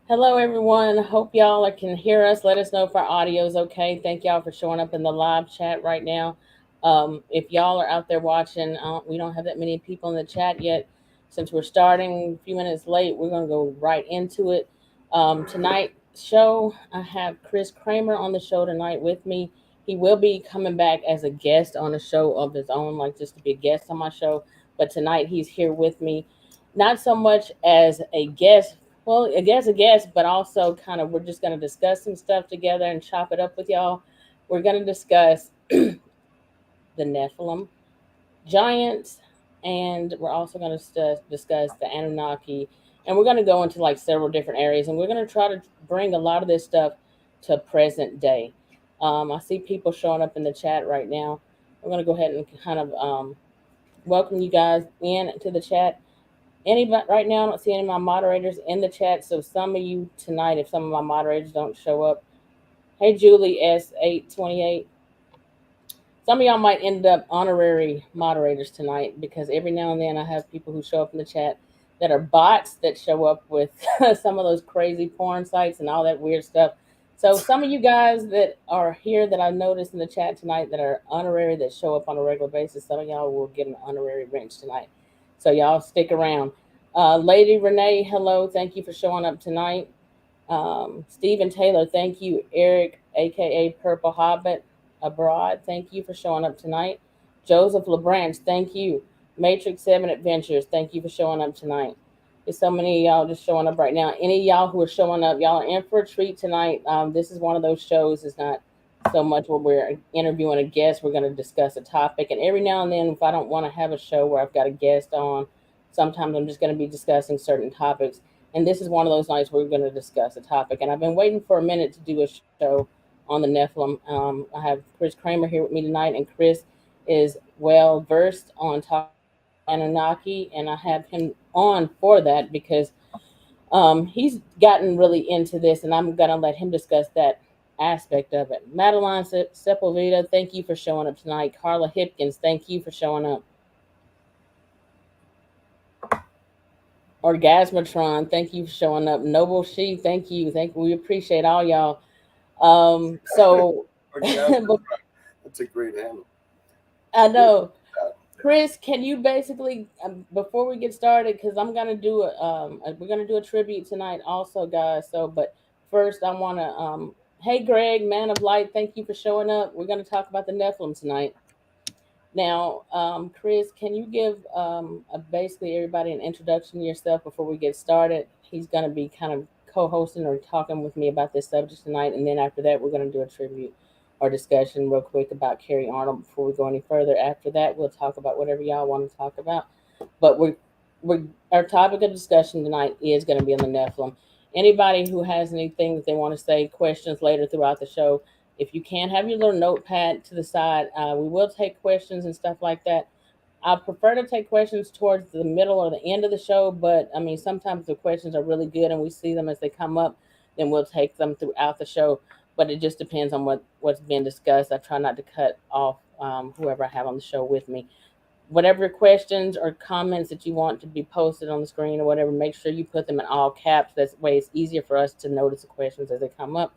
Hello, everyone. Hope y'all can hear us. Let us know if our audio is okay. Thank y'all for showing up in the live chat right now. If y'all are out there watching, we don't have that many people in the chat yet. Since we're starting a few minutes late, we're going to go right into it. Tonight's show, I have Chris Kramer on the show tonight with me. He will be coming back as a guest on a show of his own, like just to be a guest on my show. But tonight he's here with me, not so much as a guest, well, I guess a guess, but also kind of we're just going to discuss some stuff together and chop it up with y'all. We're going to discuss the Nephilim, giants, and we're also going to discuss the Anunnaki. And we're going to go into like several different areas, and we're going to try to bring a lot of this stuff to present day. I see people showing up in the chat right now. We're going to go ahead and kind of welcome you guys in to the chat. Anybody right now, I don't see any of my moderators in the chat. So some of you tonight, if some of my moderators don't show up, hey Julie S828. Some of y'all might end up honorary moderators tonight because every now and then I have people who show up in the chat that are bots that show up with some of those crazy porn sites and all that weird stuff. So some of you guys that are here that I noticed in the chat tonight that are honorary that show up on a regular basis, some of y'all will get an honorary wrench tonight. So y'all stick around. Lady Renee, hello. Thank you for showing up tonight. Stephen Taylor, thank you. Eric, aka Purple Hobbit Abroad, thank you for showing up tonight. Joseph LeBranch, thank you. Matrix 7 Adventures, thank you for showing up tonight. There's so many of y'all just showing up right now. Any of y'all who are showing up, y'all are in for a treat tonight. This is one of those shows. It's not so much where we're interviewing a guest. We're going to discuss a topic. And every now and then, if I don't want to have a show where I've got a guest on, sometimes I'm just going to be discussing certain topics. And this is one of those nights where we're going to discuss a topic. And I've been waiting for a minute to do a show on the Nephilim. I have Chris Kramer here with me tonight, and Chris is well versed on talking about Anunnaki, and I have him on for that because he's gotten really into this, and I'm going to let him discuss that aspect of it. Madeline Sepulveda, thank you for showing up tonight. Carla Hipkins, thank you for showing up. Orgasmatron, thank you for showing up. Noble She, thank you. We appreciate all y'all. So that's a great handle. I know. Chris, can you basically before we get started, because I'm gonna do we're gonna do a tribute tonight also, guys. So, but first I want to hey Greg, Man of Light, thank you for showing up. We're gonna talk about the Nephilim tonight. Now, Chris, can you give basically everybody an introduction to yourself before we get started? He's gonna be kind of co-hosting or talking with me about this subject tonight, and then after that, we're gonna do a tribute or discussion real quick about Carrie Arnold before we go any further. After that, we'll talk about whatever y'all want to talk about. But we're our topic of discussion tonight is going to be on the Nephilim. Anybody who has anything that they want to say, questions later throughout the show, if you can have your little notepad to the side, we will take questions and stuff like that. I prefer to take questions towards the middle or the end of the show, but I mean, sometimes the questions are really good and we see them as they come up, then we'll take them throughout the show. But it just depends on what's being discussed. I try not to cut off whoever I have on the show with me. Whatever questions or comments that you want to be posted on the screen or whatever, make sure you put them in all caps. That way it's easier for us to notice the questions as they come up.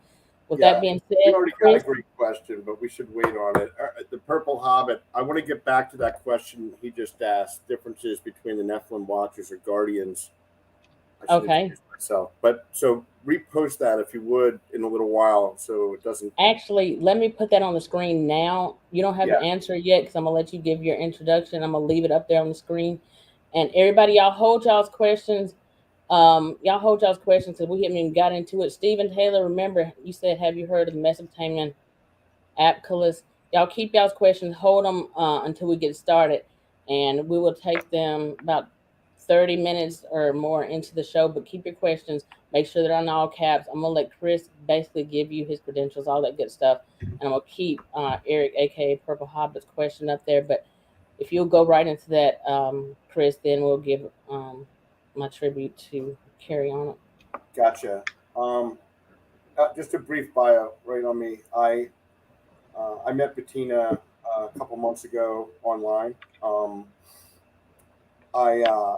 With that being said, we already got a great question, but we should wait on it. The Purple Hobbit, I want to get back to that question he just asked, differences between the Nephilim Watchers or Guardians. Okay. Myself. But so repost that if you would in a little while so it doesn't. Actually, let me put that on the screen now. You don't have to answer yet because I'm going to let you give your introduction. I'm going to leave it up there on the screen. And everybody, y'all hold y'all's questions. Y'all hold y'all's questions because we haven't even got into it. Stephen Taylor, remember, you said, have you heard of the Mesopotamian Apkalus? Y'all keep y'all's questions, hold them until we get started. And we will take them about 30 minutes or more into the show, but keep your questions. Make sure they're on all caps. I'm going to let Chris basically give you his credentials, all that good stuff. And I'm going to keep Eric, a.k.a. Purple Hobbit's question up there. But if you'll go right into that, Chris, then we'll give my tribute to Carrie Arnold. Gotcha. Just a brief bio right on me. I met Bettina a couple months ago online. I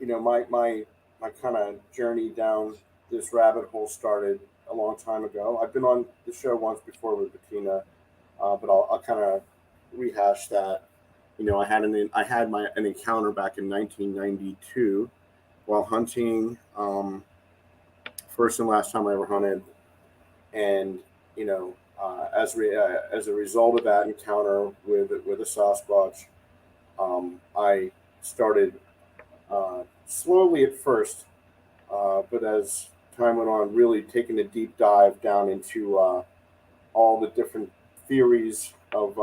my kind of journey down this rabbit hole started a long time ago. I've been on the show once before with Bettina, but I'll kind of rehash that. I had an encounter back in 1992 while hunting. First and last time I ever hunted, and as a result of that encounter with a Sasquatch, I started slowly at first, but as time went on, really taking a deep dive down into all the different theories of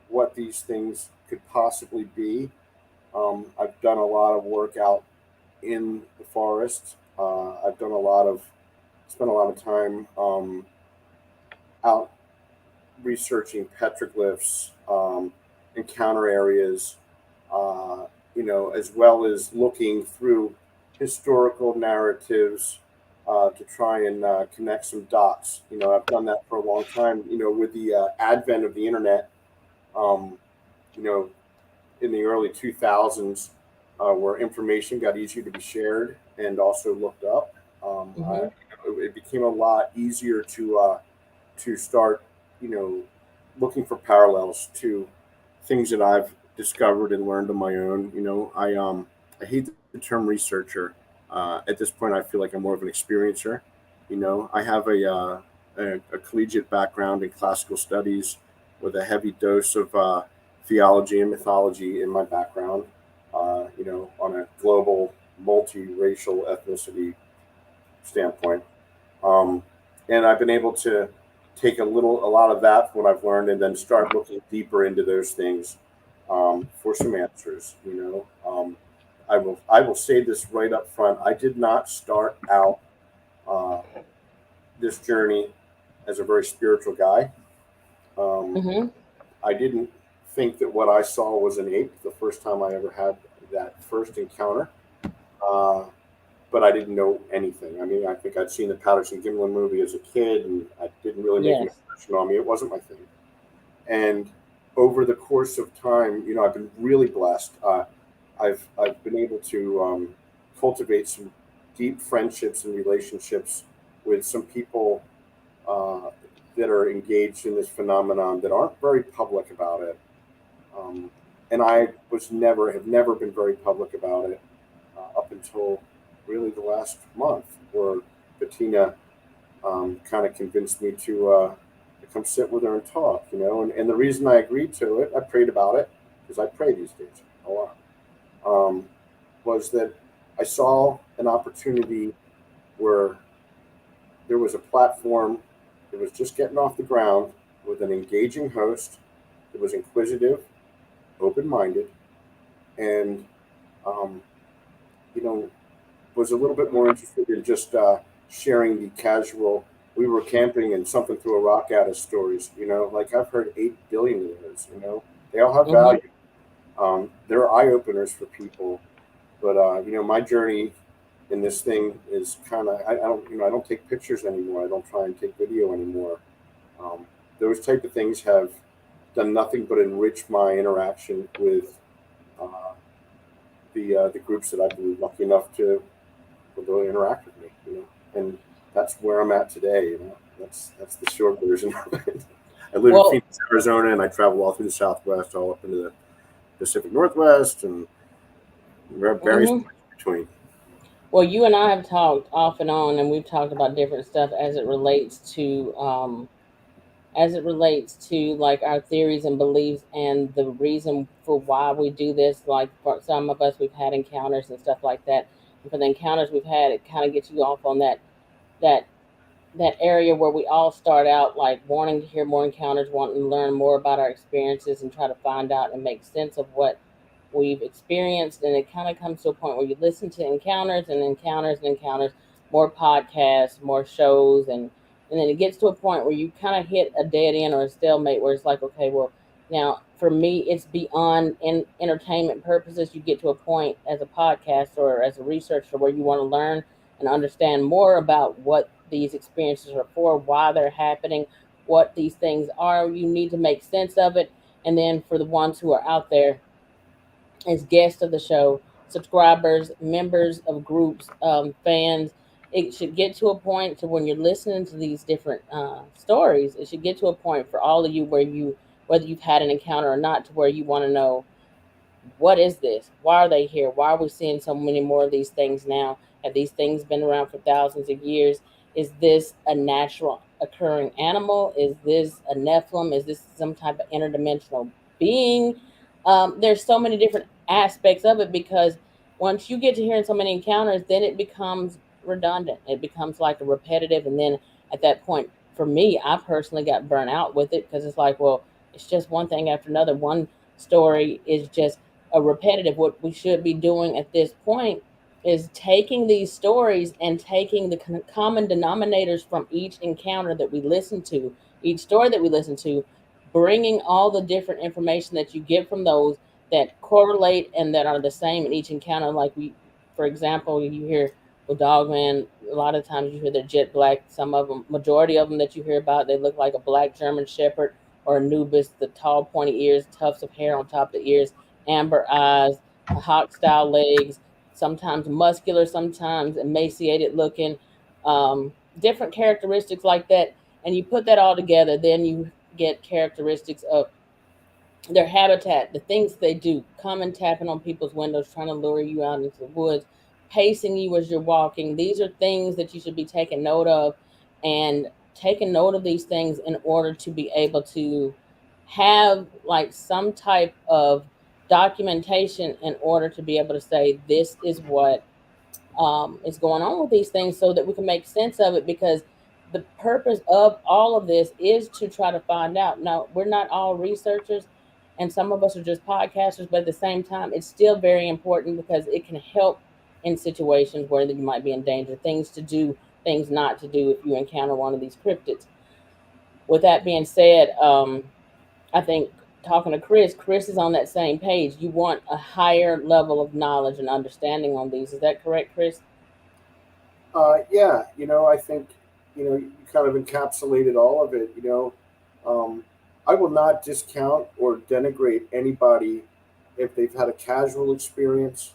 what these things could possibly be. I've done a lot of work out in the forest. I've spent a lot of time out researching petroglyphs, encounter areas, as well as looking through historical narratives to try and connect some dots. I've done that for a long time. With the advent of the internet, um, you know, in the early 2000s, where information got easier to be shared and also looked up. Mm-hmm. It became a lot easier to start, you know, looking for parallels to things that I've discovered and learned on my own. I hate the term researcher. At this point, I feel like I'm more of an experiencer. I have a collegiate background in classical studies with a heavy dose of theology and mythology in my background. On a global, multiracial ethnicity standpoint. Um, and I've been able to take a lot of that, what I've learned, and then start looking deeper into those things for some answers. I will say this right up front. I did not start out uh, this journey as a very spiritual guy. Um, Mm-hmm. I didn't think that what I saw was an ape the first time I ever had that first encounter. Uh, but I didn't know anything. I mean, I think I'd seen the Patterson Gimlin movie as a kid, and I didn't really make an Yes. impression on me. It wasn't my thing. And over the course of time, I've been really blessed. I've been able to cultivate some deep friendships and relationships with some people uh, that are engaged in this phenomenon that aren't very public about it. Um, and I have never been very public about it up until really the last month, where Bettina kind of convinced me to come sit with her and talk, and the reason I agreed to it, I prayed about it because I pray these days a lot, um, was that I saw an opportunity where there was a platform that was just getting off the ground with an engaging host that was inquisitive, open minded, and um, you know, was a little bit more interested in just sharing the casual. We were camping and something threw a rock at us stories. Like I've heard 8 billion of those. They all have Mm-hmm. value. They're eye openers for people. But my journey in this thing is kind of I don't take pictures anymore. I don't try and take video anymore. Um, those type of things have done nothing but enrich my interaction with uh, the groups that I've been lucky enough to really interact with me. And that's where I'm at today. That's the short version of it. I live in Well, Phoenix, Arizona, and I travel all through the Southwest, all up into the Pacific Northwest, and various mm-hmm. points between. Well, you and I have talked off and on, and we've talked about different stuff as it relates to like our theories and beliefs and the reason for why we do this. Like for some of us, we've had encounters and stuff like that. And for the encounters we've had, it kind of gets you off on that that area where we all start out like wanting to hear more encounters, wanting to learn more about our experiences and try to find out and make sense of what we've experienced. And it kind of comes to a point where you listen to encounters and encounters and encounters, more podcasts, more shows, and then it gets to a point where you kind of hit a dead end or a stalemate where it's like, okay, well, now for me, it's beyond entertainment purposes. You get to a point as a podcaster or as a researcher where you want to learn and understand more about what these experiences are for, why they're happening, what these things are. You need to make sense of it. And then for the ones who are out there as guests of the show, subscribers, members of groups, fans. It should get to a point to when you're listening to these different stories. It should get to a point for all of you where you, whether you've had an encounter or not, to where you want to know, what is this? Why are they here? Why are we seeing so many more of these things now? Have these things been around for thousands of years? Is this a natural occurring animal? Is this a Nephilim? Is this some type of interdimensional being? There's so many different aspects of it, because once you get to hearing so many encounters, then it becomes redundant. It becomes like a repetitive. And then at that point, for me, I personally got burnt out with it, because it's like, well, it's just one thing after another. One story is just a repetitive. What we should be doing at this point is taking these stories and taking the common denominators from each encounter that we listen to, each story that we listen to, bringing all the different information that you get from those that correlate and that are the same in each encounter. Like we, for example, you hear the dogman. A lot of times you hear they're jet black. Some of them, majority of them that you hear about, they look like a black German Shepherd or Anubis, the tall pointy ears, tufts of hair on top of the ears, amber eyes, hawk style legs, sometimes muscular, sometimes emaciated looking, different characteristics like that. And you put that all together, then you get characteristics of their habitat, the things they do, coming tapping on people's windows, trying to lure you out into the woods, pacing you as you're walking. These are things that you should be taking note of, and taking note of these things in order to be able to have like some type of documentation, in order to be able to say this is what is going on with these things, so that we can make sense of it. Because the purpose of all of this is to try to find out. Now, we're not all researchers, and some of us are just podcasters, but at the same time, it's still very important, because it can help in situations where you might be in danger, things to do, things not to do if you encounter one of these cryptids. With that being said, I think talking to Chris is on that same page. You want a higher level of knowledge and understanding on these. Is that correct, Chris? Yeah, I think you kind of encapsulated all of it. I will not discount or denigrate anybody if they've had a casual experience.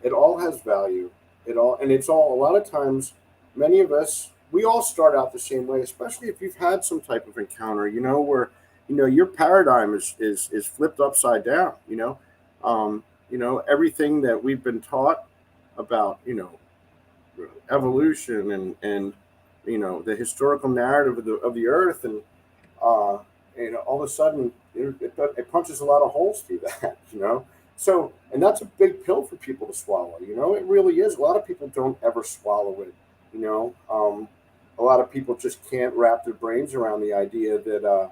It all has value. And it's all, a lot of times, many of us, we all start out the same way, especially if you've had some type of encounter, where, your paradigm is flipped upside down, everything that we've been taught about, evolution and the historical narrative of the earth, and uh, all of a sudden it punches a lot of holes through that. So, and that's a big pill for people to swallow. It really is. A lot of people don't ever swallow it. A lot of people just can't wrap their brains around the idea that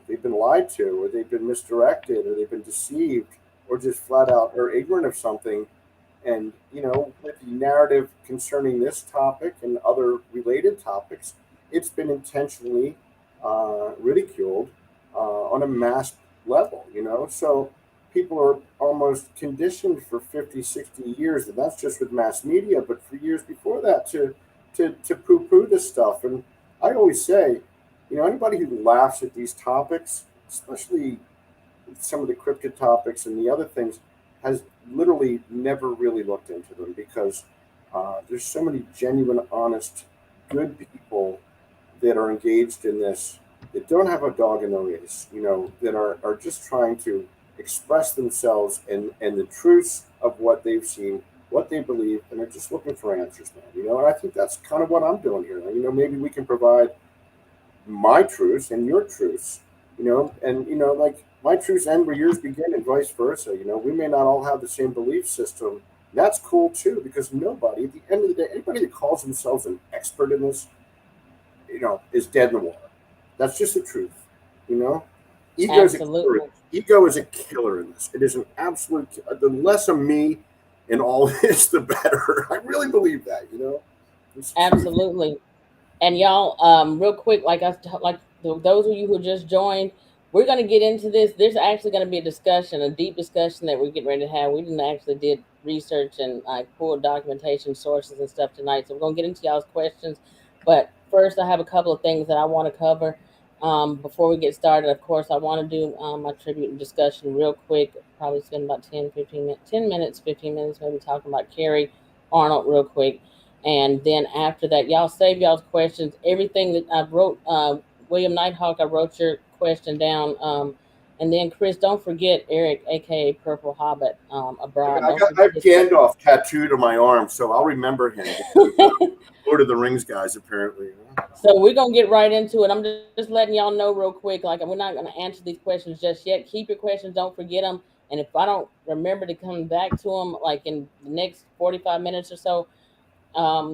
they've been lied to, or they've been misdirected, or they've been deceived, or just flat out are ignorant of something. And, with the narrative concerning this topic and other related topics, it's been intentionally ridiculed on a mass level, So people are almost conditioned for 50, 60 years, and that's just with mass media, but for years before that, to poo poo this stuff. And I always say, anybody who laughs at these topics, especially some of the cryptid topics and the other things, has literally never really looked into them, because there's so many genuine, honest, good people that are engaged in this, that don't have a dog in the race, that are just trying to express themselves and the truths of what they've seen, what they believe, and they're just looking for answers, man. And I think that's kind of what I'm doing here. Maybe we can provide my truths and your truths, and like my truths end where yours begin, and vice versa. We may not all have the same belief system. That's cool too, because nobody, at the end of the day, anybody that calls themselves an expert in this, is dead in the water. That's just the truth. You know, ego is a killer. Absolutely. Ego is a killer in this. It is an absolute. The less of me in all this, the better. I really believe that. It's true. Absolutely. And y'all, real quick, like those of you who just joined, we're going to get into this. There's actually going to be a discussion, a deep discussion that we're getting ready to have. We didn't actually did research and like pulled documentation sources and stuff tonight, so we're going to get into y'all's questions. But first, I have a couple of things that I want to cover before we get started. Of course, I want to do my tribute and discussion real quick. probably spend about 10 minutes, 15 minutes, maybe talking about Carrie, Arnold real quick. And then after that, y'all save y'all's questions. Everything that I wrote, William Nighthawk, I wrote your question down. And then Chris, don't forget Eric, aka Purple Hobbit, abroad. Don't I forget have Gandalf tattooed on my arm, so I'll remember him. Lord of the Rings guys, apparently. So we're gonna get right into it. I'm just letting y'all know real quick. Like, we're not gonna answer these questions just yet. Keep your questions. Don't forget them. And if I don't remember to come back to them, like in the next 45 minutes or so,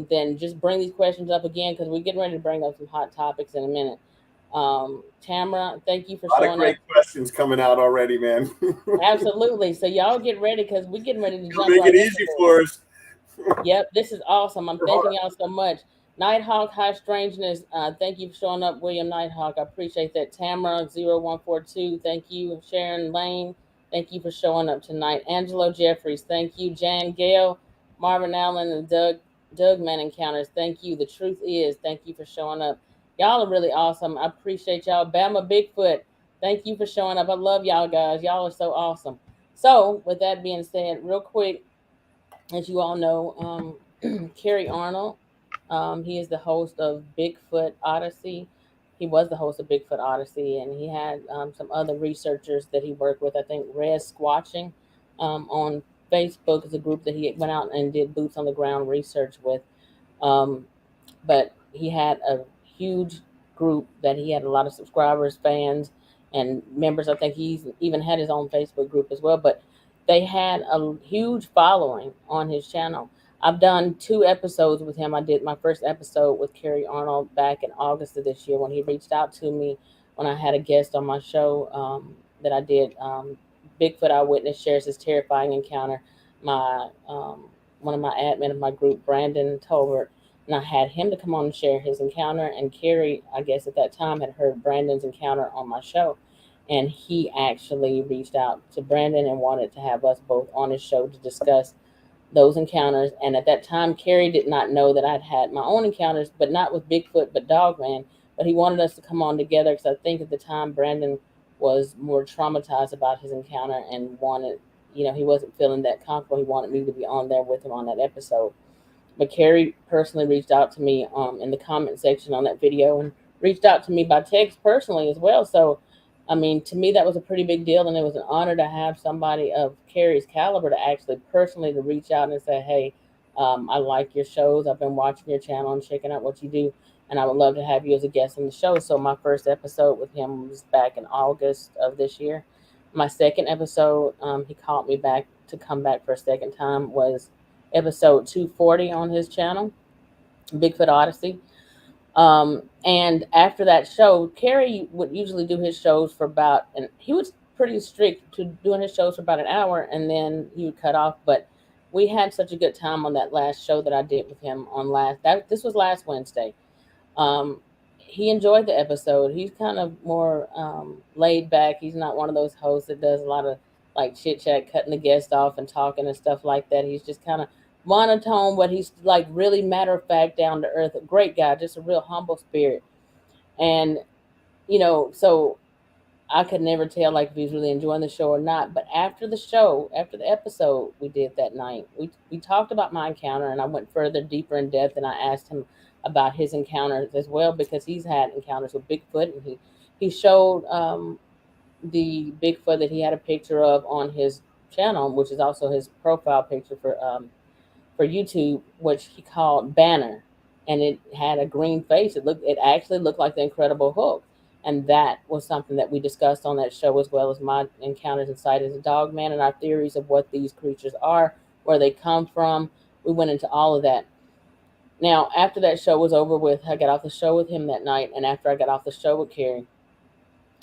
then just bring these questions up again, because we're getting ready to bring up some hot topics in a minute. Tamara, thank you for A lot showing of great up. questions coming out already, man. Absolutely. So y'all get ready, because we're getting ready to jump Make right it into easy this. for us. Yep, this is awesome. I'm thanking y'all so much. Nighthawk, High Strangeness, thank you for showing up, William Nighthawk. I appreciate that. Tamara0142, thank you. Sharon Lane, thank you for showing up tonight. Angelo Jeffries, thank you. Jan Gale, Marvin Allen, and Doug Man Encounters, thank you. The Truth Is, thank you for showing up. Y'all are really awesome. I appreciate y'all. Bama Bigfoot, thank you for showing up. I love y'all guys. Y'all are so awesome. So, with that being said, real quick, as you all know, Carrie Arnold. He is the host of Bigfoot Odyssey. He was the host of Bigfoot Odyssey, and he had some other researchers that he worked with. I think Red Squatching on Facebook is a group that he went out and did boots on the ground research with. Um, but he had a huge group that he had a lot of subscribers, fans, and members. I think he's even had his own Facebook group as well. But they had a huge following on his channel. I've done 2 episodes with him. I did my first episode with Carrie Arnold back in August of this year, when he reached out to me when I had a guest on my show that I did. Bigfoot Eyewitness shares his terrifying encounter. My one of my admin of my group, Brandon Tolbert, and I had him to come on and share his encounter. And Carrie, I guess at that time, had heard Brandon's encounter on my show, and he actually reached out to Brandon and wanted to have us both on his show to discuss those encounters. And at that time, Carrie did not know that I'd had my own encounters, but not with Bigfoot, but Dogman. But he wanted us to come on together, because I think at the time Brandon was more traumatized about his encounter and wanted, he wasn't feeling that comfortable. He wanted me to be on there with him on that episode. But Carrie personally reached out to me in the comment section on that video, and reached out to me by text personally as well. So, I mean, to me, that was a pretty big deal. And it was an honor to have somebody of Carrie's caliber to actually personally to reach out and say, hey, I like your shows. I've been watching your channel and checking out what you do, and I would love to have you as a guest on the show. So my first episode with him was back in August of this year. My second episode, he called me back to come back for a second time, was episode 240 on his channel, Bigfoot Odyssey. And after that show, Carrie would usually do his shows for about, and he was pretty strict to doing his shows for about an hour, and then he would cut off. But we had such a good time on that last show that I did with him on this was last Wednesday. He enjoyed the episode. He's kind of more laid back. He's not one of those hosts that does a lot of like chit chat, cutting the guest off and talking and stuff like that. He's just kind of monotone, but he's like really matter of fact, down to earth. A great guy, just a real humble spirit. And so I could never tell like if he was really enjoying the show or not. But after the show, after the episode we did that night, we talked about my encounter, and I went further, deeper in depth, and I asked him about his encounters as well, because he's had encounters with Bigfoot, and he showed the Bigfoot that he had a picture of on his channel, which is also his profile picture for YouTube, which he called Banner, and it had a green face. It actually looked like the Incredible Hulk. And that was something that we discussed on that show, as well as my encounters inside as a dog man and our theories of what these creatures are, where they come from. We went into all of that. Now, after that show was over with, I got off the show with him that night, and after I got off the show with Carrie,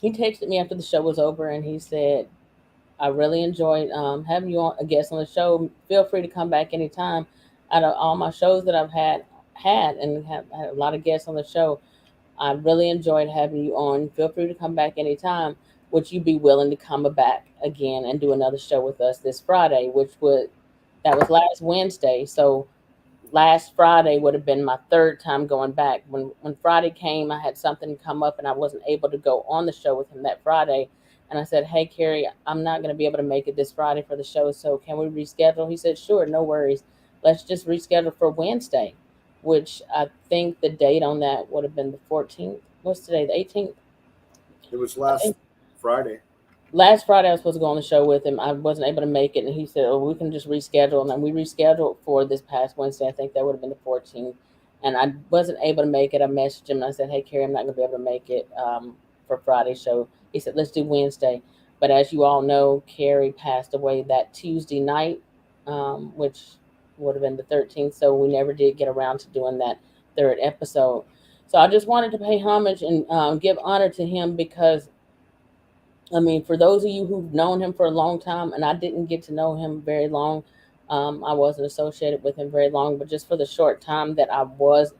he texted me after the show was over, and he said, I really enjoyed having you on a guest on the show. Feel free to come back anytime. Out of all my shows that I've had and have had a lot of guests on the show, I really enjoyed having you on. Feel free to come back anytime. Would you be willing to come back again and do another show with us this Friday? That was last Wednesday. So last Friday would have been my third time going back. When Friday came, I had something come up and I wasn't able to go on the show with him that Friday. And I said, hey, Carrie, I'm not going to be able to make it this Friday for the show. So can we reschedule? He said, sure, no worries. Let's just reschedule for Wednesday, which I think the date on that would have been the 14th. What's today? The 18th? It was I last think Friday. last Friday I was supposed to go on the show with him. I wasn't able to make it, and he said, "Oh, we can just reschedule." And then we rescheduled for this past Wednesday. I think that would have been the 14th, and I wasn't able to make it. I messaged him and I said, "Hey, Carrie, I'm not going to be able to make it for Friday's show." He said, "Let's do Wednesday." But as you all know, Carrie passed away that Tuesday night, which would have been the 13th. So we never did get around to doing that third episode. So I just wanted to pay homage and give honor to him because I mean, for those of you who've known him for a long time, and I didn't get to know him very long, I wasn't associated with him very long, but just for the short time that I was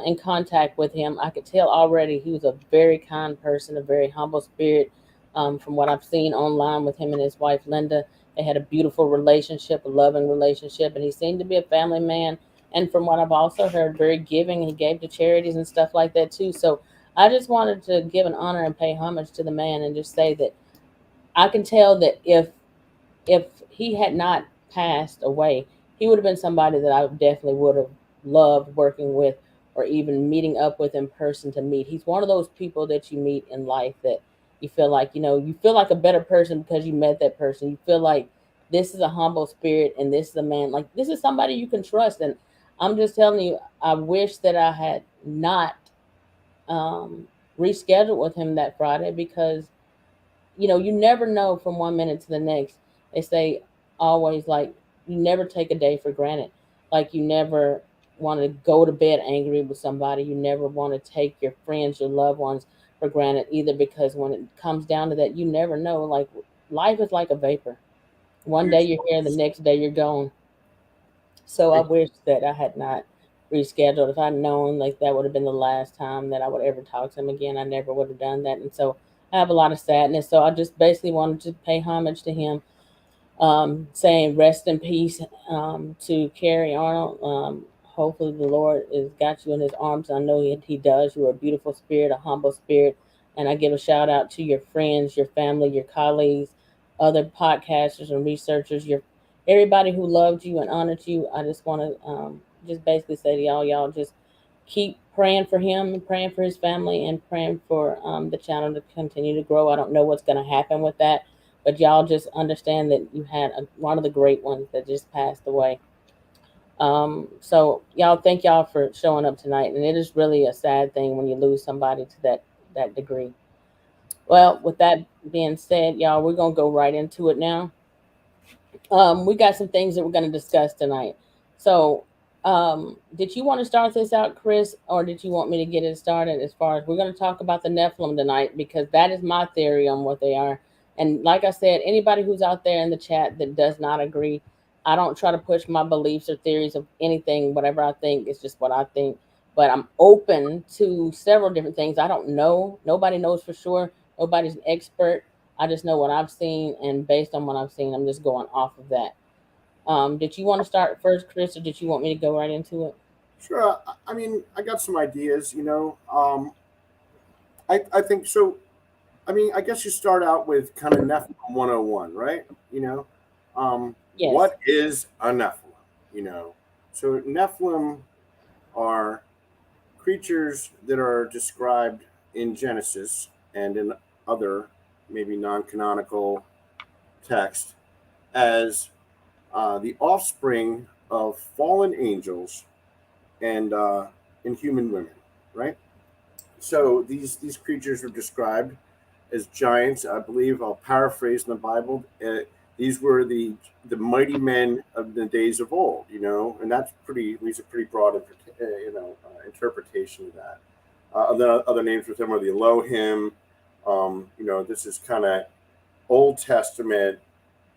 in contact with him, I could tell already he was a very kind person, a very humble spirit. From what I've seen online with him and his wife Linda, they had a beautiful relationship, a loving relationship, and he seemed to be a family man. And from what I've also heard, very giving. He gave to charities and stuff like that too. So I just wanted to give an honor and pay homage to the man and just say that I can tell that if he had not passed away, he would have been somebody that I definitely would have loved working with or even meeting up with in person to meet. He's one of those people that you meet in life that you feel like, you feel like a better person because you met that person. You feel like this is a humble spirit and this is a man, like this is somebody you can trust. And I'm just telling you, I wish that I had not um, rescheduled with him that Friday because you never know from one minute to the next. They say always like you never take a day for granted. Like you never want to go to bed angry with somebody. You never want to take your friends, your loved ones for granted either because when it comes down to that, you never know. Like life is like a vapor. One day Huge you're here, the loss. next day you're gone. So I Big, wish that I had not rescheduled. If I'd known like that would have been the last time that I would ever talk to him again, I never would have done that. And so I have a lot of sadness. So I just basically wanted to pay homage to him, saying rest in peace to Carrie Arnold. Hopefully the Lord has got you in his arms. I know he does. You're a beautiful spirit, a humble spirit. And I give a shout out to your friends, your family, your colleagues, other podcasters and researchers, your everybody who loved you and honored you. I just want to just basically say to y'all just keep praying for him and praying for his family and praying for the channel to continue to grow. I don't know what's going to happen with that, but y'all just understand that you had one of the great ones that just passed away. So y'all, thank y'all for showing up tonight, and it is really a sad thing when you lose somebody to that degree. Well, with that being said, y'all, we're gonna go right into it now. We got some things that we're going to discuss tonight. So, did you want to start this out, Chris, or did you want me to get it started? As far as we're going to talk about the Nephilim tonight, because that is my theory on what they are. And like I said, anybody who's out there in the chat that does not agree, I don't try to push my beliefs or theories of anything. Whatever I think is just what I think. But I'm open to several different things. I don't know. Nobody knows for sure. Nobody's an expert. I just know what I've seen, and based on what I've seen, I'm just going off of that. Did you want to start first, Chris, or did you want me to go right into it? sure. I mean, I got some ideas. I think so. I mean, I guess you start out with kind of Nephilim 101, right? Yes. What is a Nephilim? You know, so Nephilim are creatures that are described in Genesis and in other maybe non-canonical texts as the offspring of fallen angels and human women, right? So these creatures are described as giants. I believe I'll paraphrase in the Bible. These were the mighty men of the days of old, and that's pretty. These are pretty broad, interpretation of that. Other names for them are the Elohim. This is kind of Old Testament,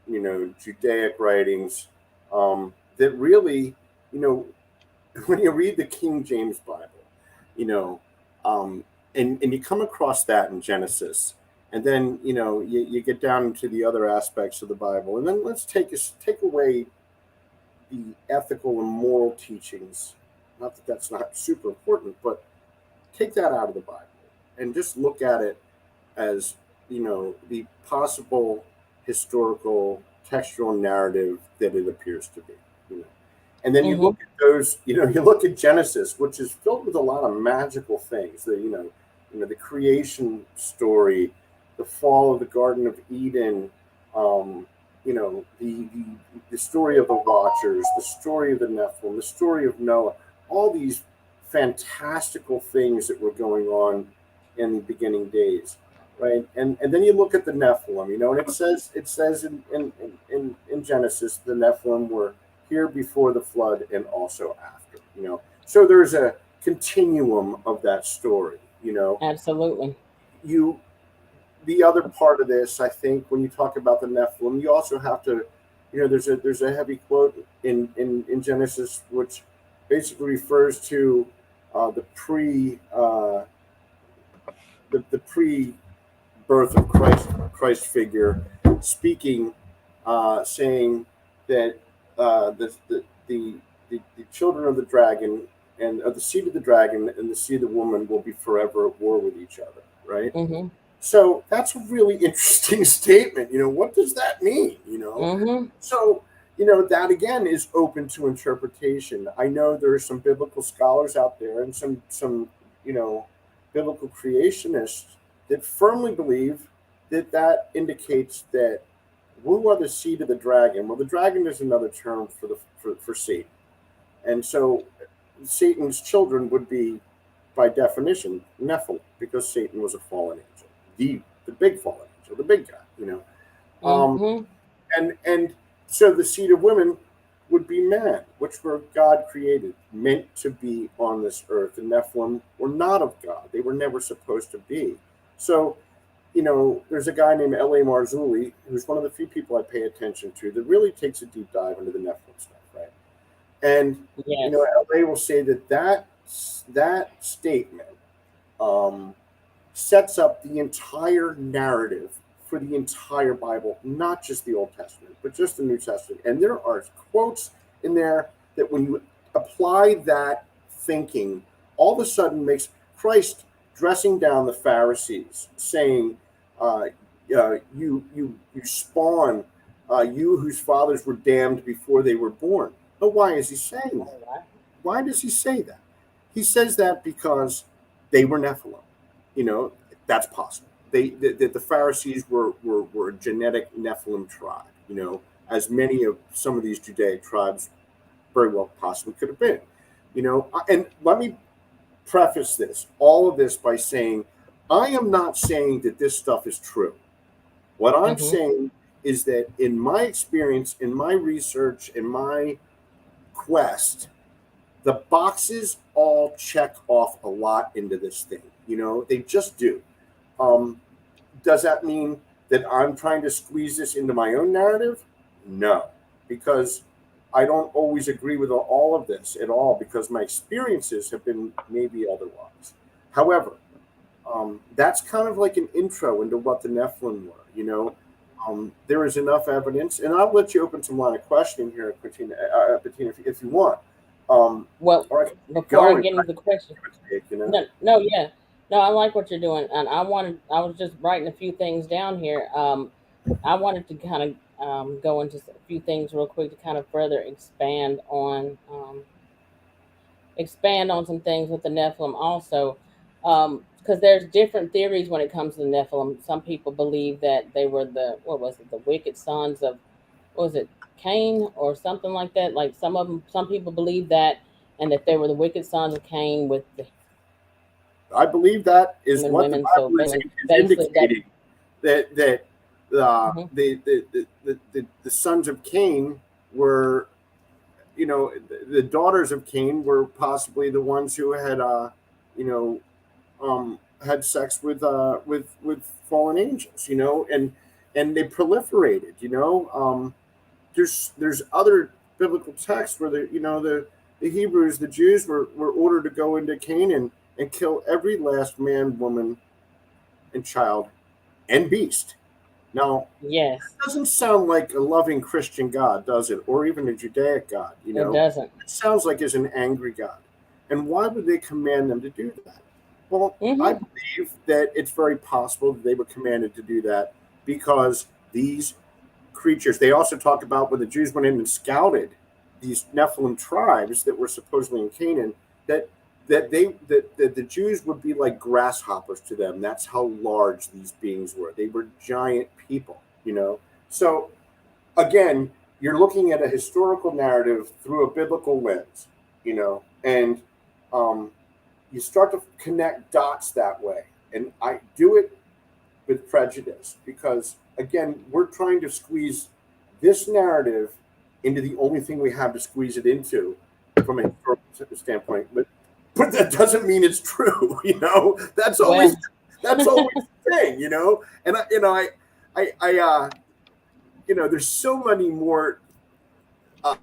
Judaic writings that really, you know, when you read the King James Bible, you know, and you come across that in Genesis, and then you get down into the other aspects of the Bible, and then let's take away the ethical and moral teachings. Not that that's not super important, but take that out of the Bible and just look at it as the possible historical textual narrative that it appears to be. And then you look at those, you look at Genesis, which is filled with a lot of magical things. The creation story, the fall of the Garden of Eden, the story of the Watchers, the story of the Nephilim, the story of Noah, all these fantastical things that were going on in the beginning days, right? And then you look at the Nephilim, and it says in Genesis the Nephilim were here before the flood and also after, So there's a continuum of that story, Absolutely. The other part of this, I think, when you talk about the Nephilim, you also have to, there's a heavy quote in Genesis which basically refers to the pre-birth of Christ figure speaking, saying that the children of the dragon and of the seed of the dragon and the seed of the woman will be forever at war with each other, right? Mm-hmm. So that's a really interesting statement. What does that mean? Mm-hmm. So, that again is open to interpretation. I know there are some biblical scholars out there and some biblical creationists that firmly believe that indicates that who are the seed of the dragon? Well, the dragon is another term for Satan. And so Satan's children would be, by definition, Nephilim, because Satan was a fallen angel. The big fallen angel, the big guy, and so the seed of women would be man, which were God created, meant to be on this earth. The Nephilim were not of God; they were never supposed to be. So, there's a guy named L.A. Marzulli, who's one of the few people I pay attention to that really takes a deep dive into the Nephilim stuff, right? And yes. L.A. will say that statement sets up the entire narrative for the entire Bible, not just the Old Testament, but just the New Testament. And there are quotes in there that when you apply that thinking, all of a sudden makes Christ dressing down the Pharisees, saying, you spawn, you whose fathers were damned before they were born. But why is he saying that? Why does he say that? He says that because they were Nephilim. That's possible. The Pharisees were a genetic Nephilim tribe, as many of some of these Judaic tribes very well possibly could have been. And let me preface all of this by saying, I am not saying that this stuff is true. What I'm saying is that in my experience, in my research, in my quest, the boxes all check off a lot into this thing. They just do. Does that mean that I'm trying to squeeze this into my own narrative? No, because I don't always agree with all of this at all, because my experiences have been maybe otherwise. However, that's kind of like an intro into what the Nephilim were. There is enough evidence, and I'll let you open some line of questioning here, Bettina, if you want. Well, before I get into the question, no, I like what you're doing, and I was just writing a few things down here. I wanted to kind of go into a few things real quick to kind of further expand on some things with the Nephilim also, because there's different theories when it comes to the Nephilim. Some people believe that they were the wicked sons of, what was it, Cain or something like that. Like some people believe that, and that they were the wicked sons of Cain with the. I believe that is what women, the Bible is indicating. That the sons of Cain were, the daughters of Cain were possibly the ones who had, had sex with fallen angels, and they proliferated. There's other biblical texts where the Hebrews, the Jews were ordered to go into Canaan and kill every last man, woman, and child and beast. Now, yes, that doesn't sound like a loving Christian God, does it? Or even a Judaic God, It doesn't. It sounds like it's an angry God. And why would they command them to do that? Well, I Mm-hmm. believe that it's very possible that they were commanded to do that because these creatures, they also talk about when the Jews went in and scouted these Nephilim tribes that were supposedly in Canaan, that that the Jews would be like grasshoppers to them. That's how large these beings were. They were giant people, you know. So again, you're looking at a historical narrative through a biblical lens, you know, and um, you start to connect dots that way. And I do it with prejudice because, again, we're trying to squeeze this narrative into the only thing we have to squeeze it into from a historical standpoint. But that doesn't mean it's true, you know. Well, That's always the thing, you know. And there's so many more uh,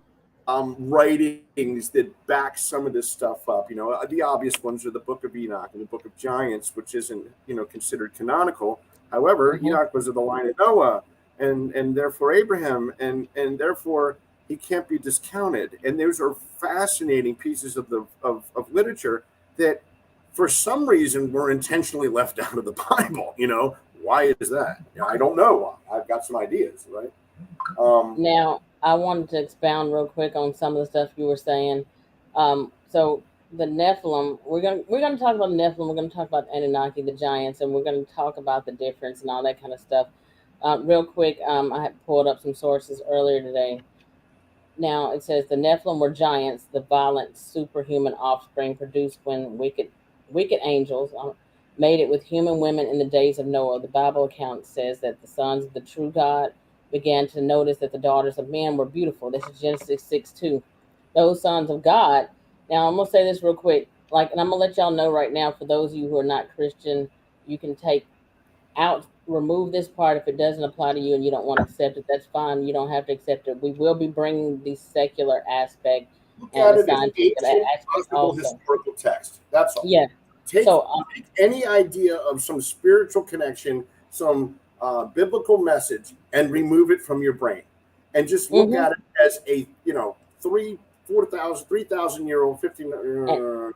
writings that back some of this stuff up. You know, the obvious ones are the Book of Enoch and the Book of Giants, which isn't, considered canonical. However, mhm. Enoch was of the line of Noah, and therefore Abraham, and therefore he can't be discounted. And those are fascinating pieces of literature that, for some reason, were intentionally left out of the Bible. You know, why is that? I don't know. I've got some ideas, right? Um, Now, I wanted to expound real quick on some of the stuff you were saying. So the Nephilim, we're gonna talk about the Nephilim. We're gonna talk about the Anunnaki, the giants, and we're gonna talk about the difference and all that kind of stuff. Real quick, I had pulled up some sources earlier today. Now it says the Nephilim were giants, the violent superhuman offspring produced when wicked angels made it with human women in the days of Noah. The Bible account says that the sons of the true God began to notice that the daughters of men were beautiful. This is Genesis 6:2. Those sons of God. Now I'm gonna say this real quick, and I'm gonna let y'all know right now. For those of you who are not Christian, you can remove this part if it doesn't apply to you and you don't want to accept it. That's fine. You don't have to accept it. We will be bringing the secular aspect Look and at the it as scientific ancient, aspect possible also. historical text. That's all. Yeah. Take, So take any idea of some spiritual connection, some biblical message, and remove it from your brain, and just look mhm. at it as a 3,000 year old, 15, an,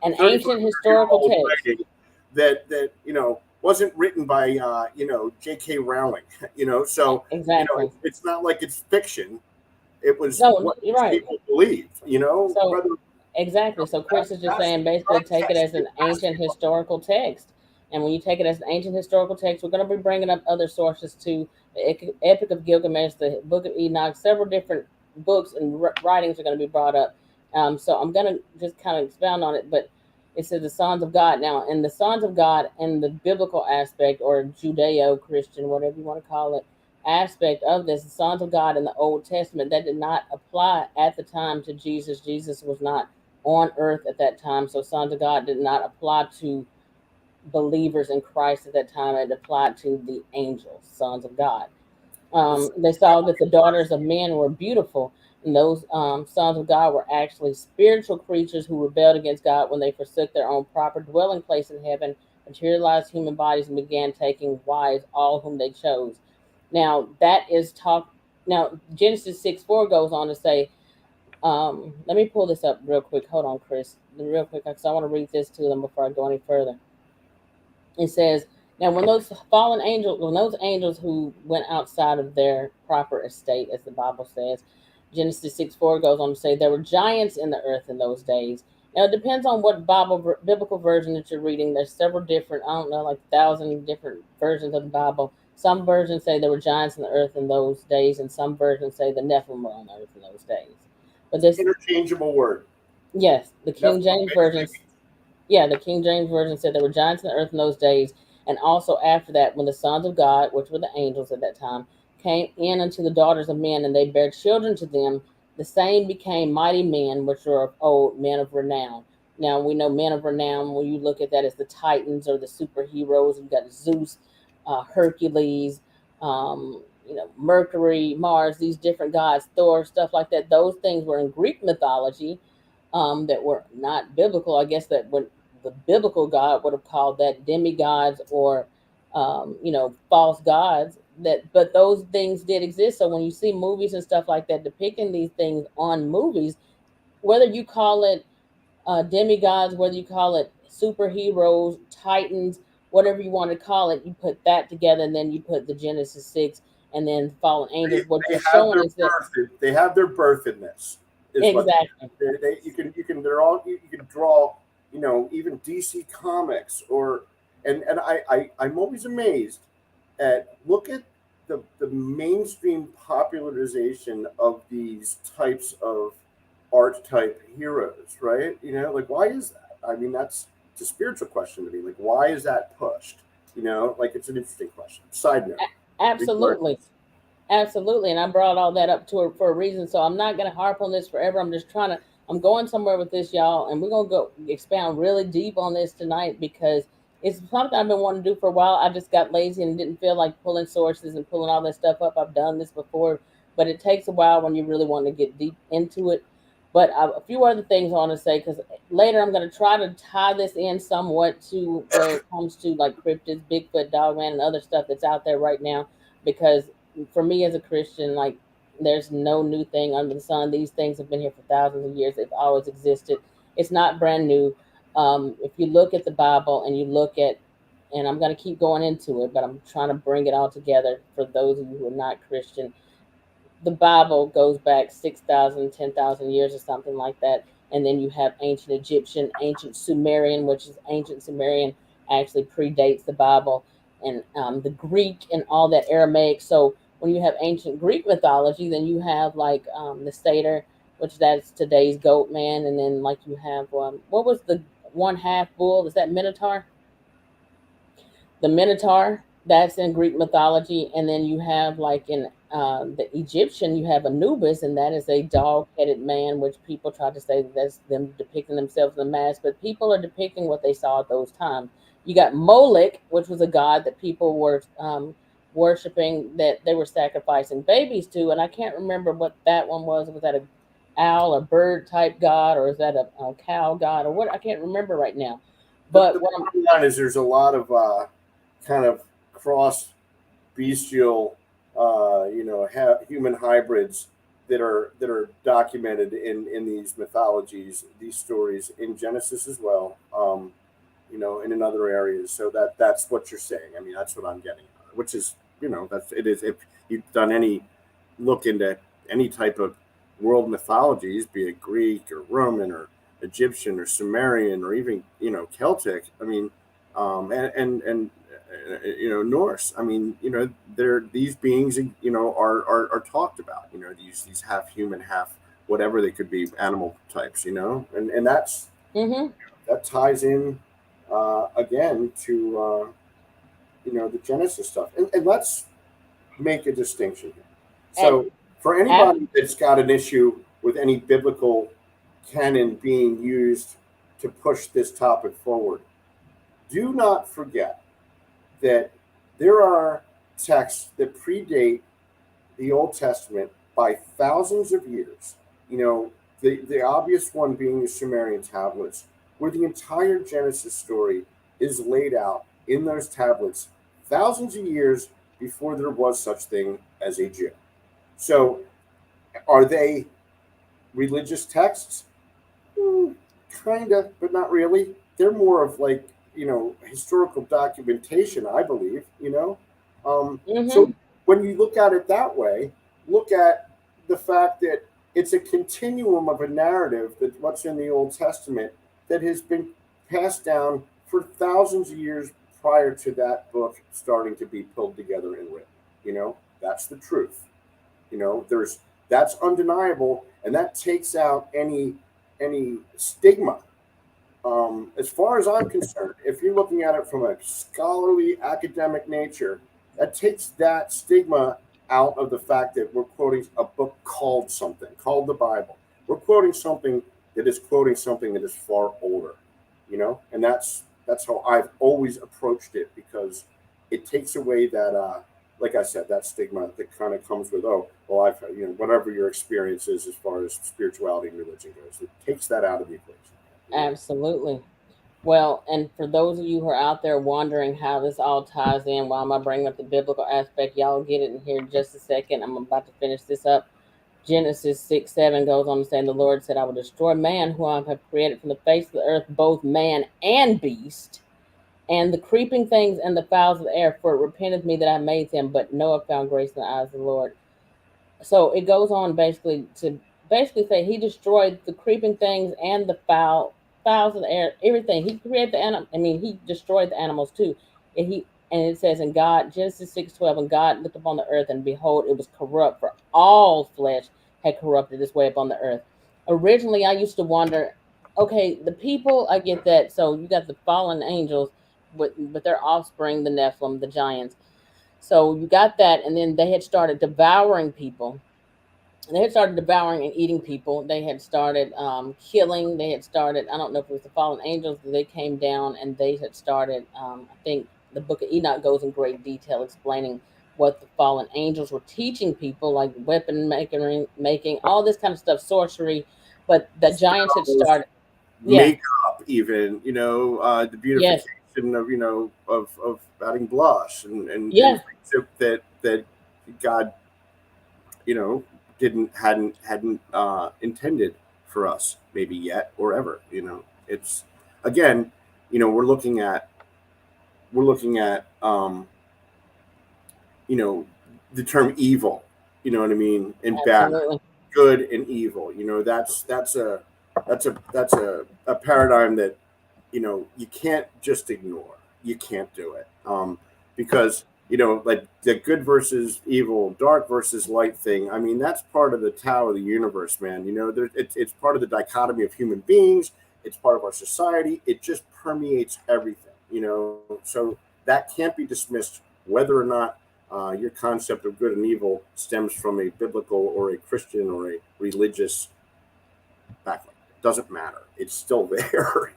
an 35 ancient year historical old text. writing that wasn't written by J.K. Rowling. So Exactly. it's not like it's fiction. It was No, what you're these right. people believed. So Whether exactly. So Chris is just saying basically take it as an ancient historical text. And when you take it as an ancient historical text, we're going to be bringing up other sources too. The Epic of Gilgamesh, the Book of Enoch, several different books and writings are going to be brought up. So I'm going to just kind of expound on it. But it says the sons of God. Now, in the sons of God, in the biblical aspect or Judeo Christian, whatever you want to call it, aspect of this, the sons of God in the Old Testament, that did not apply at the time to Jesus. Jesus was not on earth at that time. So sons of God did not apply to believers in Christ at that time. It applied to the angels, sons of God. They saw that the daughters of men were beautiful, and those sons of God were actually spiritual creatures who rebelled against God when they forsook their own proper dwelling place in heaven, materialized human bodies, and began taking wives, all whom they chose. Now that is talk. Now Genesis 6:4 goes on to say, let me pull this up real quick. Hold on, Chris, real quick, because I want to read this to them before I go any further. It says, now when those angels who went outside of their proper estate, as the Bible says, Genesis 6:4 goes on to say, there were giants in the earth in those days. Now it depends on what biblical version that you're reading. There's several different, I don't know, like 1,000 different versions of the Bible. Some versions say there were giants in the earth in those days, and some versions say the Nephilim were on the earth in those days. But it's an this, interchangeable word. yes, the King Nephilim James version, basically yeah, the King James Version said there were giants in the earth in those days, and also after that, when the sons of God, which were the angels at that time, came in unto the daughters of men, and they bare children to them, the same became mighty men, which were of old, men of renown. Now we know men of renown, when you look at that as the Titans or the superheroes, you've got Zeus, Hercules, Mercury, Mars, these different gods, Thor, stuff like that. Those things were in Greek mythology, that were not biblical. I guess that when the biblical God would have called that demigods or false gods. But those things did exist. So when you see movies and stuff like that depicting these things on movies, whether you call it demigods, whether you call it superheroes, titans, whatever you want to call it. You put that together, and then you put the Genesis 6, and then fallen They, angels. What they you're have showing their is that birth. They have their birth in this. Is what exactly. you can they're all you can draw. Even DC Comics and I'm always amazed at look at the mainstream popularization of these types of archetype heroes, right? Like why is that? I mean, it's a spiritual question to me. Like why is that pushed? Like it's an interesting question. Side note, Absolutely. Absolutely, and I brought all that up to her for a reason. So I'm not going to harp on this forever. I'm just trying to. I'm going somewhere with this, y'all, and we're gonna go expound really deep on this tonight because it's something I've been wanting to do for a while. I just got lazy and didn't feel like pulling sources and pulling all that stuff up. I've done this before, but it takes a while when you really want to get deep into it. But a few other things I want to say because later I'm going to try to tie this in somewhat to where it comes to like cryptids, Bigfoot, Dogman, and other stuff that's out there right now because for me as a Christian, like there's no new thing under the sun. These things have been here for thousands of years. They've always existed. It's not brand new. If you look at the Bible and you look at, and I'm going to keep going into it, but I'm trying to bring it all together for those of you who are not Christian. The Bible goes back 6,000, 10,000 years or something like that. And then you have ancient Egyptian, ancient Sumerian, which is ancient Sumerian actually predates the Bible, and the Greek and all that Aramaic. So when you have ancient Greek mythology, then you have like the satyr, which that's today's goat man. And then like you have, what was the one half bull? Is that Minotaur? The Minotaur, that's in Greek mythology, and then you have like in the Egyptian, you have Anubis, and that is a dog-headed man, which people try to say that that's them depicting themselves in the mask, but people are depicting what they saw at those times. You got Moloch, which was a god that people were worshiping, that they were sacrificing babies to, and I can't remember what that one was. Was that a owl or bird type god, or is that a cow god, or what? I can't remember right now. the But what I'm bottom line is there's a lot of kind of cross bestial, human hybrids that are documented in these mythologies, these stories in Genesis as well, and in other areas. So that's what you're saying. I mean, that's what I'm getting, which is that's it is. If you've done any look into any type of world mythologies, be it Greek or Roman or Egyptian or Sumerian or even Celtic. I mean, and Norse. I mean, they're these beings. Are talked about. These half human, half whatever they could be, animal types. And mm-hmm. that ties in again to the Genesis stuff. And let's make a distinction here. And So, for anybody that's got an issue with any biblical canon being used to push this topic forward, do not forget that there are texts that predate the Old Testament by thousands of years. The obvious one being the Sumerian tablets, where the entire Genesis story is laid out in those tablets thousands of years before there was such thing as a Jew. So, are they religious texts? Kind of, but not really. They're more of like historical documentation, I believe. mm-hmm. So when you look at it that way, look at the fact that it's a continuum of a narrative that what's in the Old Testament that has been passed down for thousands of years prior to that book starting to be pulled together and written. That's the truth. That's undeniable, and that takes out any stigma. As far as I'm concerned, if you're looking at it from a scholarly academic nature, that takes that stigma out of the fact that we're quoting a book called something, called the Bible. We're quoting something that is quoting something that is far older, and that's how I've always approached it, because it takes away that, like I said, that stigma that kind of comes with, oh, well, whatever your experience is as far as spirituality and religion goes, it takes that out of the equation. Absolutely. Well, and for those of you who are out there wondering how this all ties in, why am I bringing up the biblical aspect? Y'all get it in here in just a second. I'm about to finish this up. Genesis 6:7 goes on to say, the Lord said, I will destroy man who I have created from the face of the earth, both man and beast, and the creeping things and the fowls of the air, for it repenteth me that I made them. But Noah found grace in the eyes of the Lord. So it goes on basically to basically say he destroyed the creeping things and the fowls of the air, everything. He created the animal. I mean, he destroyed the animals too. And it says in God, Genesis 6:12, and God looked upon the earth, and behold, it was corrupt, for all flesh had corrupted its way upon the earth. Originally, I used to wonder, okay, the people, I get that. So you got the fallen angels, with their offspring, the Nephilim, the giants. So you got that, and then they had started devouring people. They had started devouring and eating people. They had started killing. They had started, I don't know if it was the fallen angels, that they came down and they had started, I think the book of Enoch goes in great detail explaining what the fallen angels were teaching people, like weapon making, all this kind of stuff, sorcery. But the giants had started. Yeah. Makeup, even, the Yes. beautification of, of adding blush and Yeah. things that God, you know, hadn't intended for us, maybe yet or ever. It's, again, we're looking at the term evil, what I mean, and bad, Absolutely. good and evil. That's a paradigm that you can't just ignore. You can't do it, because like the good versus evil, dark versus light thing. I mean, that's part of the Tao of the universe, man. It's part of the dichotomy of human beings. It's part of our society. It just permeates everything. So that can't be dismissed, whether or not your concept of good and evil stems from a biblical or a Christian or a religious background. It doesn't matter. It's still there.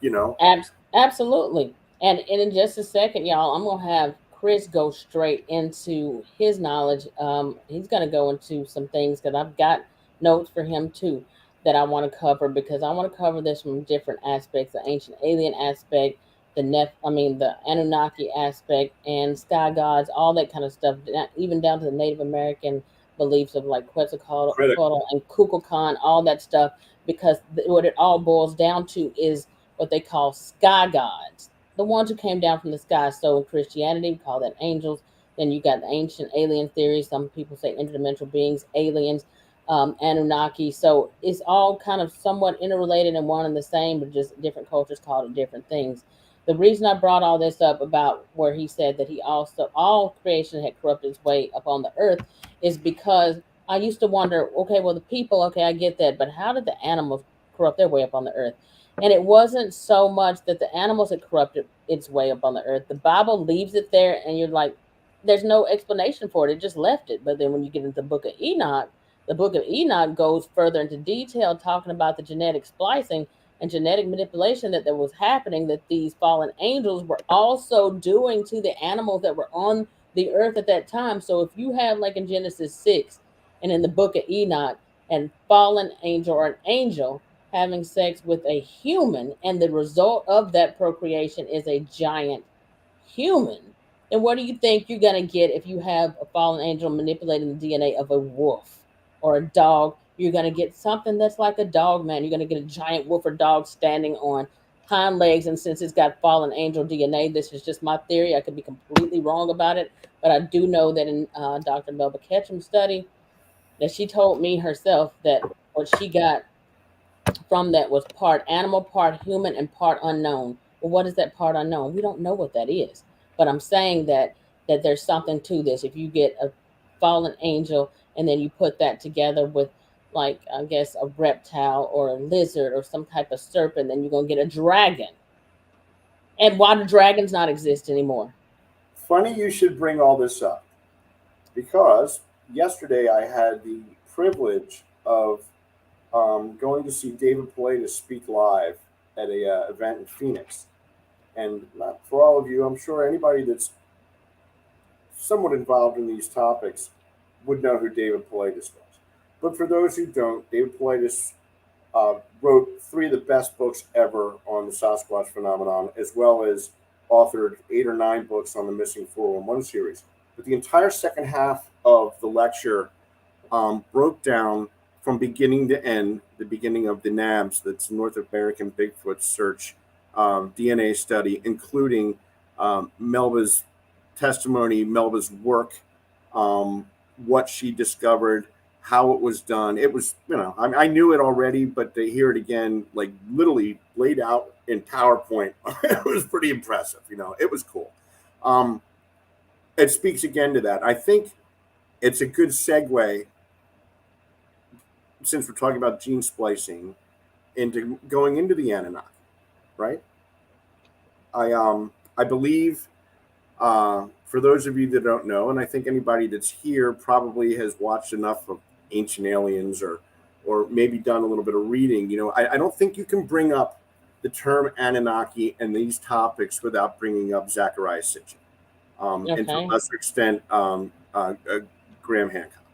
Absolutely. And in just a second, y'all, I'm gonna have Chris go straight into his knowledge. He's gonna go into some things because I've got notes for him too that I want to cover, because I want to cover this from different aspects: the ancient alien aspect, the Anunnaki aspect, and sky gods, all that kind of stuff, even down to the Native American beliefs of like Critical. Quetzalcoatl and Kukulkan, all that stuff, because what it all boils down to is what they call sky gods, the ones who came down from the sky. So in Christianity, we call that angels. Then you got the ancient alien theory. Some people say interdimensional beings, aliens, Anunnaki. So it's all kind of somewhat interrelated and one and the same, but just different cultures called it different things. The reason I brought all this up about where he said that he also, all creation had corrupted its way upon the earth, is because I used to wonder, okay, well, the people, okay, I get that, but how did the animals corrupt their way up on the earth? And it wasn't so much that the animals had corrupted its way up on the earth. The Bible leaves it there, and you're like, there's no explanation for it. It just left it. But then when you get into the book of Enoch goes further into detail, talking about the genetic splicing and genetic manipulation that there was happening, that these fallen angels were also doing to the animals that were on the earth at that time. So if you have, like in Genesis 6 and in the book of Enoch, and fallen angel or an angel having sex with a human, and the result of that procreation is a giant human, then what do you think you're going to get if you have a fallen angel manipulating the DNA of a wolf or a dog? You're going to get something that's like a dog man. You're going to get a giant wolf or dog standing on hind legs. And since it's got fallen angel DNA, this is just my theory. I could be completely wrong about it, but I do know that in Dr. Melba Ketchum's study, that she told me herself that what she got from that was part animal, part human, and part unknown. Well, what is that part unknown? We don't know what that is. But I'm saying that there's something to this. If you get a fallen angel and then you put that together with, like, I guess a reptile or a lizard or some type of serpent, then you're gonna get a dragon. And why do dragons not exist anymore? Funny you should bring all this up, because yesterday I had the privilege of going to see David Pilatus speak live at a event in Phoenix. And for all of you, I'm sure anybody that's somewhat involved in these topics would know who David Pilatus was. But for those who don't, David Pilatus wrote three of the best books ever on the Sasquatch phenomenon, as well as authored 8 or 9 books on the Missing 411 series. But the entire second half of the lecture broke down from beginning to end, the beginning of the NABS, that's North American Bigfoot Search DNA study, including Melba's testimony, Melba's work, what she discovered, how it was done. It was, I knew it already, but to hear it again, like literally laid out in PowerPoint, it was pretty impressive. It was cool. It speaks again to that. I think it's a good segue, since we're talking about gene splicing, into going into the Anunnaki, right? I believe, for those of you that don't know, and I think anybody that's here probably has watched enough of Ancient Aliens or maybe done a little bit of reading. I don't think you can bring up the term Anunnaki and these topics without bringing up Zachariah Sitchin, and to a lesser extent, Graham Hancock.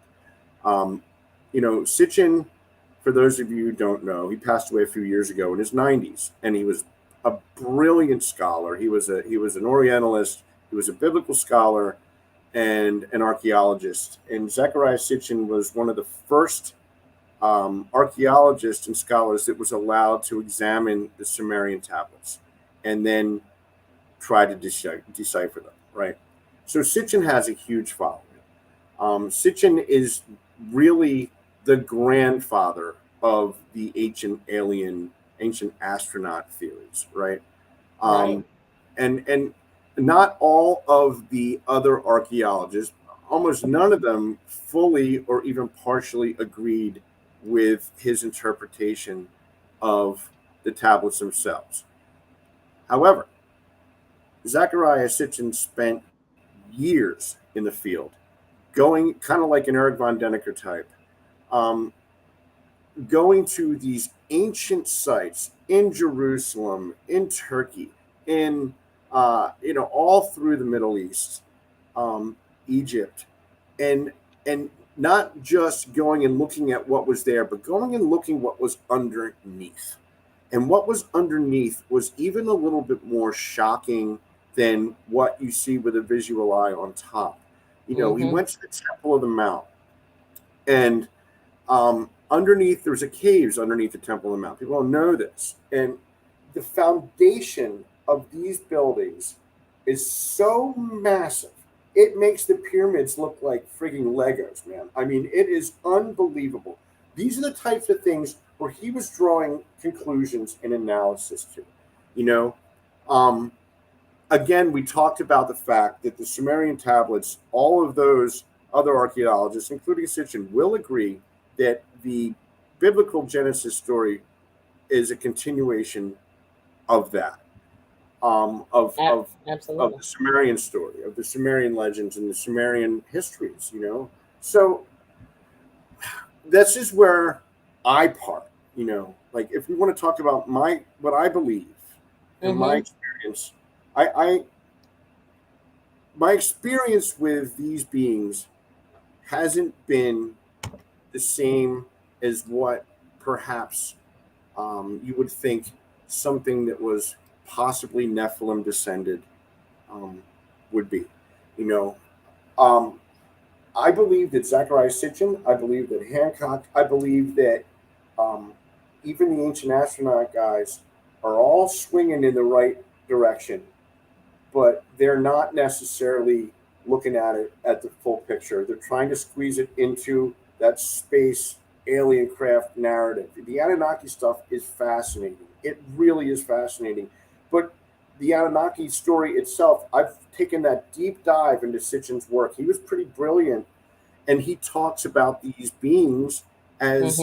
Sitchin, for those of you who don't know, he passed away a few years ago in his 90s, and he was a brilliant scholar. He was an Orientalist. He was a biblical scholar and an archaeologist. And Zachariah Sitchin was one of the first archaeologists and scholars that was allowed to examine the Sumerian tablets and then try to decipher them, right? So Sitchin has a huge following. Sitchin is really the grandfather of the ancient astronaut theories, right? And not all of the other archaeologists, almost none of them fully or even partially agreed with his interpretation of the tablets themselves. However, Zachariah Sitchin spent years in the field, going kind of like an Eric von Däniken type, going to these ancient sites in Jerusalem, in Turkey, in all through the Middle East, Egypt, and not just going and looking at what was there, but going and looking what was underneath. And what was underneath was even a little bit more shocking than what you see with a visual eye on top. He went to the Temple of the Mount, and underneath there's a caves underneath the Temple of the Mount. People don't know this, and the foundation of these buildings is so massive, it makes the pyramids look like frigging Legos, man. I mean, it is unbelievable. These are the types of things where he was drawing conclusions and analysis to. Again, we talked about the fact that the Sumerian tablets, all of those other archaeologists, including Sitchin, will agree that the biblical Genesis story is a continuation of that. Of the Sumerian story, of the Sumerian legends and the Sumerian histories, So this is where I part, like if we want to talk about what I believe and my experience, my experience with these beings hasn't been the same as what perhaps you would think something that was possibly Nephilim descended would be. I believe that Zachariah Sitchin, I believe that Hancock, I believe that even the ancient astronaut guys are all swinging in the right direction, but they're not necessarily looking at it at the full picture. They're trying to squeeze it into that space alien craft narrative. The Anunnaki stuff is fascinating. It really is fascinating. But the Anunnaki story itself, I've taken that deep dive into Sitchin's work. He was pretty brilliant, and he talks about these beings as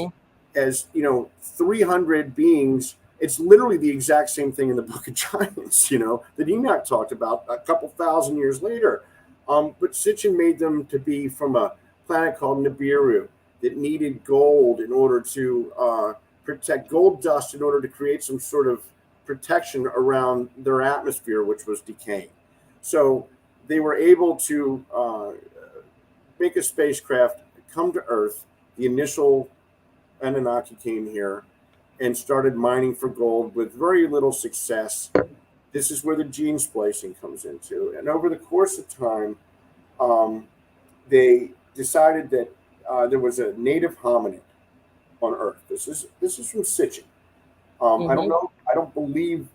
300 beings. It's literally the exact same thing in the Book of Giants, that Enoch talked about a couple thousand years later. But Sitchin made them to be from a planet called Nibiru that needed gold in order to protect gold dust in order to create some sort of protection around their atmosphere, which was decaying. So they were able to make a spacecraft come to Earth. The initial Anunnaki came here and started mining for gold with very little success. This is where the gene splicing comes into. And over the course of time, they decided that there was a native hominid on Earth. This is from Sitchin. I don't know. I don't believe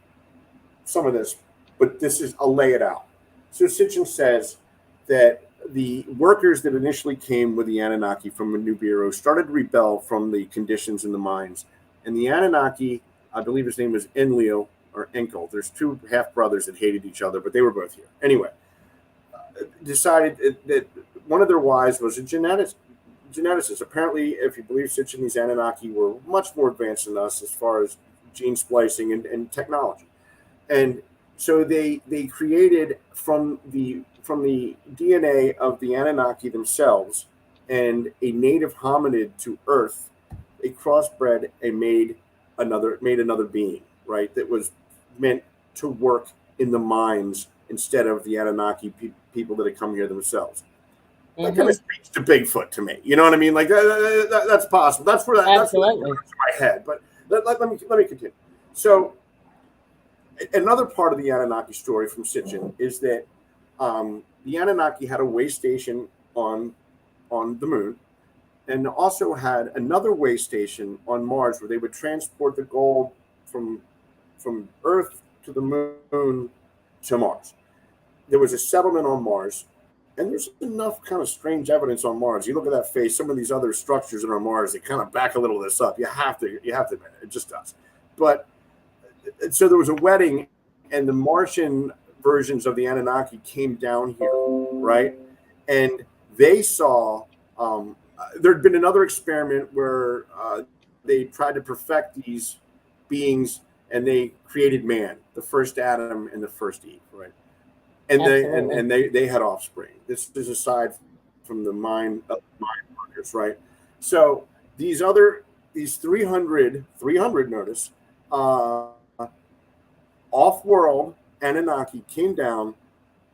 some of this, but I'll lay it out. So Sitchin says that the workers that initially came with the Anunnaki from Nibiru started to rebel from the conditions in the mines. And the Anunnaki, I believe his name was Enlil or Enkel. There's two half brothers that hated each other, but they were both here. Anyway, decided that one of their wives was a geneticist. Apparently, if you believe Sitchin, these Anunnaki were much more advanced than us as far as gene splicing and technology. And so they created from the DNA of the Anunnaki themselves and a native hominid to Earth, they crossbred and made another being, right? That was meant to work in the mines instead of the Anunnaki people that had come here themselves. That kind of speaks to Bigfoot to me. You know what I mean? Like that's possible. That's where that's what comes to my head. But let me continue. So another part of the Anunnaki story from Sitchin is that the Anunnaki had a way station on the moon, and also had another way station on Mars where they would transport the gold from Earth to the moon to Mars. There was a settlement on Mars, and there's enough kind of strange evidence on Mars. You look at that face, some of these other structures that are on Mars, they kind of back a little of this up. You have to admit it just does. But so there was a wedding, and the Martian versions of the Anunnaki came down here, right? And they saw there'd been another experiment where they tried to perfect these beings, and they created man, the first Adam and the first Eve, right? And they had offspring. This is aside from the mind workers, right? So these 300 notice off-world Anunnaki came down,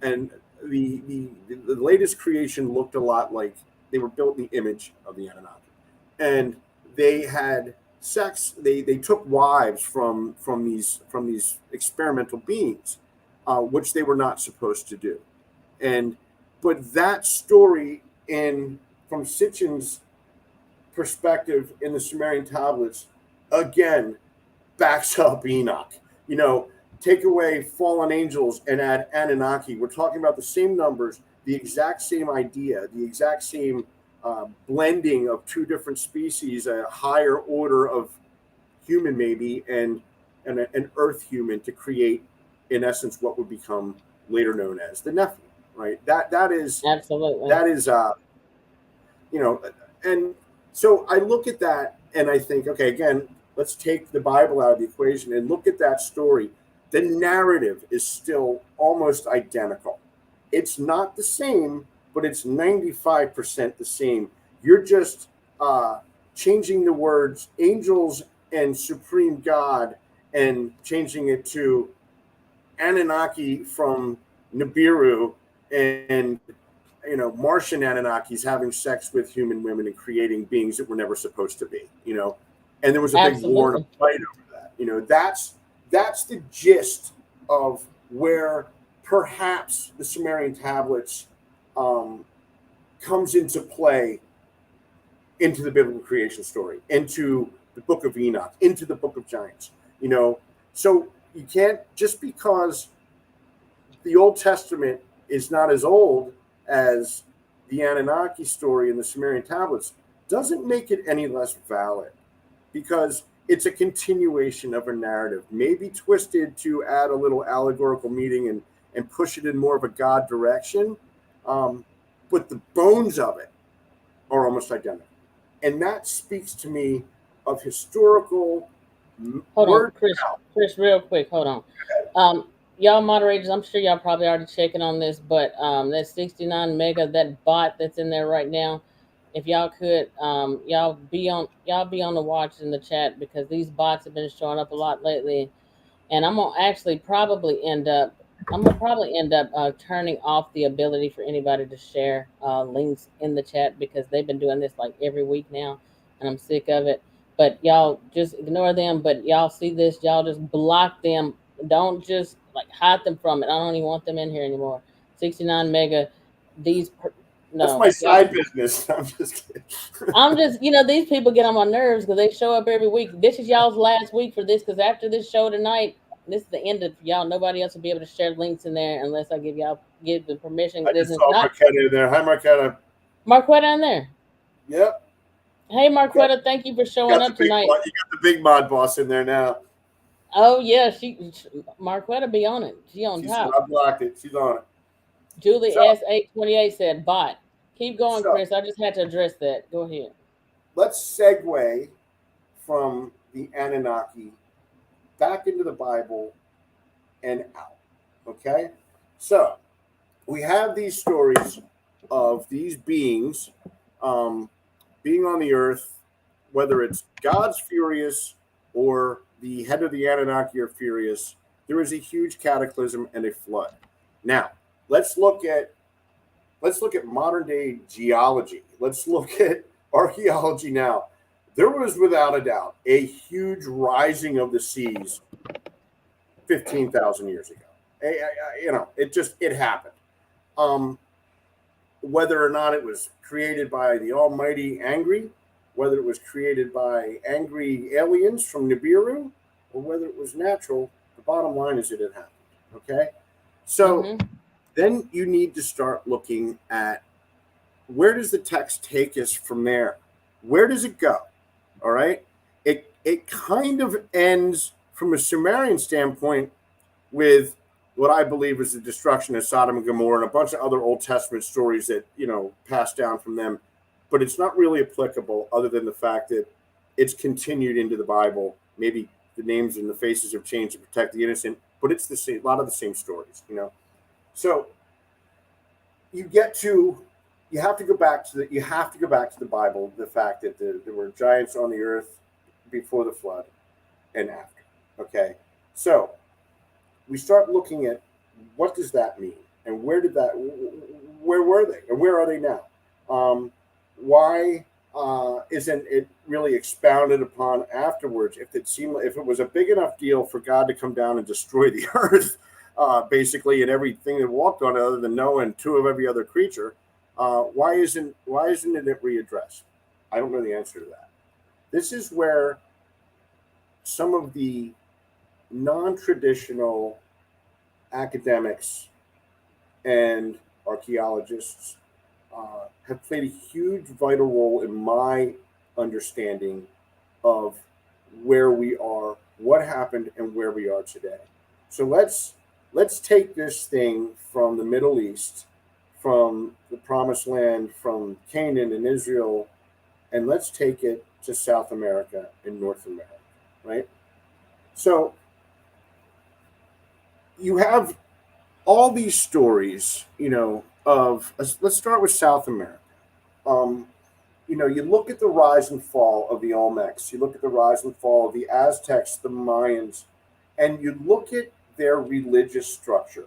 and the latest creation looked a lot like they were built in the image of the Anunnaki, and they had sex. They took wives from these experimental beings, which they were not supposed to do. But that story, from Sitchin's perspective in the Sumerian tablets, again backs up Enoch. You know, take away fallen angels and add Anunnaki. We're talking about the same numbers, the exact same idea, the exact same blending of two different species, a higher order of human maybe, and an Earth human to create, in essence, what would become later known as the Nephilim. Right? That is absolutely. That is and so I look at that and I think, okay, again, let's take the Bible out of the equation and look at that story. The narrative is still almost identical. It's not the same, but it's 95% the same. You're just changing the words angels and supreme God and changing it to Anunnaki from Nibiru and Martian Anunnakis having sex with human women and creating beings that were never supposed to be, and there was a big war and a fight over that. That's the gist of where perhaps the Sumerian tablets comes into play into the biblical creation story, into the book of Enoch, into the book of Giants. So you can't, just because the Old Testament is not as old as the Anunnaki story in the Sumerian tablets, doesn't make it any less valid, because it's a continuation of a narrative, maybe twisted to add a little allegorical meaning and push it in more of a God direction. But the bones of it are almost identical. And that speaks to me of historical. Hold on, Chris, real quick. Hold on. Y'all moderators, I'm sure y'all probably already checking on this, but that 69 mega, that bot that's in there right now, if y'all could, y'all be on the watch in the chat, because these bots have been showing up a lot lately, and I'm gonna probably end up turning off the ability for anybody to share links in the chat, because they've been doing this like every week now, and I'm sick of it. But y'all just ignore them. But y'all see this, y'all just block them. Don't just hide them from it. I don't even want them in here anymore. 69 mega. That's No, my y'all. side business. I'm just kidding. I'm just, these people get on my nerves because they show up every week. This is y'all's last week for this because after this show tonight, this is the end of y'all. Nobody else will be able to share links in there unless I give the permission. I This just is saw not Marquetta in there. Hi, Marquetta. Marquetta in there. Yep. Hey, You got, Marquetta, thank you for you showing got the up big tonight. you got the big mod boss in there now. Oh yeah, Marquetta be on it. She on She said top. I blocked it. She's on it. Julie So S828 said bot. Keep going, so Chris. I just had to address that. Go ahead. let's segue from the Anunnaki back into the Bible and out. Okay? So we have these stories of these beings um, being on the earth, whether it's God's furious or the head of the Anunnaki are furious. There is a huge cataclysm and a flood. Now, let's look at modern day geology. Let's look at archaeology now. There was without a doubt a huge rising of the seas 15,000 years ago. It happened. Um, whether or not it was created by the Almighty angry, whether it was created by angry aliens from Nibiru, or whether it was natural, the bottom line is that it happened. Okay? So Mm-hmm. then you need to start looking at where does the text take us from there? Where does it go? All right. It kind of ends from a Sumerian standpoint with what I believe is the destruction of Sodom and Gomorrah and a bunch of other Old Testament stories that passed down from them, but it's not really applicable other than the fact that it's continued into the Bible. Maybe the names and the faces have changed to protect the innocent, but it's the same, a lot of the same stories. So you have to go back to the Bible, the fact that there were giants on the earth before the flood and after. Okay, so we start looking at what does that mean and where were they and where are they now? Why isn't it really expounded upon afterwards? If it was a big enough deal for God to come down and destroy the earth, basically, and everything that walked on it other than Noah and two of every other creature, why isn't it readdressed? I don't know the answer to that. This is where some of the non-traditional academics and archaeologists have played a huge vital role in my understanding of where we are, what happened, and where we are today. So let's take this thing from the Middle East, from the Promised Land, from Canaan and Israel, and let's take it to South America and North America, right? So you have all these stories, of let's start with South America. You look at the rise and fall of the Olmecs, you look at the rise and fall of the Aztecs, the Mayans, and you look at their religious structure.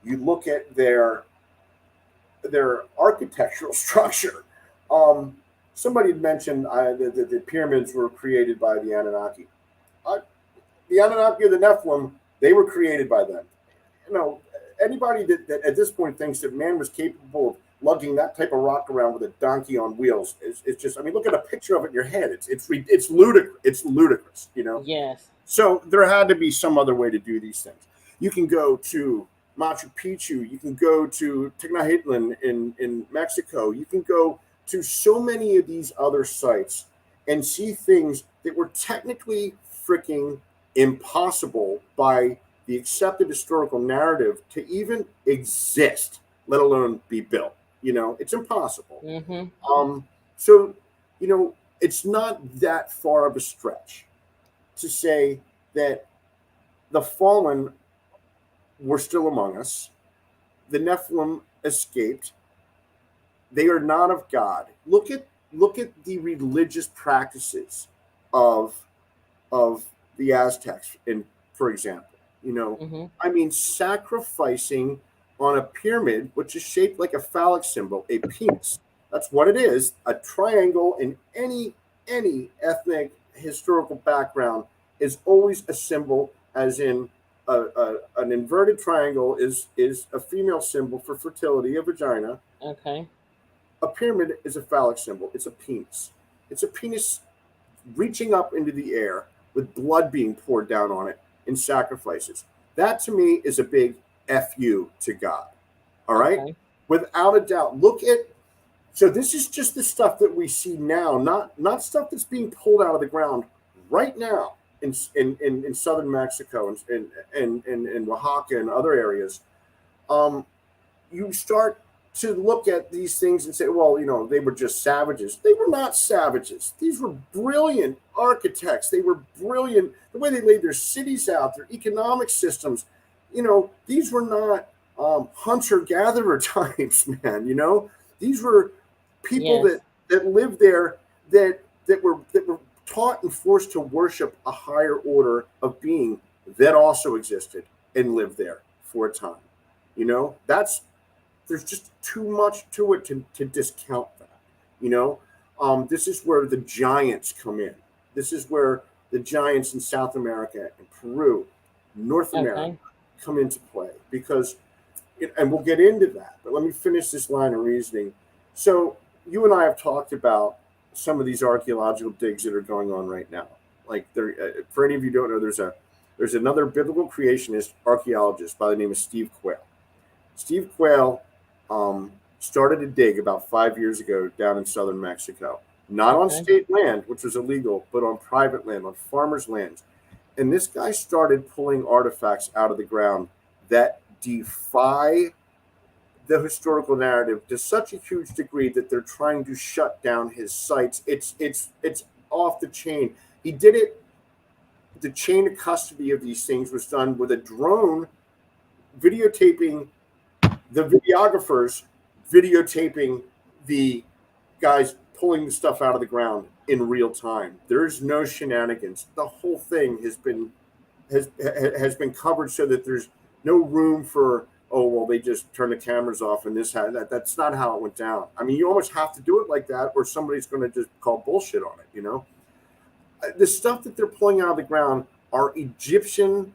You look at their architectural structure. Somebody had mentioned that the pyramids were created by the Anunnaki. The Anunnaki or the Nephilim, they were created by them. Anybody that at this point thinks that man was capable of lugging that type of rock around with a donkey on wheels, it's just, look at a picture of it in your head. It's ludicrous. It's ludicrous, Yes. So there had to be some other way to do these things. You can go to Machu Picchu. You can go to Tenochtitlan in Mexico. You can go to so many of these other sites and see things that were technically freaking impossible by the accepted historical narrative to even exist, let alone be built. It's impossible. Mm-hmm. So, it's not that far of a stretch to say that the fallen were still among us. The Nephilim escaped. They are not of God. Look at the religious practices of the Aztecs, for example. Sacrificing on a pyramid, which is shaped like a phallic symbol, a penis. That's what it is. A triangle in any ethnic historical background is always a symbol, as in an inverted triangle is a female symbol for fertility, a vagina. Okay. a pyramid is a phallic symbol. It's a penis. It's a penis reaching up into the air with blood being poured down on it in sacrifices. That to me is a big FU to God. All right? Okay. Without a doubt. Look at, so this is just the stuff that we see now, not stuff that's being pulled out of the ground right now in southern Mexico and in Oaxaca and other areas. You start to look at these things and say, well, they were just savages. They were not savages. These were brilliant architects. They were brilliant. The way they laid their cities out, their economic systems, these were not hunter-gatherer types, man. These were people Yes. that lived there that were taught and forced to worship a higher order of being that also existed and lived there for a time. There's just too much to it to discount that. This is where the giants come in. This is where the giants in South America and Peru, North America come into play because, and we'll get into that, but let me finish this line of reasoning. So you and I have talked about some of these archaeological digs that are going on right now. Like for any of you who don't know, there's another biblical creationist archaeologist by the name of Steve Quayle. Steve Quayle started a dig about 5 years ago down in southern Mexico, not on state land, which was illegal, but on private land, on farmers' lands. And this guy started pulling artifacts out of the ground that defy the historical narrative to such a huge degree that they're trying to shut down his sites. It's off the chain. He did it. The chain of custody of these things was done with a drone videotaping the videographers, videotaping the guys pulling the stuff out of the ground in real time. There's no shenanigans. The whole thing has been covered so that there's no room for, oh, well, they just turn the cameras off and that. That's not how it went down. I mean, you almost have to do it like that or somebody's going to just call bullshit on it, The stuff that they're pulling out of the ground are Egyptian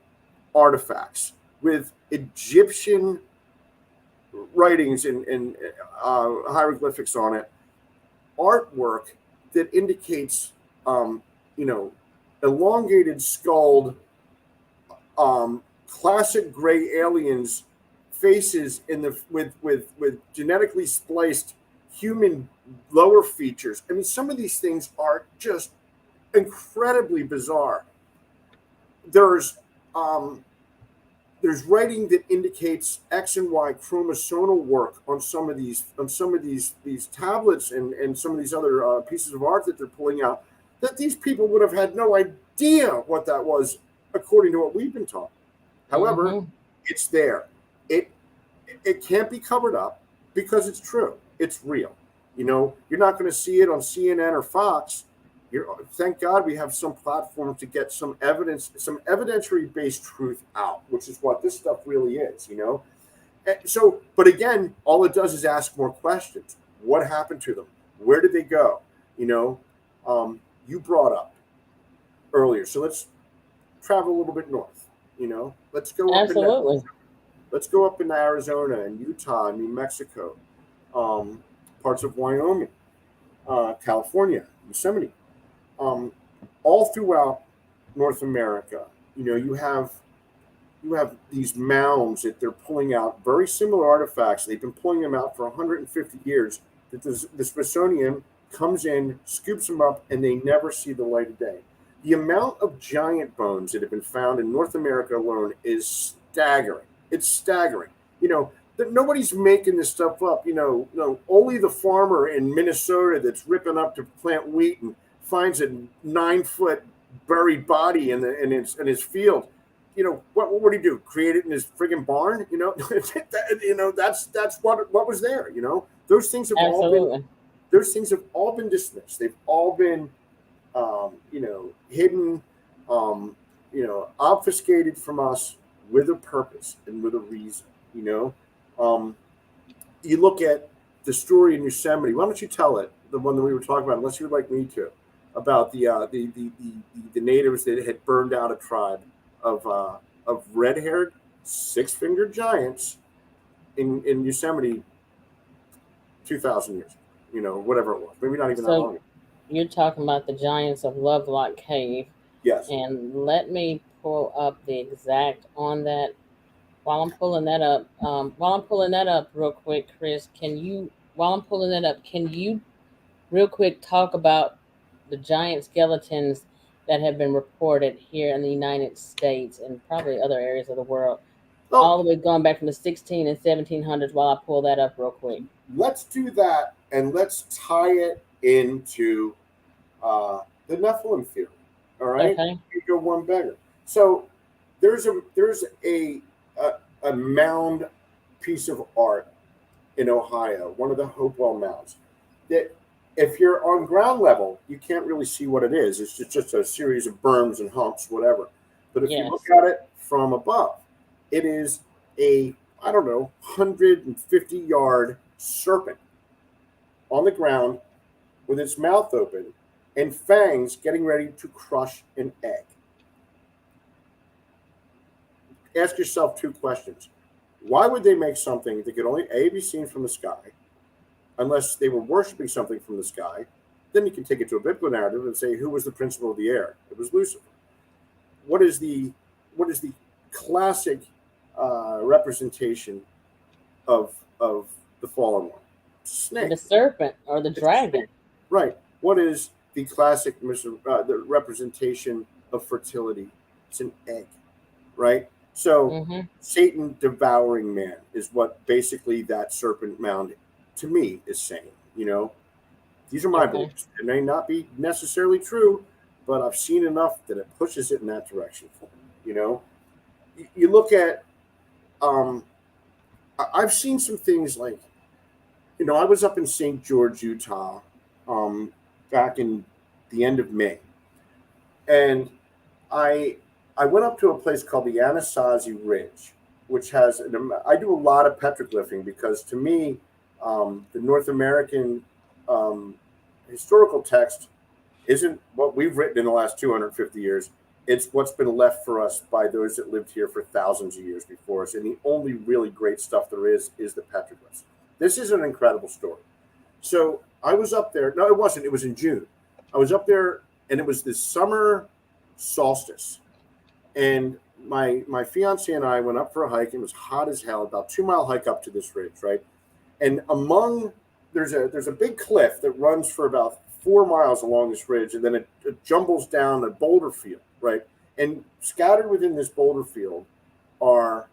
artifacts with Egyptian writings and hieroglyphics on it, artwork that indicates, elongated skulled, classic gray aliens faces with genetically spliced human lower features. I mean, some of these things are just incredibly bizarre. There's writing that indicates X and Y chromosomal work on some of these tablets and some of these other pieces of art that they're pulling out, that these people would have had no idea what that was, according to what we've been taught. However, it's there. It can't be covered up because it's true. It's real. You're not going to see it on CNN or Fox. Thank God we have some platform to get some evidence, some evidentiary-based truth out, which is what this stuff really is, So, but again, all it does is ask more questions. What happened to them? Where did they go? You brought up earlier. So let's travel a little bit north. Let's go up. Absolutely. Let's go up into Arizona and Utah, and New Mexico, parts of Wyoming, California, Yosemite. All throughout North America, you have these mounds that they're pulling out, very similar artifacts. They've been pulling them out for 150 years. That the Smithsonian comes in, scoops them up, and they never see the light of day. The amount of giant bones that have been found in North America alone is staggering. It's staggering. That nobody's making this stuff up. Only the farmer in Minnesota that's ripping up to plant wheat and finds a 9-foot buried body in his field. What would he do? Create it in his friggin' barn? That's what was there. Those things have all been dismissed. They've all been hidden, obfuscated from us with a purpose and with a reason. You look at the story in Yosemite. Why don't you tell it? The one that we were talking about, unless you'd like me to, about the natives that had burned out a tribe of red-haired, 6-fingered giants in Yosemite 2,000 years. whatever it was. Maybe not even that So long ago. you're talking about the giants of Lovelock Cave. Yes. And let me pull up the exact on that. While I'm pulling that up real quick, Chris, while I'm pulling that up, can you real quick talk about the giant skeletons that have been reported here in the United States and probably other areas of the world, Well, all the way going back from the 16 and 1700s? While I pull that up real quick. let's do that, and let's tie it into the Nephilim theory. All right, Okay. you go one better. So there's a mound piece of art in Ohio, one of the Hopewell mounds, that if you're on ground level, you can't really see what it is. It's just a series of berms and humps, whatever. But if you look Yes. at it from above, it is a, I don't know, 150-yard serpent on the ground with its mouth open and fangs getting ready to crush an egg. Ask yourself two questions. Why would they make something that could only A, be seen from the sky, unless they were worshiping something from the sky? Then you can take it to a biblical narrative and say, who was the principal of the air? It was Lucifer. What is the classic representation of the fallen one? Snake. The serpent or the It's a dragon. snake. Right. What is the classic the representation of fertility? It's an egg, right? So Mm-hmm. Satan devouring man is what basically that serpent mound to me is saying. These are my Okay. beliefs. It may not be necessarily true, but I've seen enough that it pushes it in that direction for me. You look at, I've seen some things like, I was up in St. George, Utah, back in the end of May, and I went up to a place called the Anasazi Ridge, which has I do a lot of petroglyphing because to me, the North American historical text isn't what we've written in the last 250 years. It's what's been left for us by those that lived here for thousands of years before us. And the only really great stuff there is the petroglyphs. This is an incredible story. So I was up there. No, it wasn't. It was in June. I was up there, and it was the summer solstice. And my fiance and I went up for a hike. It was hot as hell, about 2 mile hike up to this ridge, right? And there's a big cliff that runs for about 4 miles along this ridge, and then it jumbles down a boulder field, right? And scattered within this boulder field are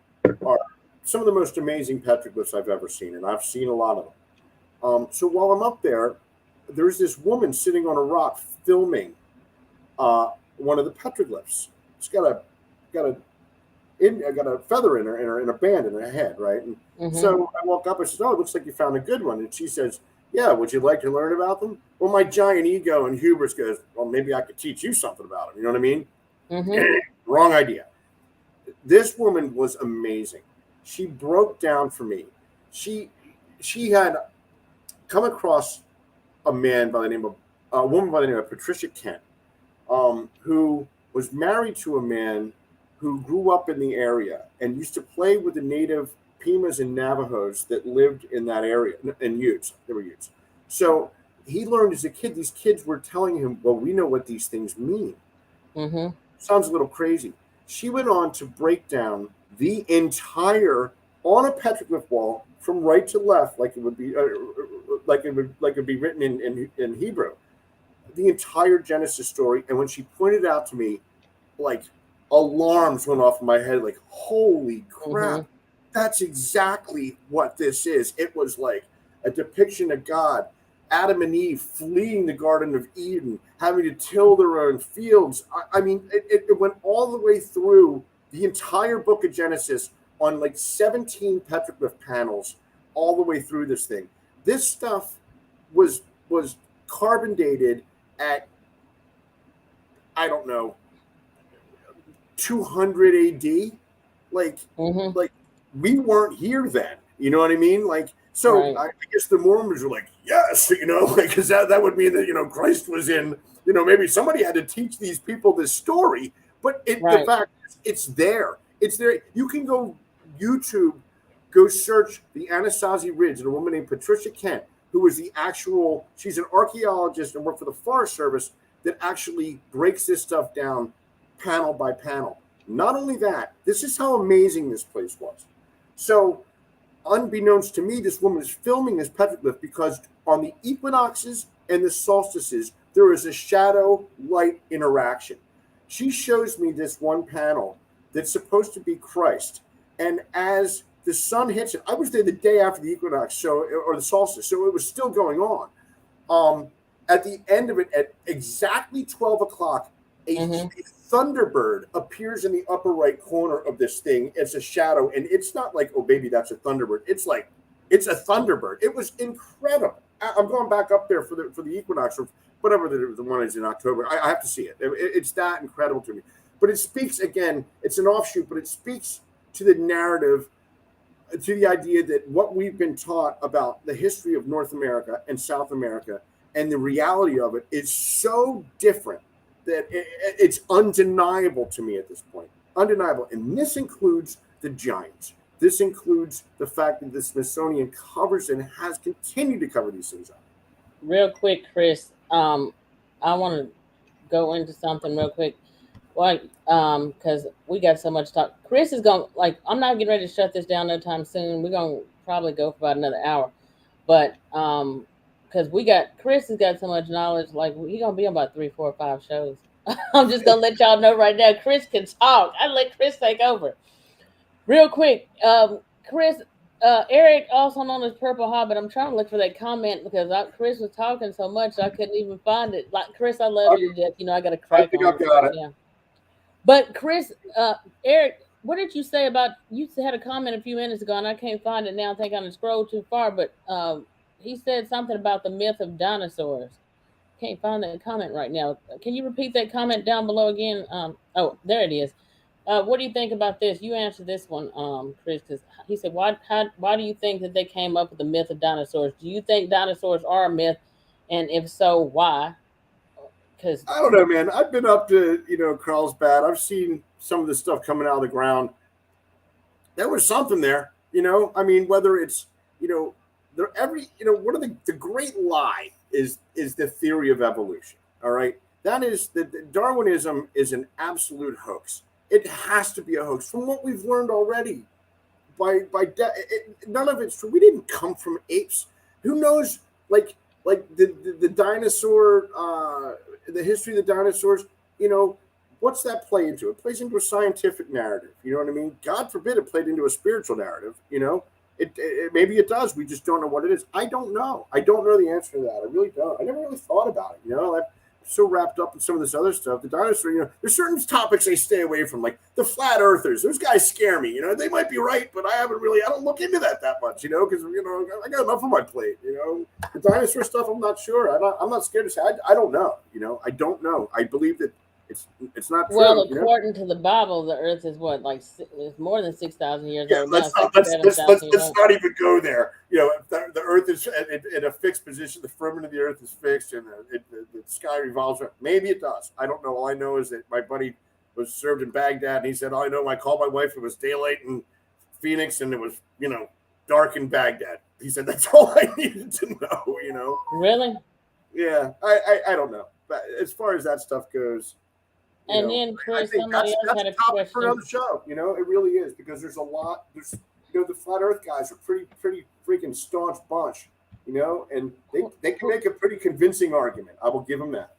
some of the most amazing petroglyphs I've ever seen, and I've seen a lot of them. So while I'm up there, there's this woman sitting on a rock filming one of the petroglyphs. She's got a feather in a band in her head, right? And Mm-hmm. so I walk up and says, "Oh, it looks like you found a good one." And she says, "Yeah, would you like to learn about them?" Well, my giant ego and hubris goes, "Well, maybe I could teach you something about them." You know what I mean? Mm-hmm. Wrong idea. This woman was amazing. She broke down for me. She had come across a woman by the name of Patricia Kent, who was married to a man who grew up in the area and used to play with the native Pimas and Navajos that lived in that area, and Utes. They were Utes. So he learned as a kid, these kids were telling him, well, we know what these things mean. Mm-hmm. Sounds a little crazy. She went on to break down the entire, on a petroglyph wall, from right to left, like it would be written in Hebrew, the entire Genesis story. And when she pointed out to me, like, alarms went off in my head, like, holy crap, that's exactly what this is. It was like a depiction of God, Adam and Eve fleeing the Garden of Eden, having to till their own fields. I mean, it went all the way through the entire book of Genesis on like 17 petroglyph panels, all the way through this thing. This stuff was carbon dated at, I don't know, 200 AD. Like we weren't here then. You know what I mean? Like, so Right. I guess the Mormons were like, yes, because that would mean that, Christ was in, maybe somebody had to teach these people this story. But the fact is, it's there. It's there. You can go YouTube, go search the Anasazi Ridge and a woman named Patricia Kent. who is she's an archaeologist and worked for the Forest Service that actually breaks this stuff down panel by panel. Not only that, this is how amazing this place was. So, unbeknownst to me, this woman is filming this petroglyph because on the equinoxes and the solstices, there is a shadow-light interaction. She shows me this one panel that's supposed to be Christ. And as the sun hits it, I was there the day after the equinox, or the solstice, so it was still going on. At the end of it, at exactly 12 o'clock, a thunderbird appears in the upper right corner of this thing. It's a shadow, and it's not like, oh, baby, that's a thunderbird. It's like, it's a thunderbird. It was incredible. I'm going back up there for the equinox, or whatever the one is in October. I have to see it. It's that incredible to me. But it speaks, again, it's an offshoot, but it speaks to the narrative, to the idea that what we've been taught about the history of North America and South America and the reality of it is so different that it's undeniable to me at this point. Undeniable. And this includes the giants. This includes the fact that the Smithsonian covers and has continued to cover these things up. Real quick, Chris, I want to go into something real quick. Because we got so much to talk. Chris is going, I'm not getting ready to shut this down no time soon. We're going to probably go for about another hour. But because Chris has got so much knowledge, he's going to be on about 3, 4, 5 shows. I'm just going to let y'all know right now, Chris can talk. I let Chris take over. Real quick, Chris, Eric, also known as Purple Hobbit, I'm trying to look for that comment because Chris was talking so much I couldn't even find it. Chris, I love you to death. I got to crack on. I think I've got it. Yeah. But Chris, Eric, what did you say about, you had a comment a few minutes ago and I can't find it now. I think I'm going to scroll too far, but he said something about the myth of dinosaurs. Can't find that comment right now. Can you repeat that comment down below again? Oh, there it is. What do you think about this? You answered this one, Chris, because he said, why do you think that they came up with the myth of dinosaurs? Do you think dinosaurs are a myth? And if so, why? Because I don't know, man. I've been up to, Carlsbad. I've seen some of the stuff coming out of the ground. There was something there, I mean, whether it's, they're one of the great lie is the theory of evolution. All right. That is that Darwinism is an absolute hoax. It has to be a hoax from what we've learned already. None of it's true. We didn't come from apes. Who knows? Like the dinosaur, the history of the dinosaurs. What's that play into? It plays into a scientific narrative. You know what I mean? God forbid it played into a spiritual narrative. Maybe it does. We just don't know what it is. I don't know. I don't know the answer to that. I really don't. I never really thought about it. I'm so wrapped up in some of this other stuff. The dinosaur, there's certain topics I stay away from, like the flat earthers. Those guys scare me. They might be right, but I don't look into that much, because, I got enough on my plate, The dinosaur stuff, I'm not sure. I'm not scared to say. I don't know, I don't know. I believe that it's not true. Well, according to the Bible, the Earth is what, it's more than 6,000 years old. Let's not even go there. The Earth is in a fixed position. The firmament of the Earth is fixed, and the sky revolves around. Maybe it does. I don't know. All I know is that my buddy was served in Baghdad, and he said, "All I know, I called my wife. It was daylight in Phoenix, and it was dark in Baghdad." He said, "That's all I needed to know." Really? Yeah. I don't know. But as far as that stuff goes. And then, Chris, somebody else had a question for another show. It really is, because there's a lot. There's, the flat Earth guys are pretty freaking staunch bunch, and they can make a pretty convincing argument. I will give them that,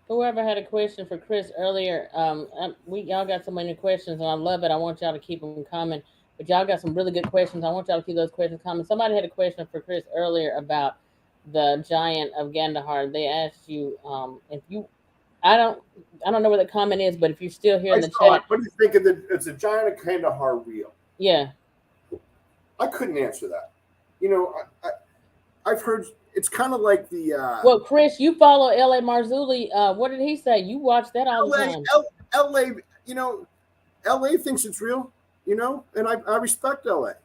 Whoever had a question for Chris earlier, y'all got so many questions, and I love it. I want y'all to keep them coming. But y'all got some really good questions. I want y'all to keep those questions coming. Somebody had a question for Chris earlier about the giant of Gandahar. They asked you if you. I don't know where the comment is, but if you're still here in the chat. What do you think of it's a giant of Kandahar real? Yeah. I couldn't answer that. I've heard it's kind of like the. Well, Chris, you follow L.A. Marzulli. What did he say? You watch that all the time. L.A. L.A. thinks it's real, and I respect L.A.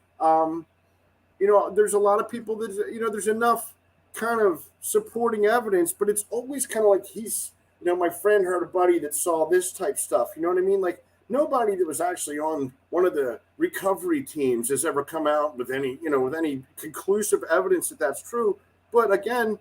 There's a lot of people that there's enough kind of supporting evidence, but it's always kind of like he's. My friend heard a buddy that saw this type stuff. You know what I mean? nobody that was actually on one of the recovery teams has ever come out with any, with any conclusive evidence that that's true. But again,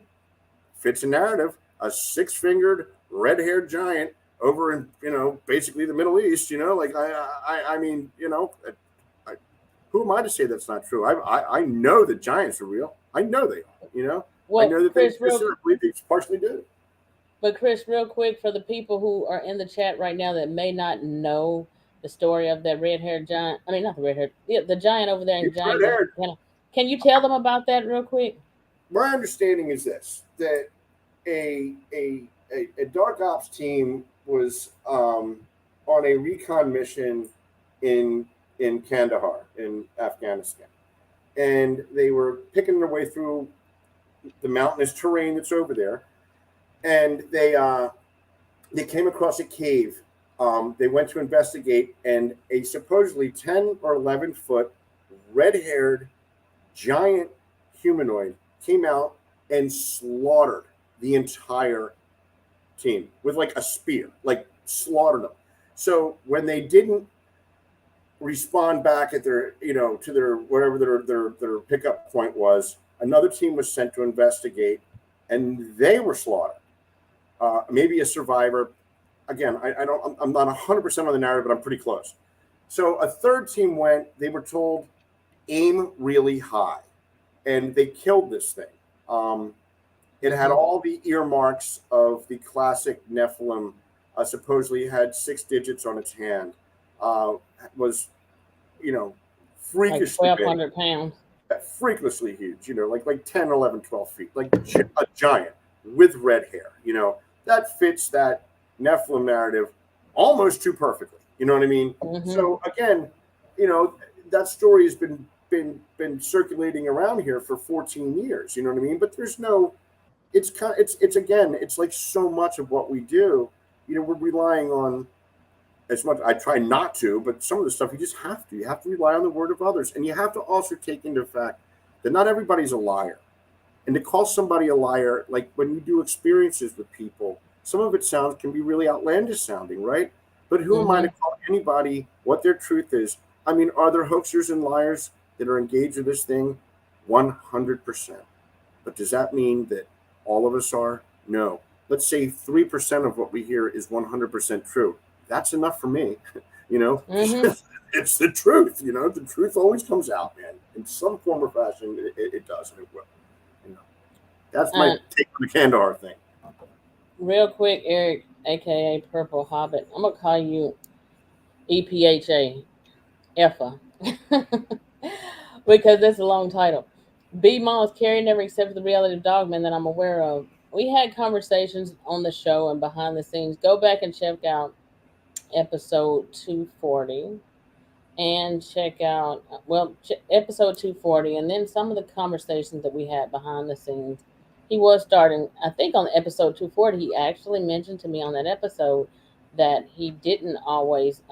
fits a narrative. A six-fingered, red-haired giant over in, basically the Middle East. Like I mean, who am I to say that's not true? I know that giants are real. I know they are. I know that Chris, they exist. I believe they partially do. But Chris, real quick, for the people who are in the chat right now that may not know the story of that red-haired giant, I mean not the red-haired, the giant over there in It's Giant, red-haired. Can you tell them about that real quick? My understanding is this: that a dark ops team was on a recon mission in Kandahar in Afghanistan, and they were picking their way through the mountainous terrain that's over there, and they came across a cave. They went to investigate, and a supposedly 10 or 11-foot red-haired giant humanoid came out and slaughtered the entire team with like a spear, like slaughtered them. So when they didn't respond back at their, to their whatever their pickup point was, another team was sent to investigate, and they were slaughtered. Maybe a survivor. Again, I'm not 100% on the narrative, but I'm pretty close. So a third team went. They were told, aim really high, and they killed this thing. It had all the earmarks of the classic Nephilim. Supposedly had 6 digits on its hand. Was, freakishly like 1,200 pounds. Freakishly huge. Like 10, 11, 12 feet. Like a giant with red hair. That fits that Nephilim narrative almost too perfectly. You know what I mean? Mm-hmm. So again, that story has been circulating around here for 14 years. You know what I mean? But there's no. It's like so much of what we do. We're relying on, as much, I try not to, but some of the stuff you just have to. You have to rely on the word of others, and you have to also take into fact that not everybody's a liar. And to call somebody a liar, like when you do experiences with people, some of it can be really outlandish sounding, right? But who am I to call anybody what their truth is? I mean, are there hoaxers and liars that are engaged in this thing? 100%. But does that mean that all of us are? No. Let's say 3% of what we hear is 100% true. That's enough for me. It's the truth. The truth always comes out, man. In some form or fashion, it does, and it will. That's my take on the Kandahar thing. Real quick, Eric, aka Purple Hobbit, I'm gonna call you EPHA, Effa, because that's a long title. B Moss, Carrie never accepted the reality of Dogman that I'm aware of. We had conversations on the show and behind the scenes. Go back and check out episode 240 and check out, episode 240, and then some of the conversations that we had behind the scenes. He was starting, I think on episode 240, he actually mentioned to me on that episode that he didn't always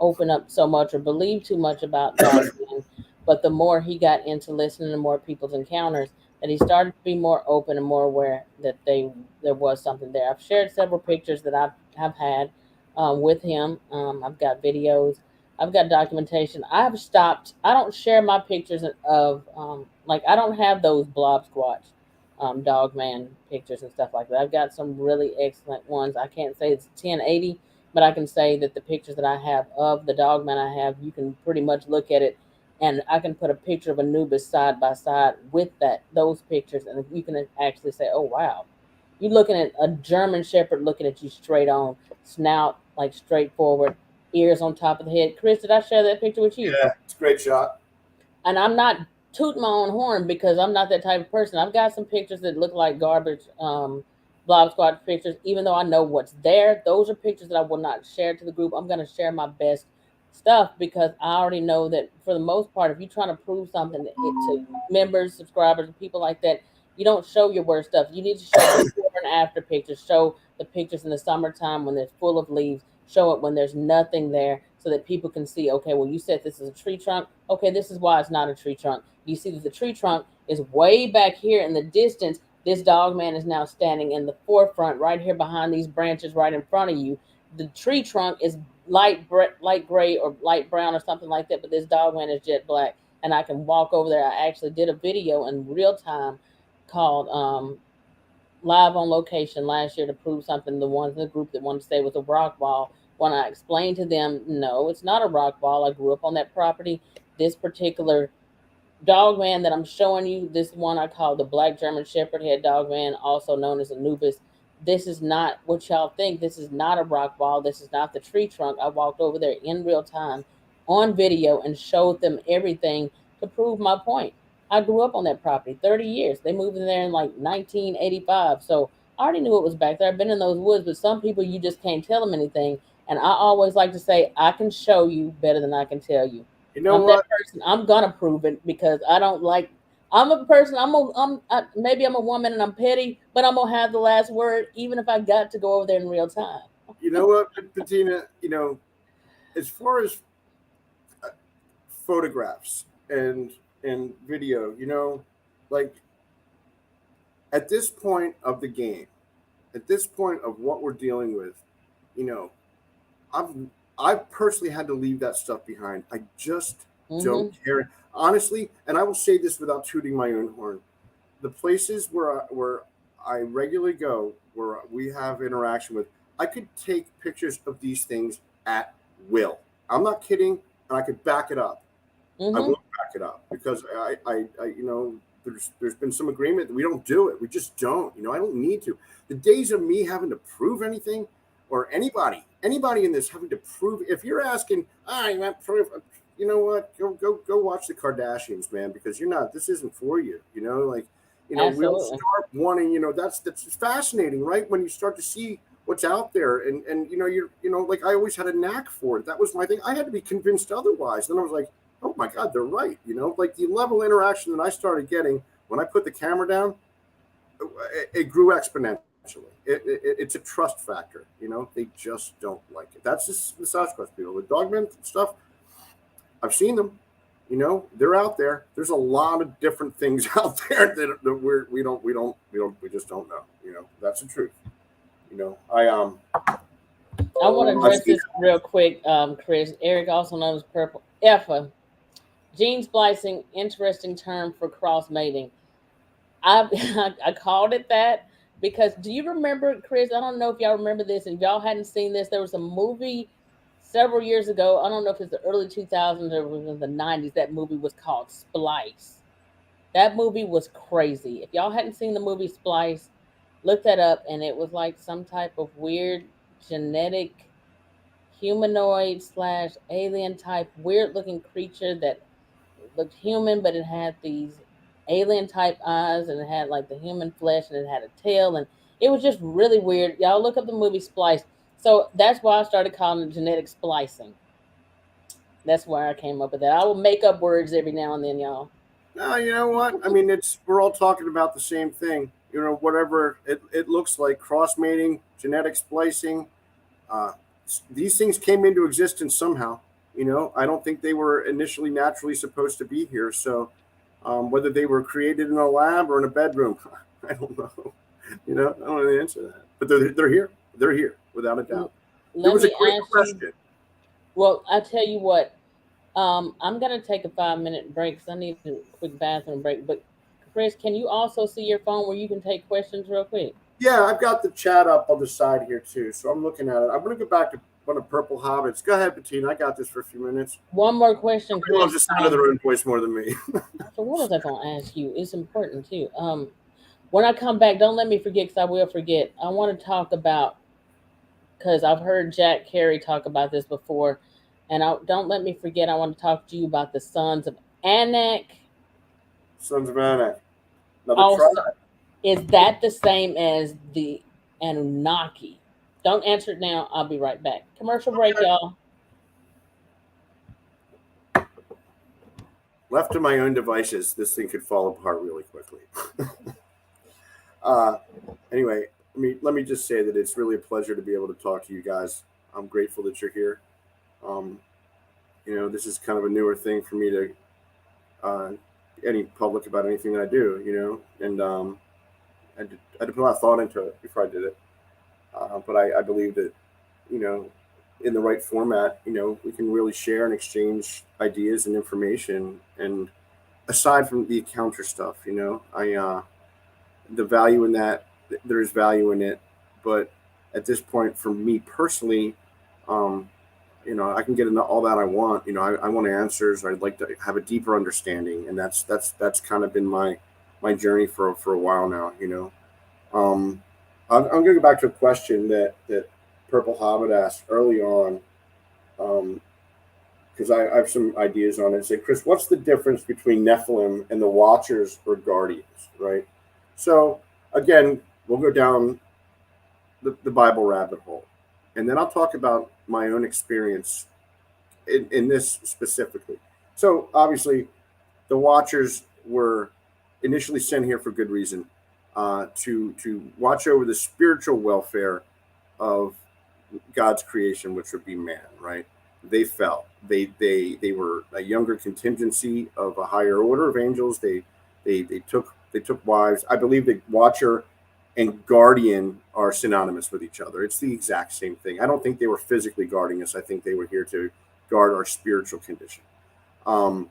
open up so much or believe too much about Dogman, but the more he got into listening to more people's encounters, that he started to be more open and more aware that there was something there. I've shared several pictures that I've had with him. I've got videos. I've got documentation. I've stopped. I don't share my pictures of I don't have those blob squatch, Dogman pictures and stuff like that. I've got some really excellent ones. I can't say it's 1080, but I can say that the pictures that I have of the Dogman I have, you can pretty much look at it, and I can put a picture of Anubis side by side with those pictures, and you can actually say, "Oh wow, you're looking at a German Shepherd looking at you straight on, snout like straight forward, ears on top of the head." Chris, did I share that picture with you? Yeah, it's a great shot. And I'm not tooting my own horn because I'm not that type of person. I've got some pictures that look like garbage, Blob Squad pictures, even though I know what's there. Those are pictures that I will not share to the group. I'm going to share my best stuff because I already know that for the most part, if you're trying to prove something to members, subscribers, and people like that, you don't show your worst stuff. You need to show before and after pictures. Show the pictures in the summertime when they're full of leaves. Show it when there's nothing there so that people can see, okay, well, you said this is a tree trunk. Okay, this is why it's not a tree trunk. You see that the tree trunk is way back here in the distance. This Dogman is now standing in the forefront right here behind these branches right in front of you. The tree trunk is light gray or light brown or something like that, but this dog man is jet black, and I can walk over there. I actually did a video in real time called live on location last year to prove something. The ones in the group that wanted to say it was a rock wall, when I explained to them, no, it's not a rock wall. I grew up on that property. This particular dog man that I'm showing you, this one I call the Black German Shepherd head dog man, also known as Anubis. This is not what y'all think. This is not a rock wall. This is not the tree trunk. I walked over there in real time on video and showed them everything to prove my point. I grew up on that property 30 years. They moved in there in like 1985. So I already knew it was back there. I've been in those woods, but some people you just can't tell them anything. And I always like to say, I can show you better than I can tell you. You know I'm what? that person. I'm gonna prove it because I don't like. I'm a person. Maybe I'm a woman and I'm petty, but I'm gonna have the last word, even if I got to go over there in real time. You know what, Bettina? You know, as far as photographs and video, you know, like at this point of the game, at this point of what we're dealing with, you know, I've I've personally had to leave that stuff behind. I just Hmm. don't care, honestly. And I will say this without tooting my own horn: the places where I regularly go, where we have interaction with, I could take pictures of these things at will. I'm not kidding, and I could back it up. I Hmm. will back it up because you know, there's been some agreement that we don't do it. We just don't. You know, I don't need to. The days of me having to prove anything, or anybody in this having to prove. If you're asking, you want proof? You know what? Go watch the Kardashians, man, because you're not. This isn't for you. You know, like, you know, we'll Absolutely. start wanting. You know, that's fascinating, right? When you start to see what's out there, and you know, like I always had a knack for it. That was my thing. I had to be convinced otherwise. Then I was like, oh my God, they're right. You know, like the level of interaction that I started getting when I put the camera down, it grew exponentially. It's a trust factor. You know, they just don't like it. That's just the Sasquatch people. The dogmen stuff, I've seen them. You know, they're out there. There's a lot of different things out there that we just don't know. You know, that's the truth. You know, I want to I've address seen. this real quick, Chris. Eric, also known as Purple Effa. Gene splicing, interesting term for cross mating. I I called it that because do you remember, Chris? I don't know if y'all remember this, and if y'all hadn't seen this, there was a movie several years ago. I don't know if it's the early 2000s or it was in the 90s. That movie was called Splice. That movie was crazy. If y'all hadn't seen the movie Splice, look that up, and it was like some type of weird genetic humanoid slash alien type weird looking creature that looked human, but it had these alien type eyes and it had like the human flesh and it had a tail and it was just really weird. Y'all look up the movie Splice. So that's why I started calling it genetic splicing. That's why I came up with that. I will make up words every now and then, y'all. No, you know what? I mean, it's we're all talking about the same thing. You know, whatever it looks like, cross mating, genetic splicing. Uh, these things came into existence somehow. You know, I don't think they were initially naturally supposed to be here. So, whether they were created in a lab or in a bedroom, I don't know. You know, I don't know the answer to that. But they're here. They're here without a doubt. There Let was a me great ask you. question. Well, I tell you what. I'm gonna take a 5 minute break because I need a quick bathroom break. But Chris, can you also see your phone where you can take questions real quick? Yeah, I've got the chat up on the side here too, so I'm looking at it. I'm going to go back to one of Purple Hobbits. Go ahead, Bettina. I got this for a few minutes. One more question, Nobody loves Chris. the sound of their own voice more than me. So what was I gonna ask you? It's important too. When I come back, don't let me forget because I will forget. I want to talk about because I've heard Jack Carrie talk about this before, and don't let me forget. I want to talk to you about the sons of Anak. Sons of Anak. Another try. Also, is that the same as the Anunnaki? Don't answer it now. I'll be right back. Commercial break, Okay. y'all. Left to my own devices, this thing could fall apart really quickly. uh, anyway, let me just say that it's really a pleasure to be able to talk to you guys. I'm grateful that you're here. Um, you know, this is kind of a newer thing for me to uh, any public about anything that I do. You know, and I had to put a lot of thought into it before I did it. But I believe that, you know, in the right format, we can really share and exchange ideas and information. And aside from the encounter stuff, the value in that, there's value in it. But at this point, for me personally, um, I can get into all that I want. I want answers. I'd like to have a deeper understanding, and that's kind of been my journey for a while now. Um, I'm going to go back to a question that Purple Hobbit asked early on, because I have some ideas on it. Say, Chris, what's the difference between Nephilim and the Watchers or Guardians? Right. So again, we'll go down the Bible rabbit hole, and then I'll talk about my own experience in this specifically. So obviously, the Watchers were initially sent here for good reason, to watch over the spiritual welfare of God's creation, which would be man. Right? They fell. They were a younger contingency of a higher order of angels. They took wives. I believe the Watcher and Guardian are synonymous with each other. It's the exact same thing. I don't think they were physically guarding us. I think they were here to guard our spiritual condition. The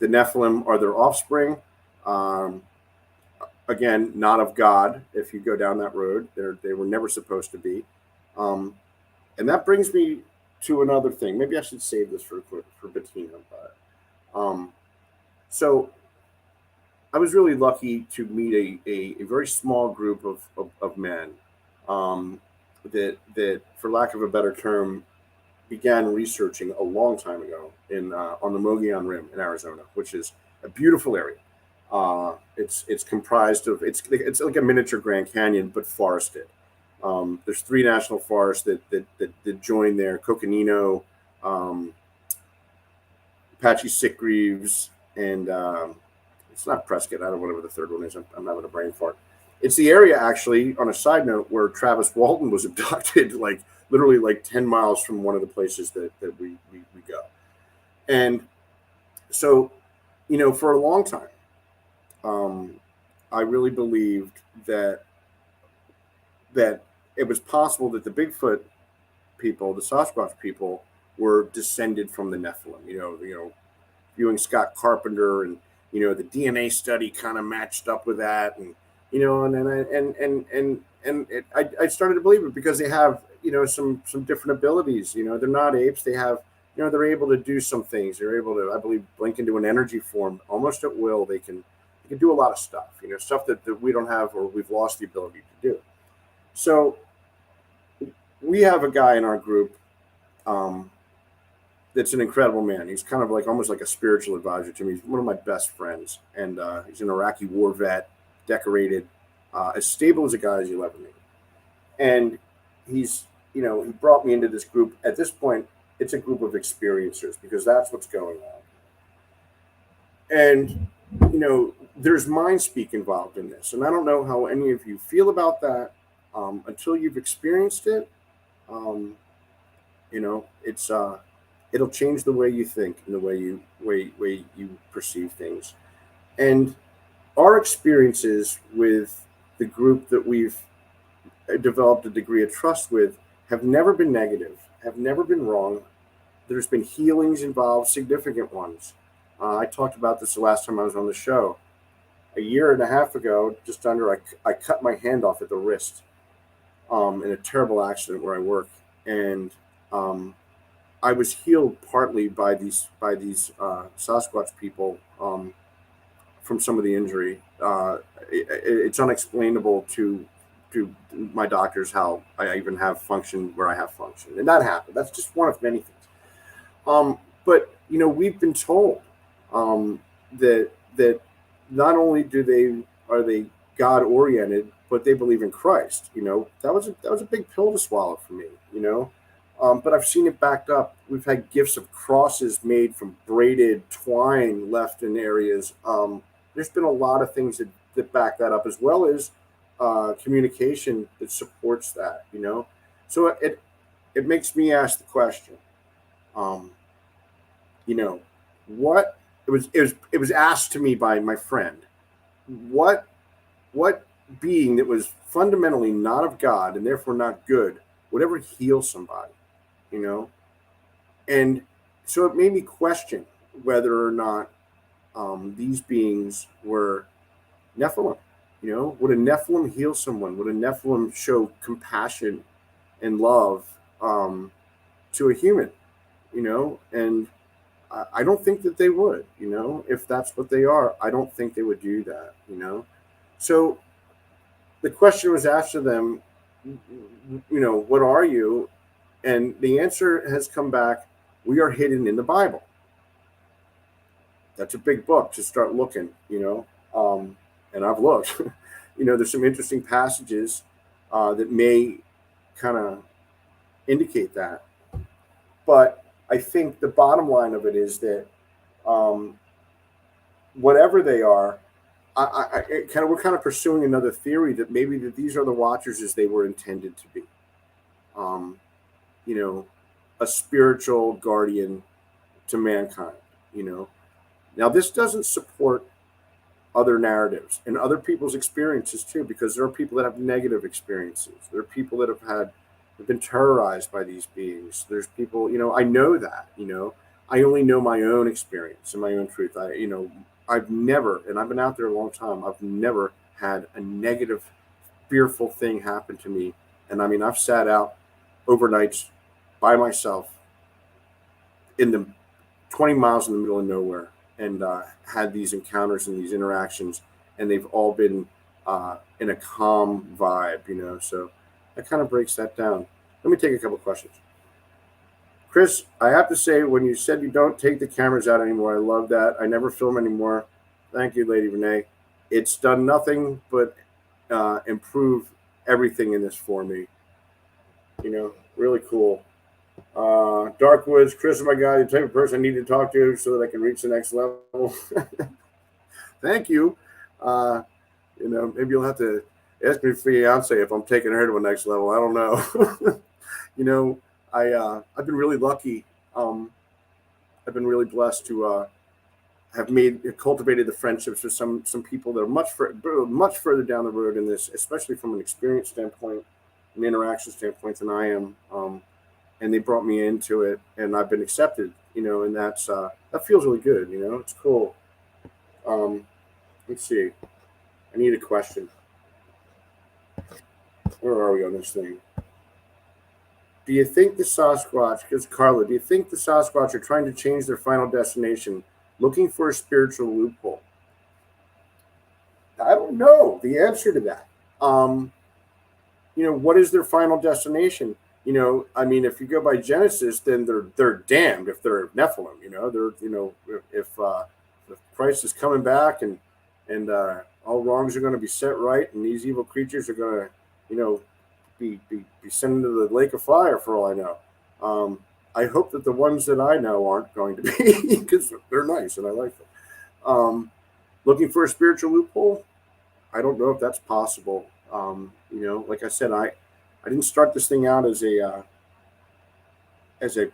Nephilim are their offspring. Again, not of God. If you go down that road, they were never supposed to be. And that brings me to another thing. Maybe I should save this for Bettina. But so I was really lucky to meet a very small group of men, that, for lack of a better term, began researching a long time ago on the Mogollon Rim in Arizona, which is a beautiful area. It's comprised of it's like a miniature Grand Canyon, but forested. There's 3 national forests that join there: Coconino, Apache Sitgreaves, and it's not Prescott. I don't know whatever the third one is. I'm having a brain fart. It's the area, actually, on a side note, where Travis Walton was abducted, like literally like 10 miles from one of the places that we go. And so, for a long time, I really believed that it was possible that the Bigfoot people, the Sasquatch people, were descended from the Nephilim. Viewing Scott Carpenter, and the DNA study kind of matched up with that, and I started to believe it because they have some different abilities. They're not apes. They have they're able to do some things. They're able to, I believe, blink into an energy form almost at will. They can do a lot of stuff. Stuff that we don't have, or we've lost the ability to do. So we have a guy in our group that's an incredible man. He's kind of like almost like a spiritual advisor to me. He's one of my best friends, and he's an Iraqi war vet, decorated, as stable as a guy as you'll ever meet. And he's, he brought me into this group. At this point, it's a group of experiencers, because that's what's going on. And, there's mind speak involved in this. And I don't know how any of you feel about that until you've experienced it. It's it'll change the way you think and the way you perceive things. And our experiences with the group that we've developed a degree of trust with have never been negative, have never been wrong. There's been healings involved, significant ones. I talked about this the last time I was on the show. A year and a half ago, just under, I cut my hand off at the wrist in a terrible accident where I work. And I was healed partly by these Sasquatch people from some of the injury. It's unexplainable to my doctors how I even have function where I have function, and that happened. That's just one of many things. But we've been told that not only are they God oriented, but they believe in Christ. That was a big pill to swallow for me. But I've seen it backed up. We've had gifts of crosses made from braided twine left in areas. There's been a lot of things that back that up, as well as communication that supports that. So it makes me ask the question. What it was asked to me by my friend. What being that was fundamentally not of God and therefore not good would ever heal somebody? you know. And so it made me question whether or not these beings were Nephilim. You know, would a Nephilim heal someone? Would a Nephilim show compassion and love to a human? You know, and I don't think that they would. You know, if that's what they are, I don't think they would do that. You know, so the question was asked to them, you know, what are you? And the answer has come back, we are hidden in the Bible. That's a big book to start looking, you know. And I've looked, you know, there's some interesting passages that may kind of indicate that. But I think the bottom line of it is that whatever they are, we're kind of pursuing another theory that maybe that these are the Watchers as they were intended to be. You know, a spiritual guardian to mankind. You know, now this doesn't support other narratives and other people's experiences too, because there are people that have negative experiences. There are people that have been terrorized by these beings. There's people, you know, I know that, you know, I only know my own experience and my own truth. You know, I've never, and I've been out there a long time, I've never had a negative, fearful thing happen to me. And I mean, I've sat out overnights by myself in the 20 miles in the middle of nowhere and had these encounters and these interactions, and they've all been in a calm vibe, you know. So that kind of breaks that down. Let me take a couple questions. Chris, I have to say, when you said you don't take the cameras out anymore, I love that. I never film anymore. Thank you, Lady Renee. It's done nothing but improve everything in this for me. You know, really cool. Dark Woods, Chris, oh my God, the type of person I need to talk to so that I can reach the next level. Thank you. You know, maybe you'll have to ask me fiance if I'm taking her to the next level. I don't know. You know, I've been really lucky. I've been really blessed to have cultivated the friendships with some people that are much further down the road in this, especially from an experience standpoint, an interaction standpoint than I am. And they brought me into it, and I've been accepted, you know, and that's that feels really good, you know. It's cool. Let's see. I need a question. Where are we on this thing? Do you think the Sasquatch, because Carla, do you think the Sasquatch are trying to change their final destination, looking for a spiritual loophole? I don't know the answer to that. You know, what is their final destination? You know, I mean, if you go by Genesis, then they're damned if they're Nephilim. You know, they're, you know, if Christ is coming back and all wrongs are going to be set right, and these evil creatures are going to, you know, be sent into the lake of fire for all I know. I hope that the ones that I know aren't going to be, because they're nice and I like them. Looking for a spiritual loophole? I don't know if that's possible. You know, like I said, I didn't start this thing out as a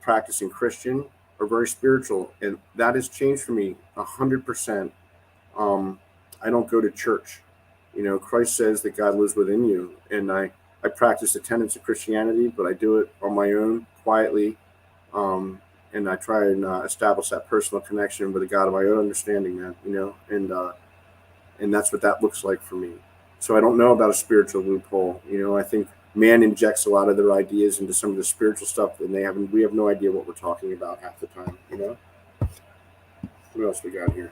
practicing Christian or very spiritual, and that has changed for me 100%. I don't go to church. You know, Christ says that God lives within you, and I practice the tenets of Christianity, but I do it on my own, quietly, and I try and establish that personal connection with a God of my own understanding, man. You know, and that's what that looks like for me. So I don't know about a spiritual loophole. You know, I think man injects a lot of their ideas into some of the spiritual stuff, and we have no idea what we're talking about half the time. You know. What else we got here?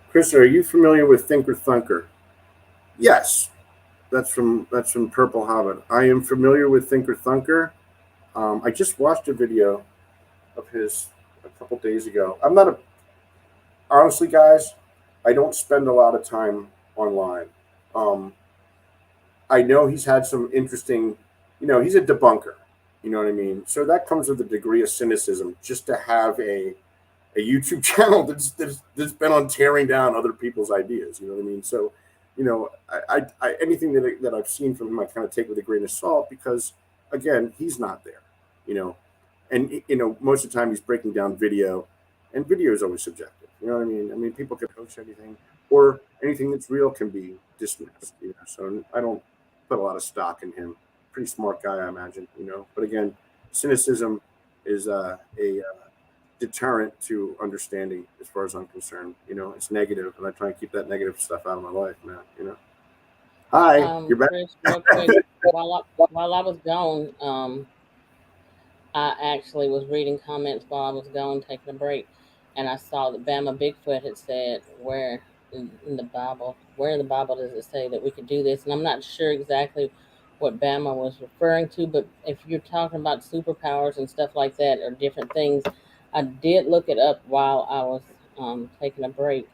Chris, are you familiar with Thinker Thunker? Yes, that's from Purple Hobbit. I am familiar with Thinker Thunker. I just watched a video of his a couple days ago. Honestly, guys, I don't spend a lot of time online. I know he's had some interesting, you know, he's a debunker. You know what I mean? So that comes with a degree of cynicism, just to have a YouTube channel that's been on tearing down other people's ideas. You know what I mean? So, you know, I anything that I've seen from him, I kind of take with a grain of salt, because, again, he's not there. You know, and you know, most of the time he's breaking down video, and video is always subjective. You know what I mean? I mean, people can post anything, or anything that's real can be dismissed. You know, so I don't put a lot of stock in him. Pretty smart guy, I imagine. You know, but again, cynicism is a deterrent to understanding, as far as I'm concerned. It's negative, and I try and keep that negative stuff out of my life, man. Hi, you're back. Chris, real quick, while I was gone, I actually was reading comments while I was gone taking a break, and I saw that Bama Bigfoot had said, "Where in the Bible? Where in the Bible does it say that we could do this?" And I'm not sure exactly what Bama was referring to, but if you're talking about superpowers and stuff like that or different things, I did look it up while I was taking a break,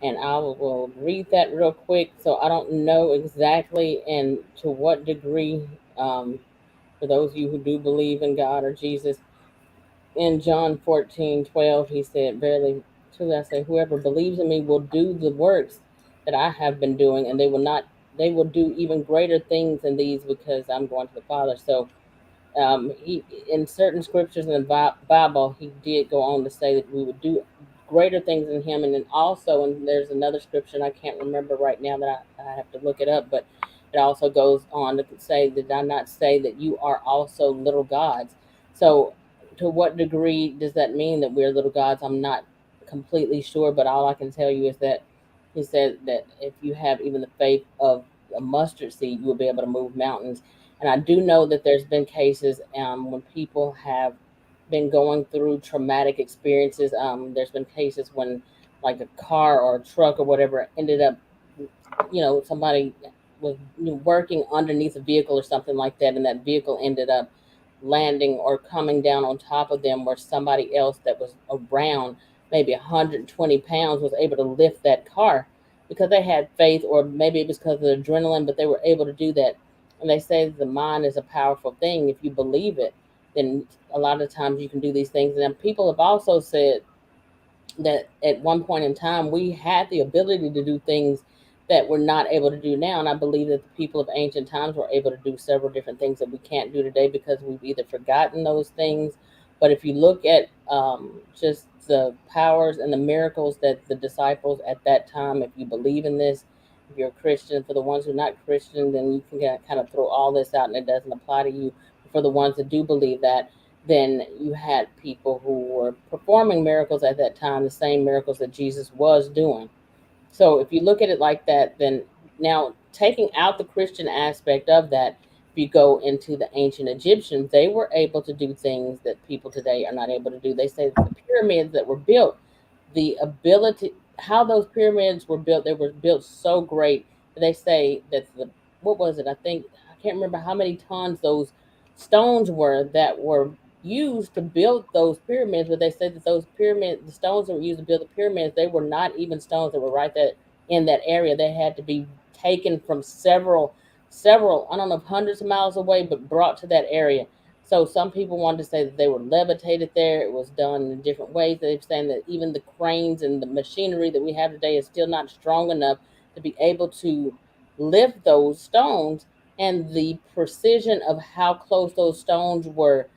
and I will read that real quick. So I don't know exactly and to what degree. For those of you who do believe in God or Jesus, in John 14:12, he said, "Verily, truly I say, whoever believes in me will do the works that I have been doing, and they will do even greater things than these because I'm going to the Father." So he in certain scriptures in the Bible, he did go on to say that we would do greater things than him, and then also, and there's another scripture, and I can't remember right now that I have to look it up, but it also goes on to say, "Did I not say that you are also little gods?" So, to what degree does that mean that we're little gods? I'm not completely sure, but all I can tell you is that he said that if you have even the faith of a mustard seed, you will be able to move mountains. And I do know that there's been cases when people have been going through traumatic experiences. There's been cases when, like, a car or a truck or whatever ended up, somebody was working underneath a vehicle or something like that, and that vehicle ended up landing or coming down on top of them, where somebody else that was around, maybe 120 pounds, was able to lift that car because they had faith, or maybe it was because of the adrenaline, but they were able to do that. And they say the mind is a powerful thing. If you believe it, then a lot of times you can do these things. And people have also said that at one point in time we had the ability to do things that we're not able to do now. And I believe that the people of ancient times were able to do several different things that we can't do today because we've either forgotten those things. But if you look at just the powers and the miracles that the disciples at that time, if you believe in this, if you're a Christian, for the ones who are not Christian, then you can kind of throw all this out and it doesn't apply to you. For the ones that do believe that, then you had people who were performing miracles at that time, the same miracles that Jesus was doing. So if you look at it like that, then now taking out the Christian aspect of that, if you go into the ancient Egyptians, they were able to do things that people today are not able to do. They say that the pyramids that were built, the ability, how those pyramids were built, they were built so great. They say that what was it? I can't remember how many tons those stones were that were used to build those pyramids, but they said that those pyramids, the stones that were used to build the pyramids, they were not even stones that were right there in that area. They had to be taken from several, I don't know if hundreds of miles away, but brought to that area. So some people wanted to say that they were levitated there. It was done in different ways. They're saying that even the cranes and the machinery that we have today is still not strong enough to be able to lift those stones. And the precision of how close those stones were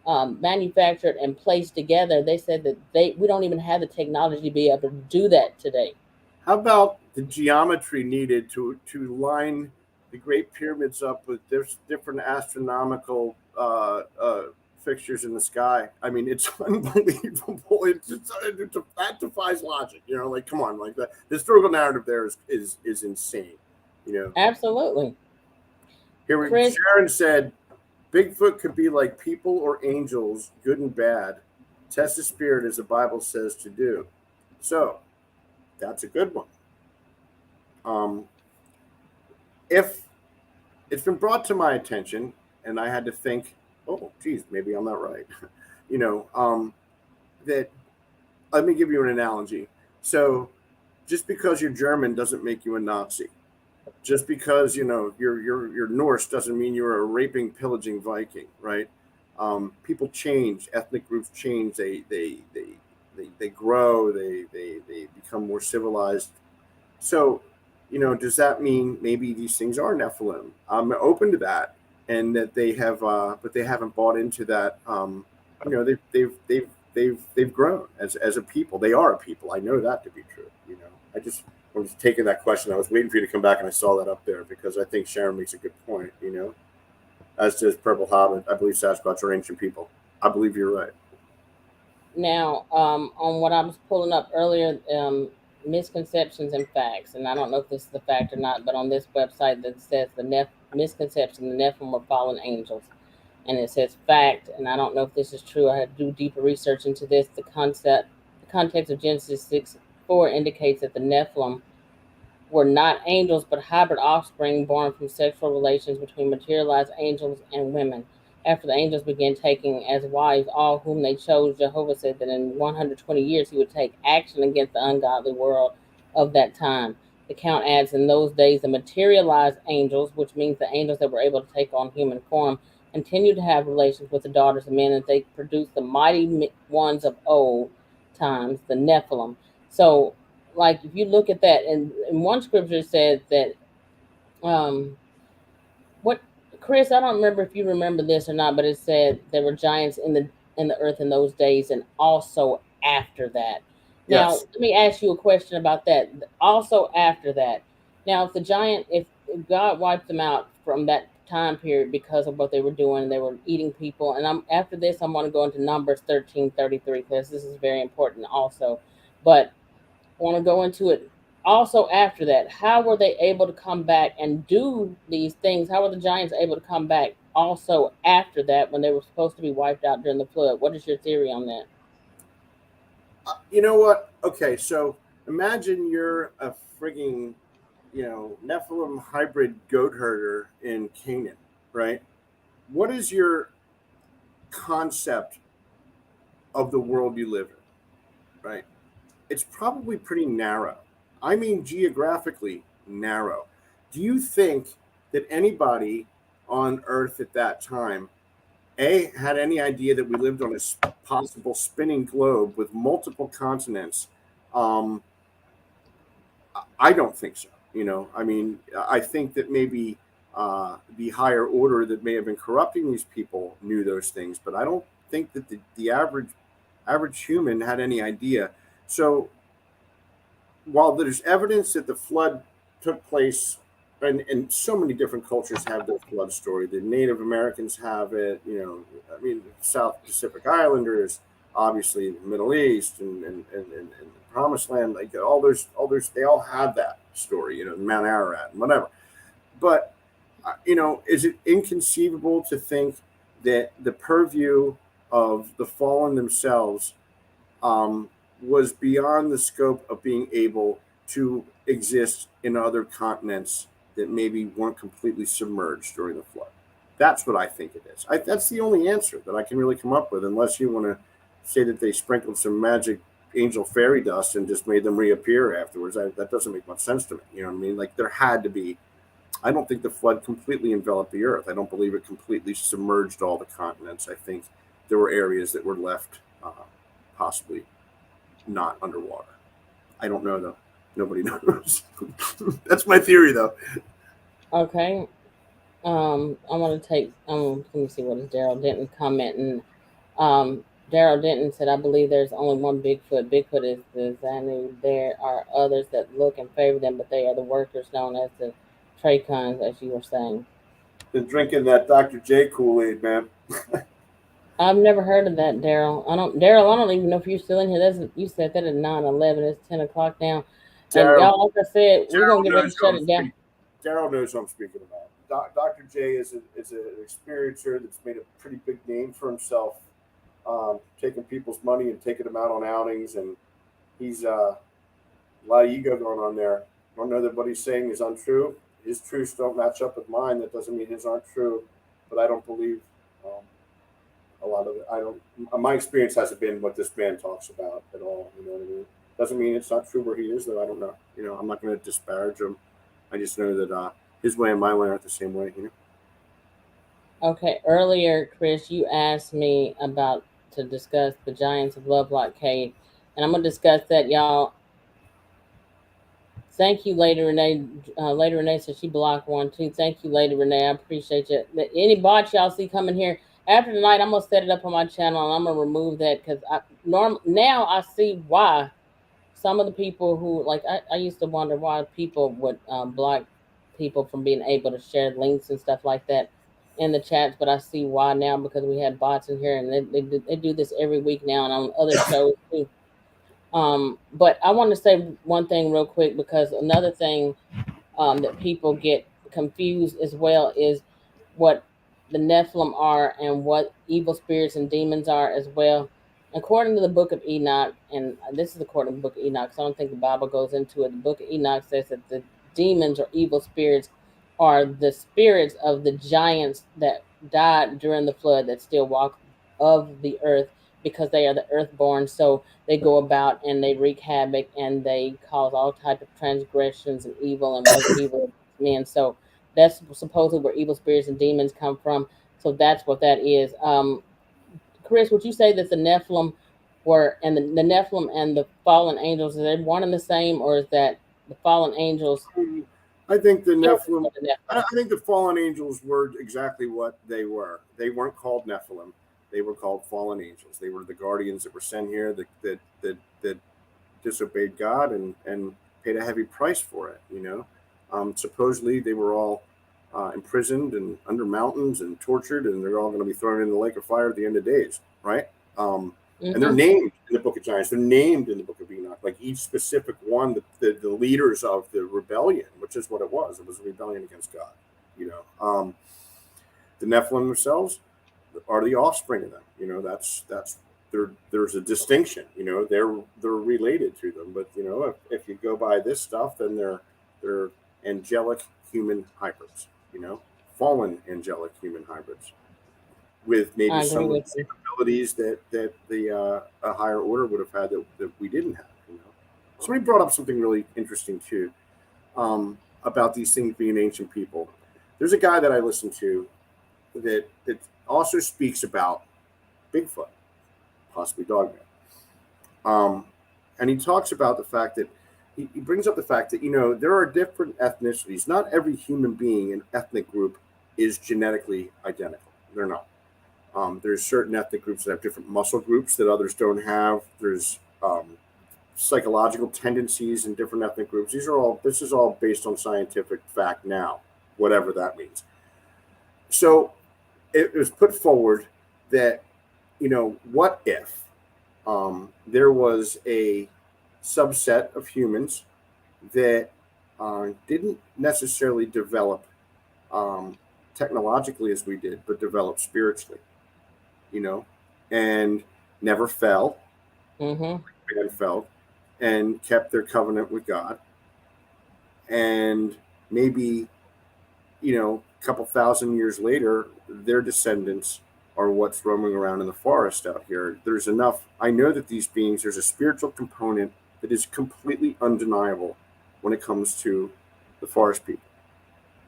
manufactured and placed together, they said that we don't even have the technology to be able to do that today. How about the geometry needed to line the Great Pyramids up with different astronomical fixtures in the sky? I mean, it's unbelievable. That defies logic. Like, come on, like the historical narrative there is insane. Absolutely. Here, Chris, Sharon said, Bigfoot could be like people or angels, good and bad. Test the spirit, as the Bible says to do. So that's a good one. If it's been brought to my attention, and I had to think, oh, geez, maybe I'm not right. That let me give you an analogy. So, just because you're German doesn't make you a Nazi. Just because you're Norse doesn't mean you're a raping, pillaging Viking, right? People change, ethnic groups change. They grow. They become more civilized. So, does that mean maybe these things are Nephilim? I'm open to that, and that they have, but they haven't bought into that. They've grown as a people. They are a people. I know that to be true. I just was taking that question. I was waiting for you to come back, and I saw that up there because I think Sharon makes a good point. as does Purple Hobbit. I believe Sasquatch are ancient people. I believe you're right. Now, on what I was pulling up earlier, misconceptions and facts, and I don't know if this is a fact or not, but on this website that says misconception, the Nephilim were fallen angels, and it says fact, and I don't know if this is true. I had to do deeper research into this. The context of Genesis 6:4 indicates that the Nephilim were not angels, but hybrid offspring born from sexual relations between materialized angels and women. After the angels began taking as wives all whom they chose, Jehovah said that in 120 years he would take action against the ungodly world of that time. The count adds, in those days, the materialized angels, which means the angels that were able to take on human form, continued to have relations with the daughters of men, and they produced the mighty ones of old times, the Nephilim. So, like, if you look at that, and in one scripture said that, um, what, Chris, I don't remember if you remember this or not, but it said there were giants in the earth in those days, and also after that. Now, Yes. let me ask you a question about that. Also after that. Now, if the giant, if God wiped them out from that time period because of what they were doing, they were eating people, and I'm after this, I'm going to go into Numbers 13:33 because this is very important also. But want to go into it. Also, after that, how were they able to come back and do these things? How were the giants able to come back also after that when they were supposed to be wiped out during the flood? What is your theory on that? You know what? Okay, so imagine you're a frigging, Nephilim hybrid goat herder in Canaan, right? What is your concept of the world you live in, right? It's probably pretty narrow. I mean, geographically narrow. Do you think that anybody on Earth at that time, A, had any idea that we lived on a possible spinning globe with multiple continents? Um, I don't think so. I mean, I think that maybe the higher order that may have been corrupting these people knew those things, but I don't think that the average human had any idea. So while there's evidence that the flood took place, and so many different cultures have their flood story. The Native Americans have it, I mean, South Pacific Islanders, obviously the Middle East and the Promised Land, like all those, they all have that story, Mount Ararat and whatever. But, is it inconceivable to think that the purview of the fallen themselves um, was beyond the scope of being able to exist in other continents that maybe weren't completely submerged during the flood? That's what I think it is. That's the only answer that I can really come up with, unless you want to say that they sprinkled some magic angel fairy dust and just made them reappear afterwards. That doesn't make much sense to me. You know what I mean? Like, there had to be. I don't think the flood completely enveloped the earth. I don't believe it completely submerged all the continents. I think there were areas that were left possibly not underwater. I don't know though. Nobody knows. That's my theory though. Okay. I'm gonna take. Let me see what is Daryl Denton commenting. Daryl Denton said, "I believe there's only one Bigfoot. Bigfoot is the Zanu. There are others that look and favor them, but they are the workers known as the Tracons, as you were saying." Been drinking that Dr. J Kool-Aid, man. I've never heard of that, Daryl. Daryl. I don't even know if you're still in here. You said that at 9:11. It's 10 o'clock now, and Daryl y'all, like I said, we're Daryl gonna get ready knows to who shut I'm it down. speaking. Daryl knows who I'm speaking about. Dr. J is an experiencer that's made a pretty big name for himself, taking people's money and taking them out on outings, and he's a lot of ego going on there. I don't know that what he's saying is untrue. His truths don't match up with mine. That doesn't mean his aren't true, but I don't believe um, a lot of it. I don't. My experience hasn't been what this man talks about at all. You know what I mean? Doesn't mean it's not true where he is, though. I don't know. I'm not going to disparage him. I just know that his way and my way aren't the same way. Okay, earlier, Chris, you asked me about to discuss the Giants of Lovelock Cave, and I'm gonna discuss that, y'all. Thank you, Lady Renee. Lady Renee said she blocked one too. Thank you, Lady Renee. I appreciate you. Any bots y'all see coming here after tonight, I'm gonna set it up on my channel and I'm gonna remove that because now I see why some of the people who like I used to wonder why people would block people from being able to share links and stuff like that. in the chats, but I see why now because we had bots in here, and they do this every week now, and on other shows too. But I want to say one thing real quick because another thing that people get confused as well is what the Nephilim are and what evil spirits and demons are as well. According to the book of Enoch, and this is according to the book of Enoch, so I don't think the Bible goes into it. The book of Enoch says that the demons or evil spirits are the spirits of the giants that died during the flood that still walk of the earth because they are the earthborn. So they go about and they wreak havoc and they cause all types of transgressions and evil and work evil men. So that's supposedly where evil spirits and demons come from. So that's what that is. Chris, would you say that the Nephilim were and the Nephilim and the fallen angels, is they one and the same, or is that the fallen angels? I think the Nephilim. I think the fallen angels were exactly what they were. They weren't called Nephilim. They were called fallen angels. They were the guardians that were sent here that disobeyed God and paid a heavy price for it. Supposedly they were all imprisoned and under mountains and tortured, and they're all going to be thrown in the lake of fire at the end of days, right? And they're named in the book of Giants. They're named in the book of Enoch, like each specific one, the leaders of the rebellion, which is what it was. It was a rebellion against God. The Nephilim themselves are the offspring of them. That's there's a distinction. They're related to them, but if you go by this stuff, then they're angelic human hybrids. Fallen angelic human hybrids with maybe some of the abilities that the a higher order would have had that we didn't have. Somebody brought up something really interesting too, about these things being ancient people. There's a guy that I listen to that also speaks about Bigfoot, possibly Dogman. And he talks about the fact that he brings up the fact that there are different ethnicities. Not every human being and ethnic group is genetically identical. They're not. There's certain ethnic groups that have different muscle groups that others don't have. There's psychological tendencies in different ethnic groups. This is all based on scientific fact now, whatever that means. So it was put forward that, what if there was a subset of humans that didn't necessarily develop technologically as we did, but developed spiritually, and never fell, and fell, and kept their covenant with God, and maybe, a couple thousand years later, their descendants are what's roaming around in the forest out here. There's enough. I know that these beings, there's a spiritual component that is completely undeniable when it comes to the forest people,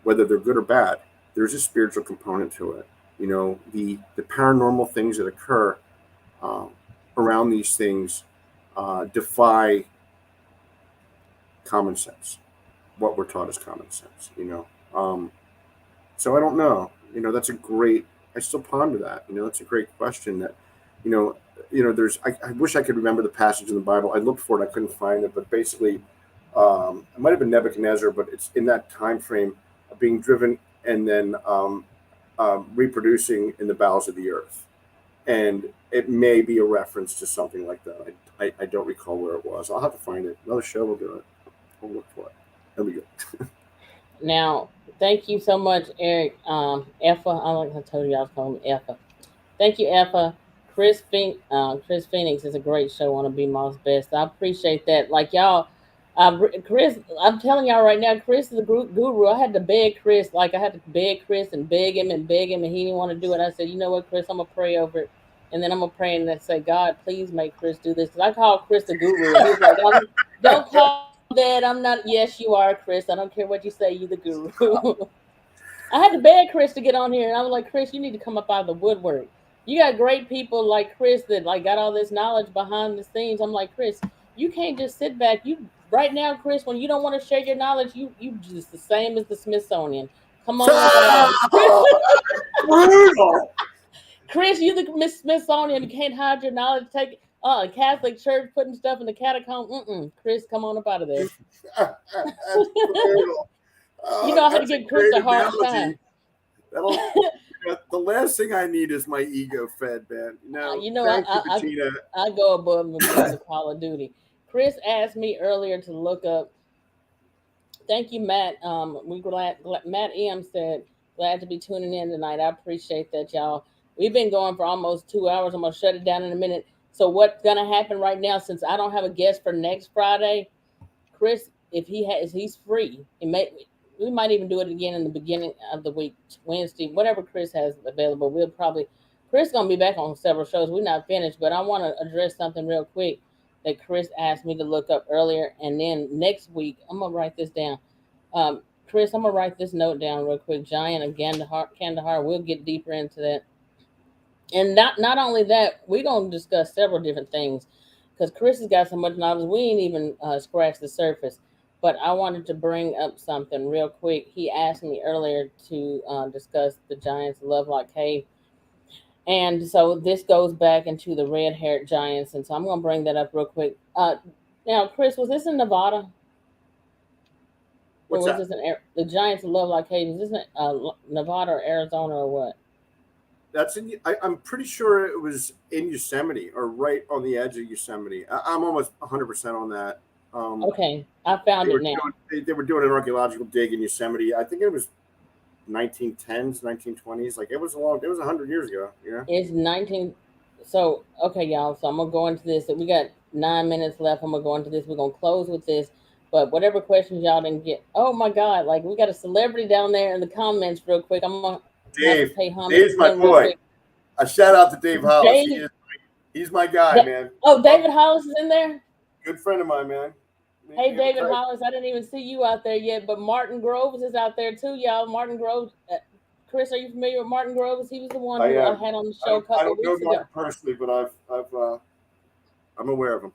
whether they're good or bad. There's a spiritual component to it. The paranormal things that occur around these things defy common sense. What we're taught is common sense. So I don't know. That's a great. I still ponder that. That's a great question. That, there's. I wish I could remember the passage in the Bible. I looked for it. I couldn't find it. But basically, it might have been Nebuchadnezzar, but it's in that time frame of being driven and then reproducing in the bowels of the earth. And it may be a reference to something like that. I don't recall where it was. I'll have to find it. Another show will do it. We'll look for it. That'll be good. Now, thank you so much, Eric. Effa, I told you I was calling him Effa. Thank you, Effa. Chris Phoenix is a great show on a Be Moss Best. I appreciate that. Like y'all, Chris, I'm telling y'all right now, Chris is a guru. I had to beg Chris, I had to beg Chris and beg him, and he didn't want to do it. I said, you know what, Chris, I'm gonna pray over it, and then I'm gonna pray and say, God, please make Chris do this. Because I call Chris the guru. And he's like, don't call that. I'm not. Yes, you are, Chris. I don't care what you say. You the guru. I had to beg Chris to get on here, and I was like, Chris, you need to come up out of the woodwork. You got great people like Chris that got all this knowledge behind the scenes. I'm like, Chris, you can't just sit back. You right now, Chris, when you don't want to share your knowledge, you just the same as the Smithsonian. Come on, brutal. Chris, you the Smithsonian. You can't hide your knowledge. Take Catholic Church putting stuff in the catacomb. Chris, come on up out of there. That's brutal. You know how to give Chris a hard time. The last thing I need is my ego fed, man. You know, Thank you, Bettina. I go above and beyond the Call of Duty. Chris asked me earlier to look up. Thank you, Matt. We glad Matt M said glad to be tuning in tonight. I appreciate that, y'all. We've been going for almost 2 hours. I'm gonna shut it down in a minute. So what's gonna happen right now? Since I don't have a guest for next Friday, Chris, if he's free, we might even do it again in the beginning of the week, Wednesday, whatever Chris has available. We'll probably Chris gonna be back on several shows. We're not finished, but I want to address something real quick that Chris asked me to look up earlier, and then next week I'm gonna write this down. Chris, I'm gonna write this note down real quick. Giant of Kandahar. We'll get deeper into that, and not only that, we're gonna discuss several different things because Chris has got so much knowledge. We ain't even scratched the surface. But I wanted to bring up something real quick. He asked me earlier to discuss the giants of Lovelock Cave. And so this goes back into the red haired giants. And so I'm going to bring that up real quick. Now, Chris, was this in Nevada? What's or was that? this in the giants of Lovelock Cave? Is this in Nevada or Arizona or what? That's in. I'm pretty sure it was in Yosemite or right on the edge of Yosemite. I'm almost 100% on that. Okay, I found it now. They were doing an archaeological dig in Yosemite. I think it was 1910s, 1920s. Like it was 100 years ago. Yeah. It's 19. So, okay, y'all. So I'm going to go into this. We got 9 minutes left. I'm going to go into this. We're going to close with this. But whatever questions y'all didn't get. Oh, my God. Like, we got a celebrity down there in the comments real quick. I'm going to have to pay homage. Dave's my boy. A shout out to Dave Hollis. He's my guy, man. Oh, David Hollis is in there? Good friend of mine, man. Hey, David Hollis, I didn't even see you out there yet, but Martin Groves is out there too, y'all. Martin Groves. Chris, are you familiar with Martin Groves? He was the one who I had on the show a couple weeks ago. I don't know personally, but I'm aware of him.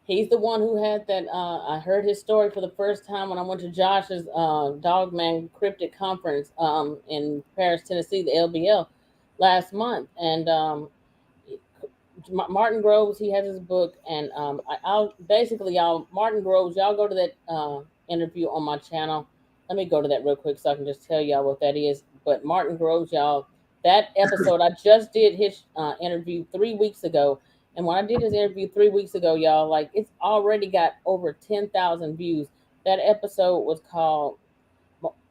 He's the one who had that. I heard his story for the first time when I went to Josh's Dogman Cryptid Conference in Paris, Tennessee, the LBL, last month. And Martin Groves, he has his book, and I'll basically Martin Groves, y'all go to that interview on my channel. Let me go to that real quick so I can just tell y'all what that is. But Martin Groves, y'all, that episode I just did his interview 3 weeks ago, and when I did his interview 3 weeks ago, y'all, like it's already got over 10,000 views. That episode was called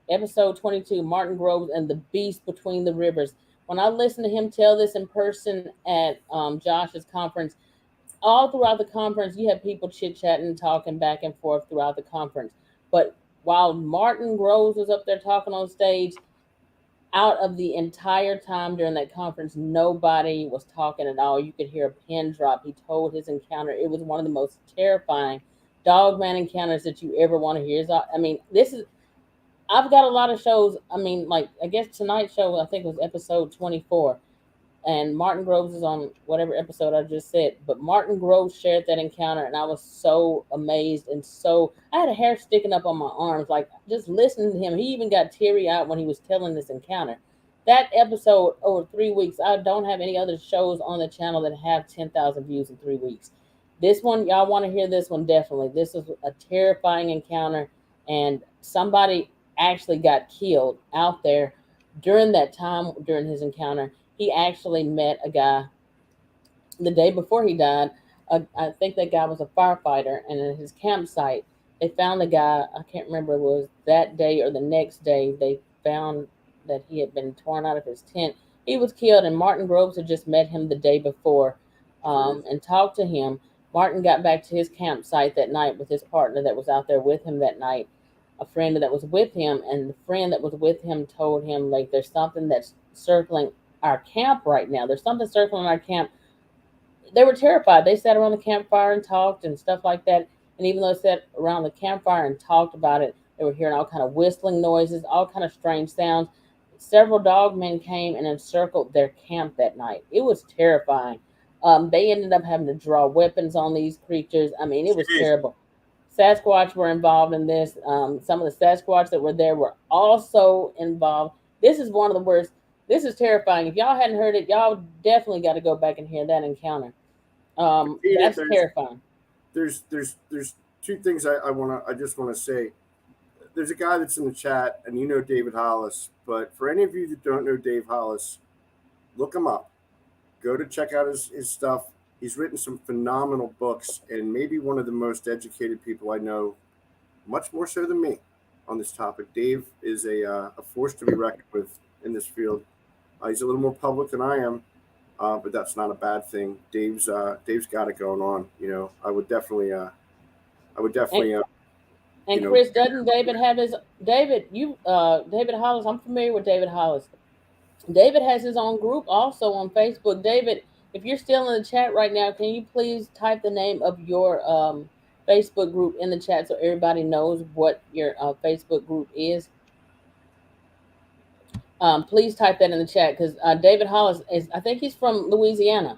episode 22, Martin Groves and the Beast Between the Rivers. When I listened to him tell this in person at Josh's conference, all throughout the conference, you had people chit-chatting, talking back and forth throughout the conference. But while Martin Groves was up there talking on stage, out of the entire time during that conference, nobody was talking at all. You could hear a pin drop. He told his encounter. It was one of the most terrifying dogman encounters that you ever want to hear. I mean, I've got a lot of shows. I mean, like, I guess tonight's show, I think it was episode 24. And Martin Groves is on whatever episode I just said. But Martin Groves shared that encounter, and I was so amazed and I had a hair sticking up on my arms, like just listening to him. He even got teary-eyed when he was telling this encounter. That episode, over 3 weeks, I don't have any other shows on the channel that have 10,000 views in 3 weeks. This one, y'all want to hear this one, definitely. This was a terrifying encounter, and somebody actually got killed out there during that time, during his encounter. He actually met a guy the day before he died. I think that guy was a firefighter, and at his campsite, they found the guy. I can't remember if it was that day or the next day. They found that he had been torn out of his tent. He was killed, and Martin Groves had just met him the day before and talked to him. Martin got back to his campsite that night with his partner that was out there with him that night, a friend that was with him, and the friend that was with him told him, like, there's something that's circling our camp right now. There's something circling our camp. They were terrified. They sat around the campfire and talked and stuff like that. And even though they sat around the campfire and talked about it, they were hearing all kind of whistling noises, all kind of strange sounds. Several dogmen came and encircled their camp that night. It was terrifying. They ended up having to draw weapons on these creatures. I mean, it was terrible. Sasquatch were involved in this. Some of the Sasquatch that were there were also involved. This is one of the worst. This is terrifying. If y'all hadn't heard it, y'all definitely got to go back and hear that encounter. That's terrifying. There's two things I just want to say. there's a guy that's in the chat, and you know David Hollis. But for any of you that don't know Dave Hollis, look him up. Go to check out his stuff. He's written some phenomenal books, and maybe one of the most educated people I know, much more so than me, on this topic. Dave is a force to be reckoned with in this field. He's a little more public than I am, but that's not a bad thing. Dave's got it going on. I would definitely. And Chris, doesn't David have his David Hollis? I'm familiar with David Hollis. David has his own group also on Facebook. David, if you're still in the chat right now, can you please type the name of your Facebook group in the chat so everybody knows what your Facebook group is? Please type that in the chat, because David Hollis I think he's from Louisiana.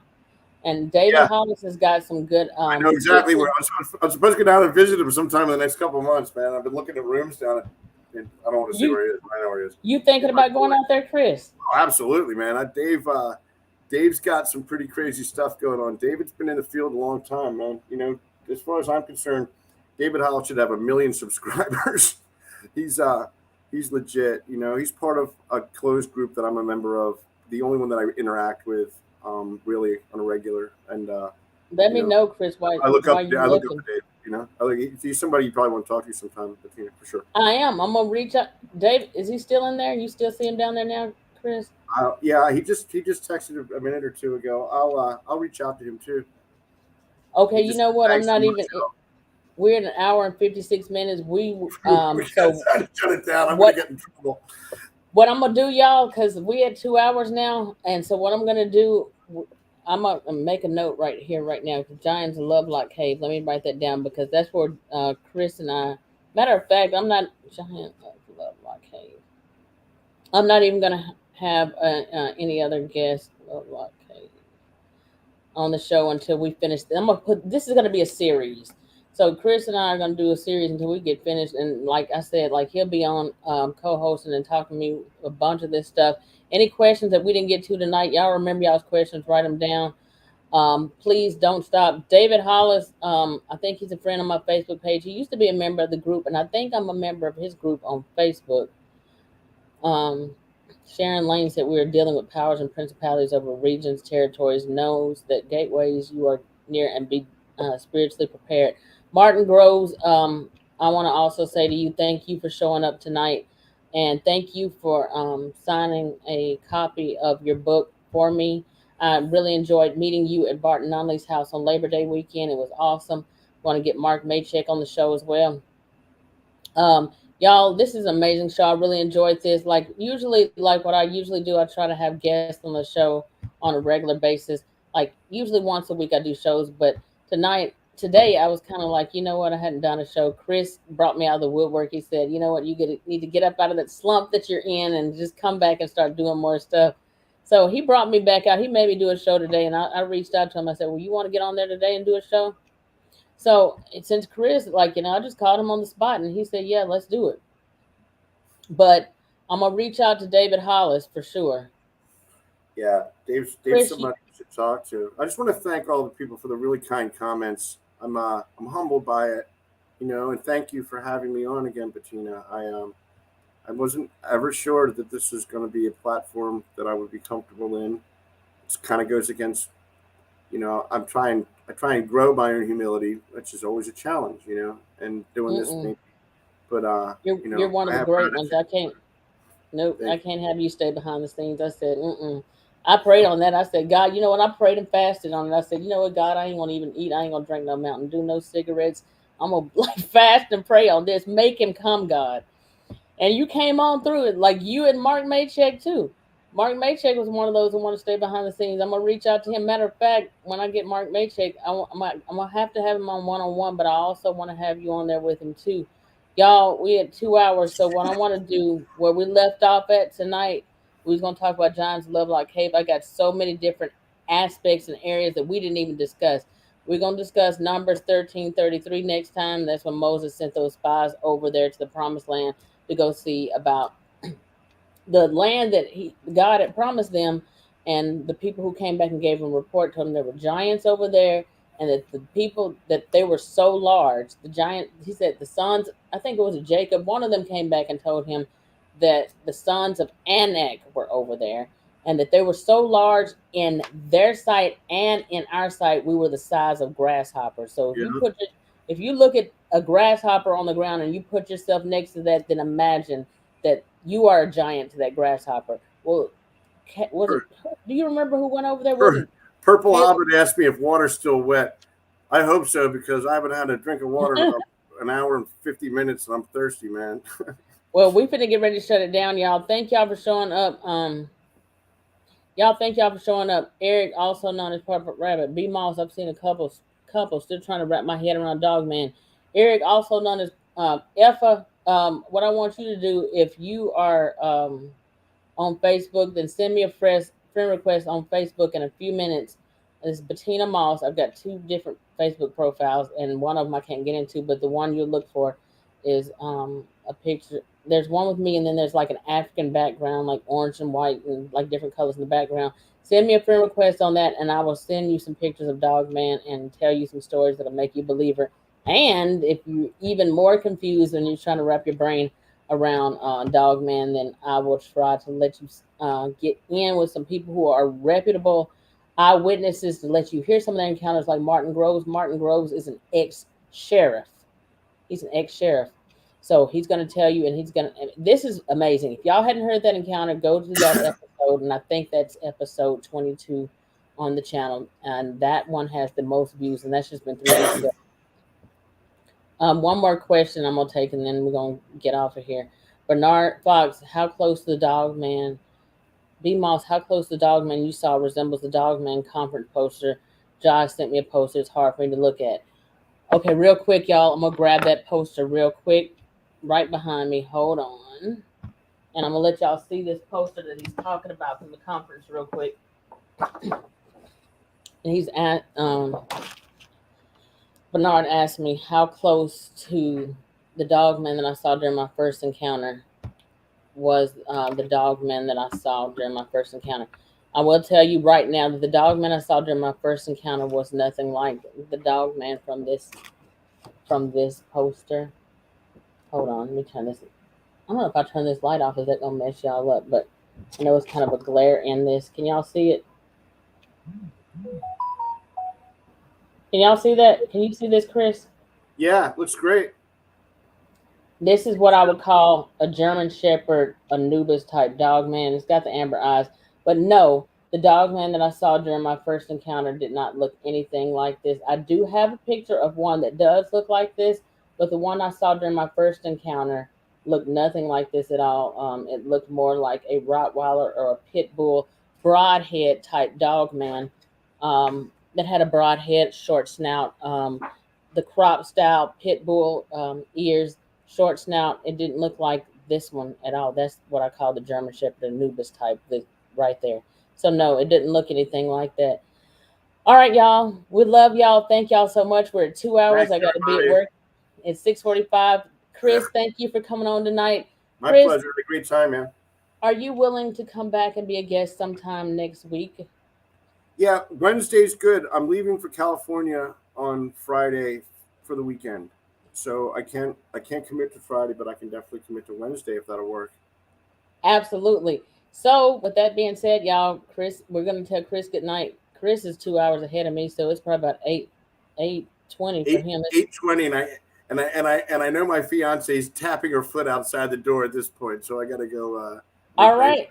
And David Hollis has got some good. I know exactly where I'm supposed to go down and visit him sometime in the next couple of months, man. I've been looking at rooms down at. I don't want to see where he is. I know where he is. You thinking about going out there, Chris? Oh, absolutely, man. Dave's got some pretty crazy stuff going on. David's been in the field a long time, man. As far as I'm concerned, David Hollis should have 1 million subscribers. He's legit. He's part of a closed group that I'm a member of. The only one that I interact with. Really on a regular, and let me know, Chris. Why I look up to Dave. He's somebody you probably want to talk to sometime, for sure. I am. I'm gonna reach out. Dave, is he still in there? You still see him down there now, Chris? Yeah, he just texted a minute or two ago. I'll reach out to him too. Okay, you know what? I'm not even. We're at 1 hour and 56 minutes. We so shut it down. I'm gonna get in trouble. What I'm gonna do, y'all, because we had 2 hours now, and so what I'm gonna do, I'm gonna make a note right here, right now. The Giants Lovelock Cave. Let me write that down, because that's where Chris and I. Matter of fact, I'm not Giant Lovelock Cave. I'm not even gonna have any other guest Lovelock Cave on the show until we finish. I'm gonna put. This is gonna be a series. So Chris and I are going to do a series until we get finished. And like I said, he'll be on co-hosting and talking to me a bunch of this stuff. Any questions that we didn't get to tonight, y'all remember y'all's questions, write them down. Please don't stop. David Hollis, I think he's a friend on my Facebook page. He used to be a member of the group, and I think I'm a member of his group on Facebook. Sharon Lane said we are dealing with powers and principalities over regions, territories, knows that gateways you are near, and be spiritually prepared. Martin Groves, I want to also say to you, thank you for showing up tonight, and thank you for signing a copy of your book for me. I really enjoyed meeting you at Barton Nunley's house on Labor Day weekend. It was awesome. Want to get Mark Maycheck on the show as well. Y'all, this is an amazing show. I really enjoyed this. Like what I usually do, I try to have guests on the show on a regular basis. Like usually once a week I do shows, but today I was kind of like, you know what, I hadn't done a show. Chris brought me out of the woodwork. He said, you know what, need to get up out of that slump that you're in and just come back and start doing more stuff. So he brought me back out. He made me do a show today, and I reached out to him. I said, well, you want to get on there today and do a show? So since Chris, I just called him on the spot, and he said, yeah, let's do it. But I'm going to reach out to David Hollis for sure. Yeah, Dave's somebody to talk to. I just want to thank all the people for the really kind comments. I'm humbled by it, and thank you for having me on again, Bettina. I wasn't ever sure that this was going to be a platform that I would be comfortable in. It kind of goes against, I try and grow my own humility, which is always a challenge, and doing this thing. But you're one of the great ones. I can't have you stay behind the scenes. I said, I prayed on that. I said, God, you know what? I prayed and fasted on it. I said, you know what, God, I ain't gonna even eat. I ain't gonna drink no Mountain Dew, no cigarettes. I'm gonna fast and pray on this. Make him come, God. And you came on through it, like you and Mark Maycheck too. Mark Maycheck was one of those who want to stay behind the scenes. I'm gonna reach out to him. Matter of fact, when I get Mark Maycheck, I'm gonna have to have him on one-on-one, but I also want to have you on there with him too. Y'all, we had 2 hours, so what I want to do, where we left off at tonight, we was going to talk about Giants Lovelock Cave. I got so many different aspects and areas that we didn't even discuss. We're going to discuss Numbers 13:33 next time. That's when Moses sent those spies over there to the Promised Land to go see about the land that God had promised them, and the people who came back and gave them a report told them there were giants over there, and that the people that they were so large, the giant. He said the sons. I think it was Jacob. One of them came back and told him that the sons of Anak were over there, and that they were so large in their sight and in our sight, we were the size of grasshoppers. So Yeah. if you look at a grasshopper on the ground and you put yourself next to that, then imagine that you are a giant to that grasshopper. Well, was it? Do you remember who went over there? Was it Purple Caleb? Hobbit asked me if water's still wet. I hope so because I haven't had a drink of water in about an hour and 50 minutes, and I'm thirsty, man. Well, we finna get ready to shut it down, y'all. Thank y'all for showing up. Y'all, thank y'all for showing up. Eric, also known as Purple Rabbit. B Moss, I've seen a couple still trying to wrap my head around Dog Man. Eric, also known as Effa. What I want you to do, if you are on Facebook, then send me a friend request on Facebook in a few minutes. It's Bettina Moss. I've got two different Facebook profiles, and one of them I can't get into, but the one you look for is a picture. There's one with me, and then there's like an African background, like orange and white, and like different colors in the background. Send me a friend request on that, and I will send you some pictures of Dog Man and tell you some stories that'll make you a believer. And if you're even more confused and you're trying to wrap your brain around Dog Man, then I will try to let you get in with some people who are reputable eyewitnesses to let you hear some of their encounters, like Martin Groves. Martin Groves is an ex sheriff. He's an ex sheriff. So he's going to tell you, and he's going to. This is amazing. If y'all hadn't heard that encounter, go to that episode, and I think that's episode 22 on the channel, and that one has the most views, and that's just been 3 weeks ago. One more question I'm gonna take, and then we're gonna get off of here. Bernard Fox, how close to the Dog Man? B Moss, how close to the Dog Man you saw resembles the Dog Man conference poster? Josh sent me a poster. It's hard for me to look at. Okay, real quick, y'all. I'm gonna grab that poster real quick, right behind me. Hold on, and I'm gonna let y'all see this poster that he's talking about from the conference real quick. And he's at Bernard asked me how close to the Dog Man that I saw during my first encounter was the Dog Man that I saw during my first encounter. I will tell you right now that the Dog Man I saw during my first encounter was nothing like the Dog Man from this poster. Hold on, let me turn this. I don't know if I turn this light off, is that gonna mess y'all up? But I know it's kind of a glare in this. Can y'all see it? Can y'all see that? Can you see this, Chris? Yeah, looks great. This is what I would call a German Shepherd, Anubis type dog man. It's got the amber eyes. But no, the dog man that I saw during my first encounter did not look anything like this. I do have a picture of one that does look like this, but the one I saw during my first encounter looked nothing like this at all. It looked more like a Rottweiler or a Pit Bull broadhead type dog man that had a broad head, short snout, the crop style Pit Bull ears, short snout. It didn't look like this one at all. That's what I call the German Shepherd Anubis type, right there. So no, it didn't look anything like that. All right, y'all. We love y'all. Thank y'all so much. We're at 2 hours. Thanks, I got to be at everybody. work. It's 6:45. Chris, thank you for coming on tonight. My Chris, pleasure. Had a great time, man. are you willing to come back and be a guest sometime next week? Yeah, Wednesday's good. I'm leaving for California on Friday for the weekend. So I can't commit to Friday, but I can definitely commit to Wednesday if that'll work. Absolutely. So, with that being said, y'all, Chris, we're gonna tell Chris good night. Chris is 2 hours ahead of me, so it's probably about 8:20 for him. 8:20, and I know my fiance is tapping her foot outside the door at this point, so I gotta go. All right.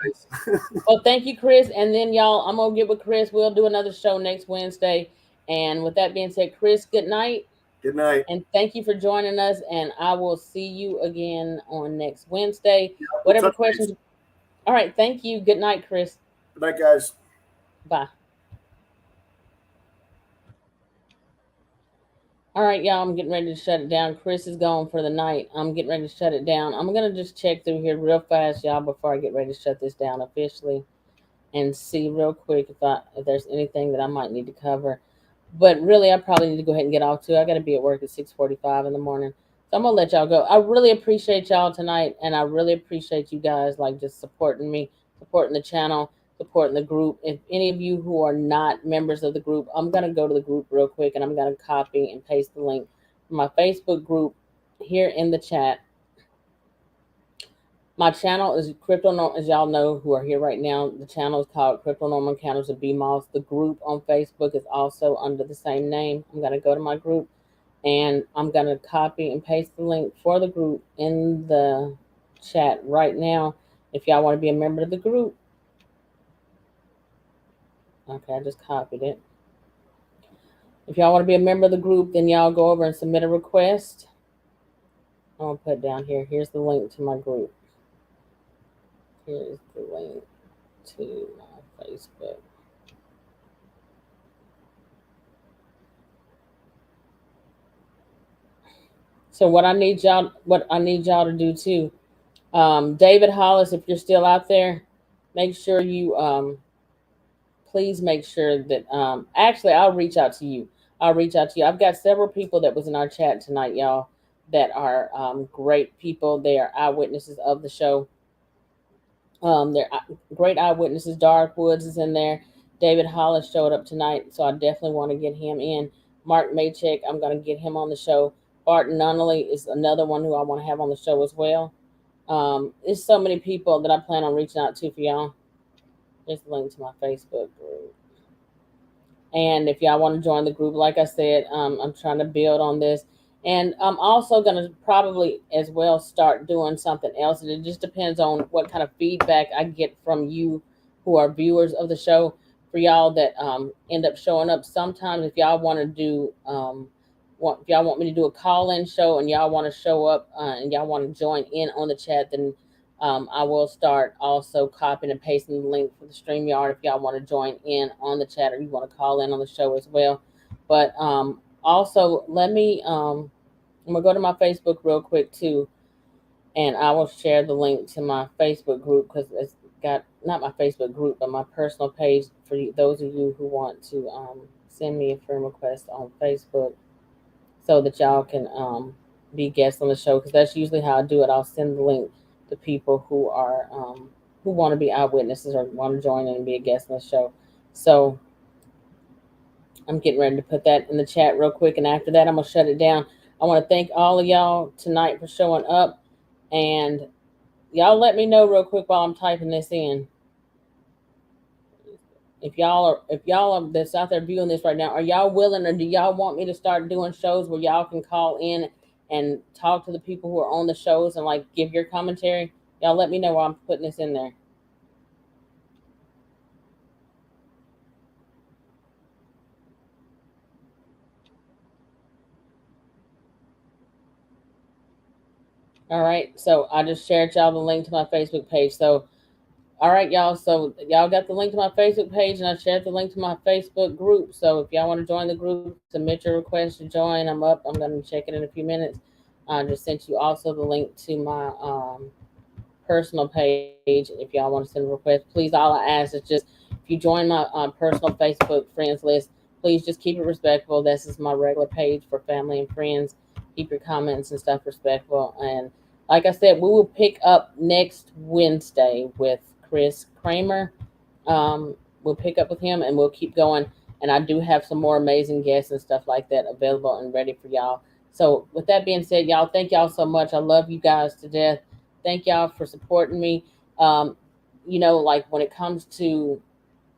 Well, thank you, Chris. And then y'all, I'm gonna get with Chris. We'll do another show next Wednesday. And with that being said, Chris, good night. Good night. And thank you for joining us. And I will see you again on next Wednesday. Yeah, whatever questions. All right. Thank you. Good night, Chris. Good night, guys. Bye. All right, y'all, I'm getting ready to shut it down. Chris is gone for the night. I'm getting ready to shut it down. I'm going to just check through here real fast, y'all, before I get ready to shut this down officially and see real quick if there's anything that I might need to cover. But really, I probably need to go ahead and get off too. I got to be at work at 6:45 in the morning. So I'm going to let y'all go. I really appreciate y'all tonight, and I really appreciate you guys like just supporting me, supporting the channel, supporting the group. If any of you who are not members of the group, I'm going to go to the group real quick and I'm going to copy and paste the link from my Facebook group here in the chat. My channel is Crypto, as y'all know who are here right now. The channel is called Crypto Normal Encounters of BMOS. The group on Facebook is also under the same name. I'm going to go to my group and I'm going to copy and paste the link for the group in the chat right now. If y'all want to be a member of the group. Okay, I just copied it. If y'all want to be a member of the group, then y'all go over and submit a request. I'm going to put down here. Here's the link to my group. Here's the link to my Facebook. So what I need y'all to do too, David Hollis, if you're still out there, make sure you please make sure that actually I'll reach out to you. I've got several people that was in our chat tonight, y'all, that are great people. They are eyewitnesses of the show. They're great eyewitnesses. Dark Woods is in there. David Hollis showed up tonight, so I definitely want to get him in. Mark Maycheck, I'm going to get him on the show. Barton Nunnally is another one who I want to have on the show as well. There's so many people that I plan on reaching out to for y'all. There's a link to my Facebook group. And if y'all want to join the group, like I said, I'm trying to build on this. And I'm also going to probably as well start doing something else. And it just depends on what kind of feedback I get from you who are viewers of the show. For y'all that end up showing up, sometimes if y'all want to do, if y'all want me to do a call-in show and y'all want to show up and y'all want to join in on the chat, then I will start also copying and pasting the link for the StreamYard if y'all want to join in on the chat or you want to call in on the show as well. But also, let me, I'm going to go to my Facebook real quick too, and I will share the link to my Facebook group because it's got, not my Facebook group, but my personal page for those of you who want to send me a friend request on Facebook so that y'all can be guests on the show, because that's usually how I do it. I'll send the link to people who are who want to be eyewitnesses or want to join in and be a guest on the show. So I'm getting ready to put that in the chat real quick, and after that I'm gonna shut it down. I want to thank all of y'all tonight for showing up, and y'all let me know real quick while I'm typing this in. If y'all are that's out there viewing this right now, are y'all willing, or do y'all want me to start doing shows where y'all can call in and talk to the people who are on the shows and like give your commentary? Y'all let me know while I'm putting this in there. All right, so I just shared y'all the link to my Facebook page. So all right, y'all. So y'all got the link to my Facebook page, and I shared the link to my Facebook group. So if y'all want to join the group, submit your request to join. I'm up. I'm going to check it in a few minutes. I just sent you also the link to my personal page. If y'all want to send a request, please, all I ask is just if you join my personal Facebook friends list, please just keep it respectful. This is my regular page for family and friends. Keep your comments and stuff respectful. And like I said, we will pick up next Wednesday with Chris Kramer. We'll pick up with him and we'll keep going. And I do have some more amazing guests and stuff like that available and ready for y'all. So with that being said, y'all, thank y'all so much. I love you guys to death. Thank y'all for supporting me. You know, like when it comes to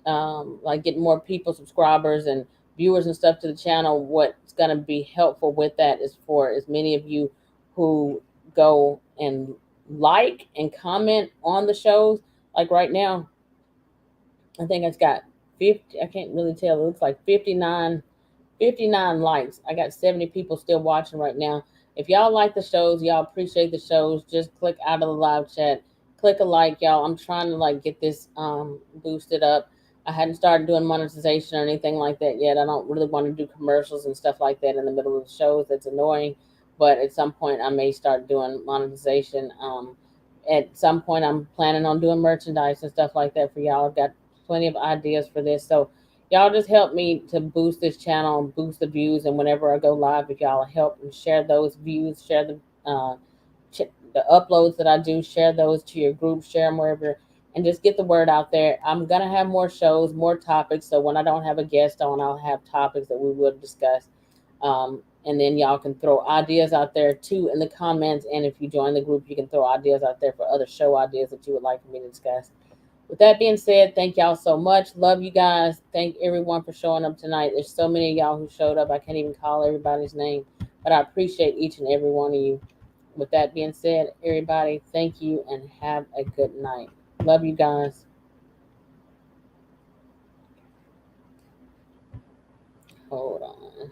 like getting more people, subscribers and viewers and stuff to the channel, what's going to be helpful with that is for as many of you who go and like and comment on the shows. Like right now, I think it's got 50, I can't really tell. It looks like 59 likes. I got 70 people still watching right now. If y'all like the shows, y'all appreciate the shows, just click out of the live chat, click a like, y'all. I'm trying to like get this boosted up. I hadn't started doing monetization or anything like that yet. I don't really want to do commercials and stuff like that in the middle of the shows. That's annoying. But at some point I may start doing monetization. At some point I'm planning on doing merchandise and stuff like that for y'all. I've got plenty of ideas for this. So y'all just help me to boost this channel and boost the views. And whenever I go live, if y'all help and share those views, share the uploads that I do, share those to your group, share them wherever and just get the word out there. I'm going to have more shows, more topics. So when I don't have a guest on, I'll have topics that we will discuss. And then y'all can throw ideas out there too in the comments. And if you join the group, you can throw ideas out there for other show ideas that you would like for me to discuss. With that being said, thank y'all so much. Love you guys. Thank everyone for showing up tonight. There's so many of y'all who showed up. I can't even call everybody's name, but I appreciate each and every one of you. With that being said, everybody, thank you and have a good night. Love you guys. Hold on.